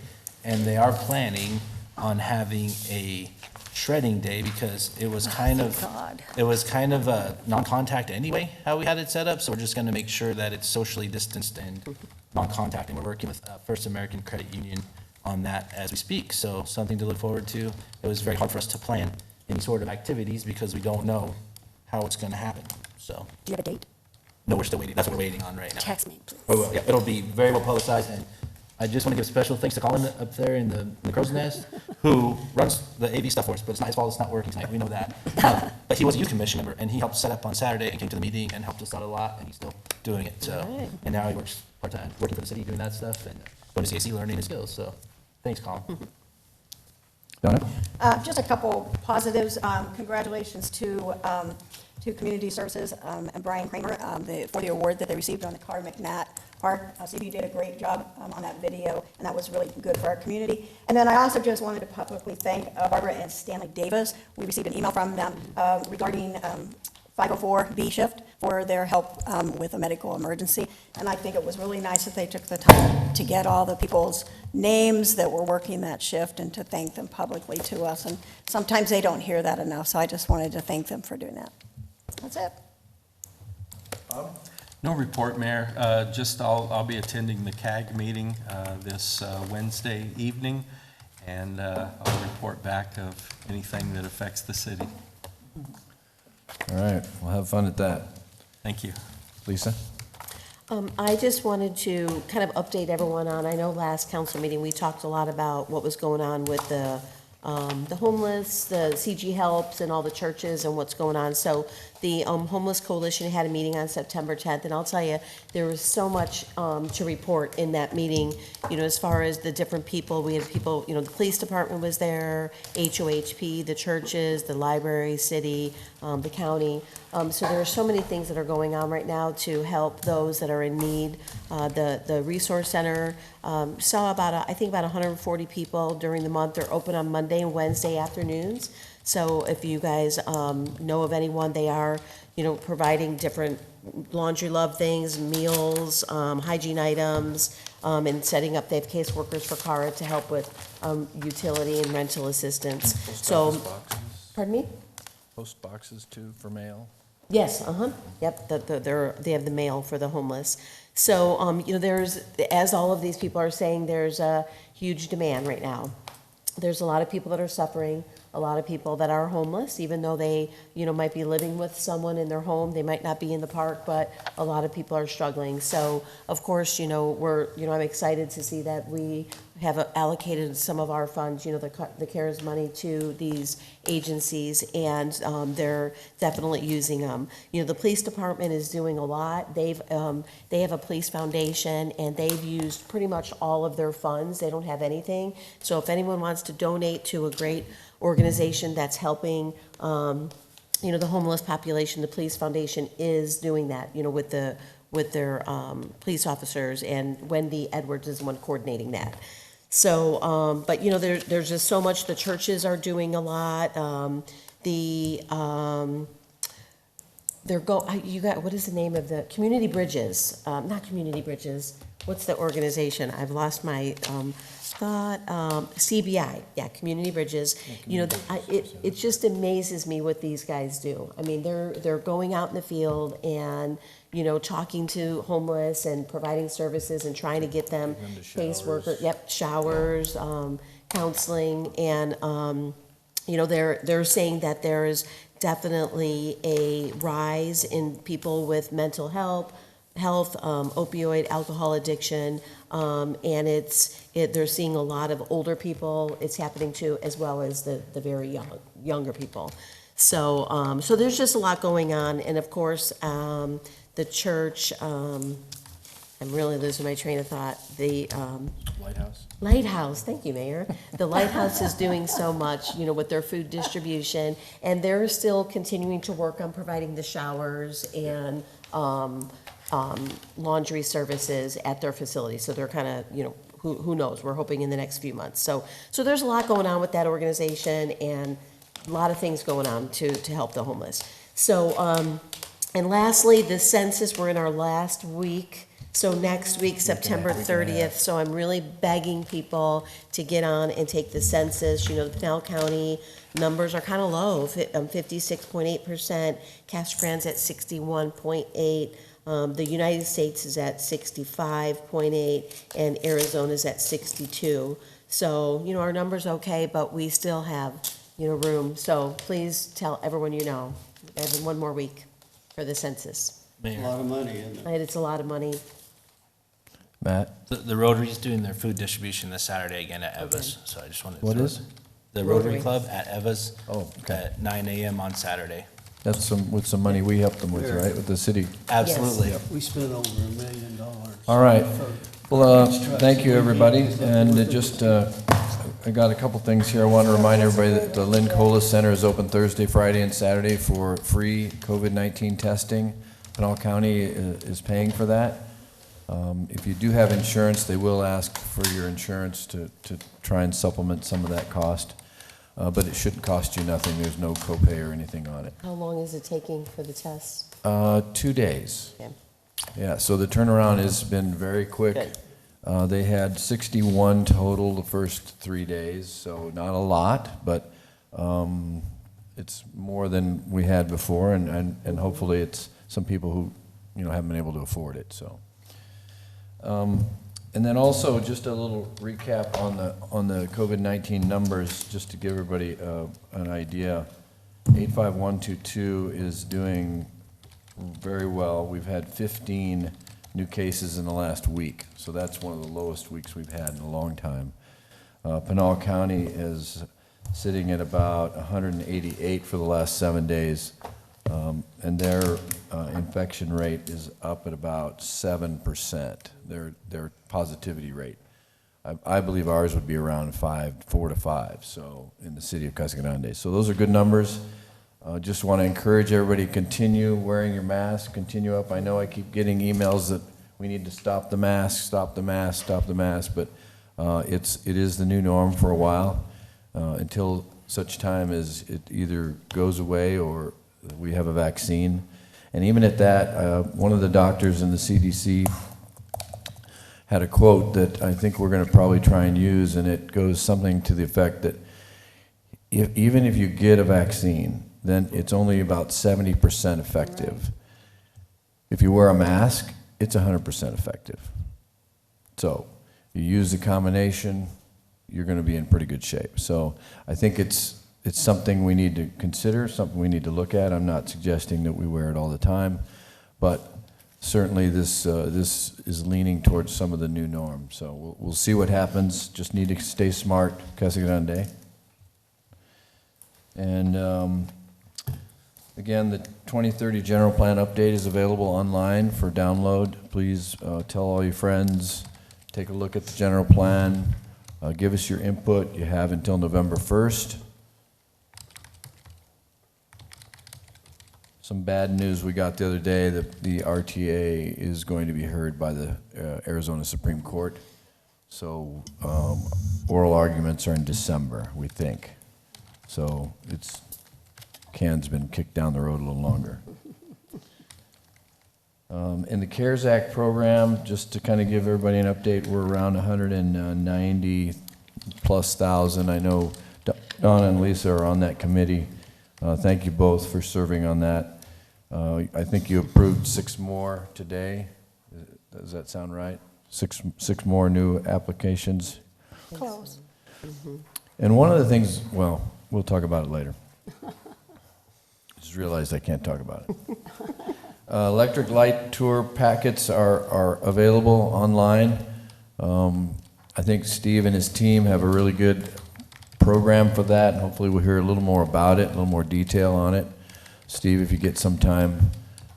And they are planning on having a shredding day because it was kind of a non-contact anyway, how we had it set up. So we're just going to make sure that it's socially distanced and non-contact. And we're working with First American Credit Union on that as we speak. So something to look forward to. It was very hard for us to plan any sort of activities because we don't know how it's going to happen. So. Do you have a date? No, we're still waiting. That's what we're waiting on right now. Text me, please. Oh, well, yeah, it'll be very well publicized, and I just want to give special thanks to Colin up there in the crow's nest, who runs the AV stuff for us, but it's not his fault it's not working tonight. We know that. But he was a youth commission member, and he helped set up on Saturday and came to the meeting and helped us out a lot, and he's still doing it. So, Right. and now he works part-time, working for the city, doing that stuff, and going to CAC, learning his skills. So, thanks, Colin. Donna? Just a couple positives. Congratulations to Community Services and Brian Kramer for the award that they received on the Carr McNatt Park. CB did a great job on that video, and that was really good for our community. And then I also just wanted to publicly thank Barbara and Stanley Davis. We received an email from them regarding 504B shift for their help with a medical emergency. And I think it was really nice that they took the time to get all the people's names that were working that shift and to thank them publicly to us. And sometimes they don't hear that enough, so I just wanted to thank them for doing that. That's it. No report, Mayor. I'll be attending the CAG meeting this Wednesday evening, and I'll report back of anything that affects the city. All right, we'll have fun at that. Thank you. Lisa? I just wanted to kind of update everyone on, I know last council meeting, we talked a lot about what was going on with the the homeless, the CG Helps, and all the churches and what's going on. So the Homeless Coalition had a meeting on September 10th, and I'll tell you, there was so much to report in that meeting, as far as the different people. We had people, the police department was there, HOHP, the churches, the library, city, the county. So there are so many things that are going on right now to help those that are in need. The Resource Center saw I think about 140 people during the month. They're open on Monday and Wednesday afternoons. So if you guys know of anyone, they are, providing different laundry love things, meals, hygiene items, and setting up, they have caseworkers for CARA to help with utility and rental assistance. So, pardon me? Post boxes too for mail? Yes, yep, they have the mail for the homeless. So, there's, as all of these people are saying, there's a huge demand right now. There's a lot of people that are suffering, a lot of people that are homeless, even though they, might be living with someone in their home, they might not be in the park, but a lot of people are struggling. So, of course, I'm excited to see that we have allocated some of our funds, the CARES money to these agencies, and they're definitely using them. The police department is doing a lot. They have a police foundation, and they've used pretty much all of their funds. They don't have anything. So if anyone wants to donate to a great organization that's helping, the homeless population, the police foundation is doing that, with their police officers, and Wendy Edwards is the one coordinating that. So, but there's just so much. The churches are doing a lot. What is the name of the Community Bridges? Not Community Bridges. What's the organization? I've lost my thought. CBI, yeah, Community Bridges. It just amazes me what these guys do. I mean, they're going out in the field and talking to homeless and providing services and trying to get them caseworker, showers, counseling, and they're saying that there is definitely a rise in people with mental health, opioid, alcohol addiction, and they're seeing a lot of older people. It's happening too, as well as the very younger people. So there's just a lot going on, and of course, the church. I'm really losing my train of thought. The Lighthouse. Thank you, Mayor. The Lighthouse is doing so much, with their food distribution, and they're still continuing to work on providing the showers and laundry services at their facility. So they're kind of, who knows? We're hoping in the next few months. So there's a lot going on with that organization, and a lot of things going on to help the homeless. So, and lastly, the census, we're in our last week. So next week, September 30th, so I'm really begging people to get on and take the census. The Pinal County numbers are kind of low, 56.8%, Casa Grande's at 61.8%, the United States is at 65.8%, and Arizona's at 62%. So, our number's okay, but we still have, room. So please tell everyone I have one more week for the census. It's a lot of money, isn't it? It's a lot of money. Matt? The Rotary's doing their food distribution this Saturday again at Eva's, so I just wanted to. What is? The Rotary Club at Eva's. Oh, okay. At 9 a.m. on Saturday. That's with some money we helped them with, right, with the city? Absolutely. Yep. We spent over $1 million. All right. Well, thank you, everybody. And I got a couple things here. I want to remind everybody that the Lynn Colas Center is open Thursday, Friday, and Saturday for free COVID-19 testing. Pinal County is paying for that. If you do have insurance, they will ask for your insurance to try and supplement some of that cost. But it shouldn't cost you nothing. There's no copay or anything on it. How long is it taking for the tests? 2 days. Okay. Yeah, so the turnaround has been very quick. Good. They had 61 total the first 3 days, so not a lot, but it's more than we had before, and hopefully it's some people who haven't been able to afford it. So, and then also just a little recap on the COVID-19 numbers, just to give everybody an idea. 85122 is doing very well. We've had 15 new cases in the last week, so that's one of the lowest weeks we've had in a long time. Pinal County is sitting at about 188 for the last 7 days. And their infection rate is up at about 7%, their positivity rate. I believe ours would be around 4 to 5, so in the city of Casa Grande. So those are good numbers. Just want to encourage everybody to continue wearing your mask, continue up. I know I keep getting emails that we need to stop the mask, stop the mask, stop the mask, but it is the new norm for a while until such time as it either goes away or we have a vaccine. And even at that, one of the doctors in the CDC had a quote that I think we're going to probably try and use, and it goes something to the effect that even if you get a vaccine, then it's only about 70% effective. If you wear a mask, it's 100% effective. So you use the combination, you're going to be in pretty good shape. So I think it's something we need to consider, something we need to look at. I'm not suggesting that we wear it all the time, but certainly this is leaning towards some of the new norms. So we'll see what happens. Just need to stay smart, Casa Grande. And again, the 2030 general plan update is available online for download. Please tell all your friends, take a look at the general plan, give us your input. You have until November 1st. Some bad news we got the other day that the RTA is going to be heard by the Arizona Supreme Court. So oral arguments are in December, we think. So can's been kicked down the road a little longer. In the CARES Act program, just to kind of give everybody an update, we're around 190 plus thousand. I know Donna and Lisa are on that committee. Thank you both for serving on that. I think you approved 6 more today. Does that sound right? Six more new applications. Close. And one of the things, well, we'll talk about it later. Just realized I can't talk about it. Electric light tour packets are available online. I think Steve and his team have a really good program for that, and hopefully we'll hear a little more about it, a little more detail on it. Steve, if you get some time,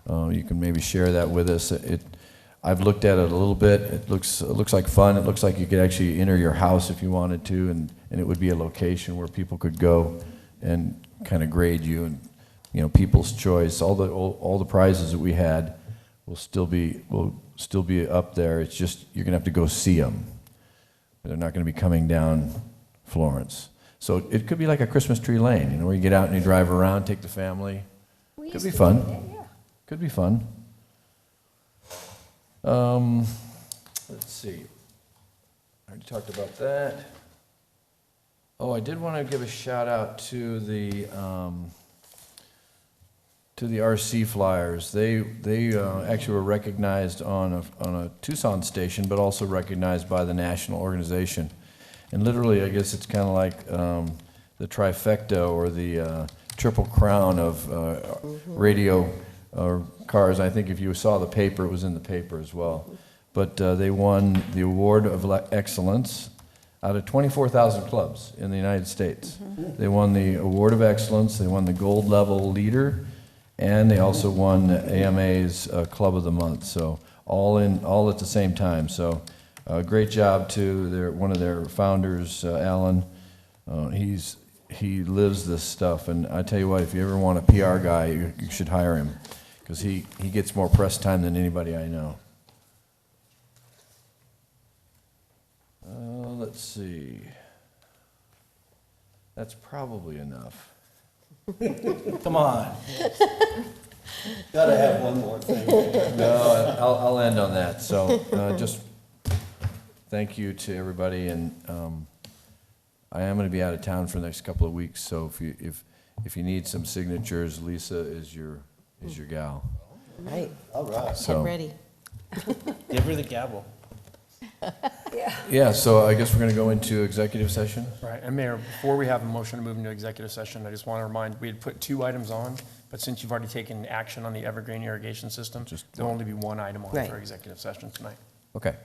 you can maybe share that with us. I've looked at it a little bit. It looks like fun. It looks like you could actually enter your house if you wanted to, and it would be a location where people could go and kind of grade you, and people's choice. All the prizes that we had will still be up there. It's just you're gonna have to go see them. They're not gonna be coming down Florence. So it could be like a Christmas tree lane, where you get out and you drive around, take the family. Could be fun. Could be fun. Let's see. I already talked about that. Oh, I did want to give a shout out to the RC Flyers. They actually were recognized on a Tucson station, but also recognized by the national organization. And literally, I guess it's kind of like the trifecta or the triple crown of radio cars. I think if you saw the paper, it was in the paper as well. But they won the Award of Excellence out of 24,000 clubs in the United States. They won the Award of Excellence, they won the Gold Level Leader, and they also won the AMA's Club of the Month. So all at the same time. So great job to one of their founders, Alan. He lives this stuff, and I tell you what, if you ever want a PR guy, you should hire him, because he gets more press time than anybody I know. Let's see. That's probably enough. Come on. Gotta have one more thing. No, I'll end on that. So just thank you to everybody, and I am going to be out of town for the next couple of weeks. So if you need some signatures, Lisa is your gal. Right. All right. So, I'm ready. Give her the gavel. Yeah, so I guess we're going to go into executive session. Right, and Mayor, before we have a motion to move into executive session, I just want to remind, we had put 2 items on, but since you've already taken action on the Evergreen irrigation system, there'll only be 1 item on for executive session tonight. Okay.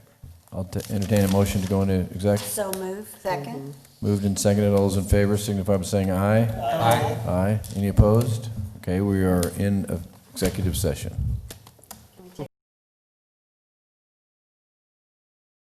I'll entertain a motion to go into exec. So move. Second. Moved and seconded. All those in favor signify by saying aye. Aye. Aye. Any opposed? Okay, we are in executive session.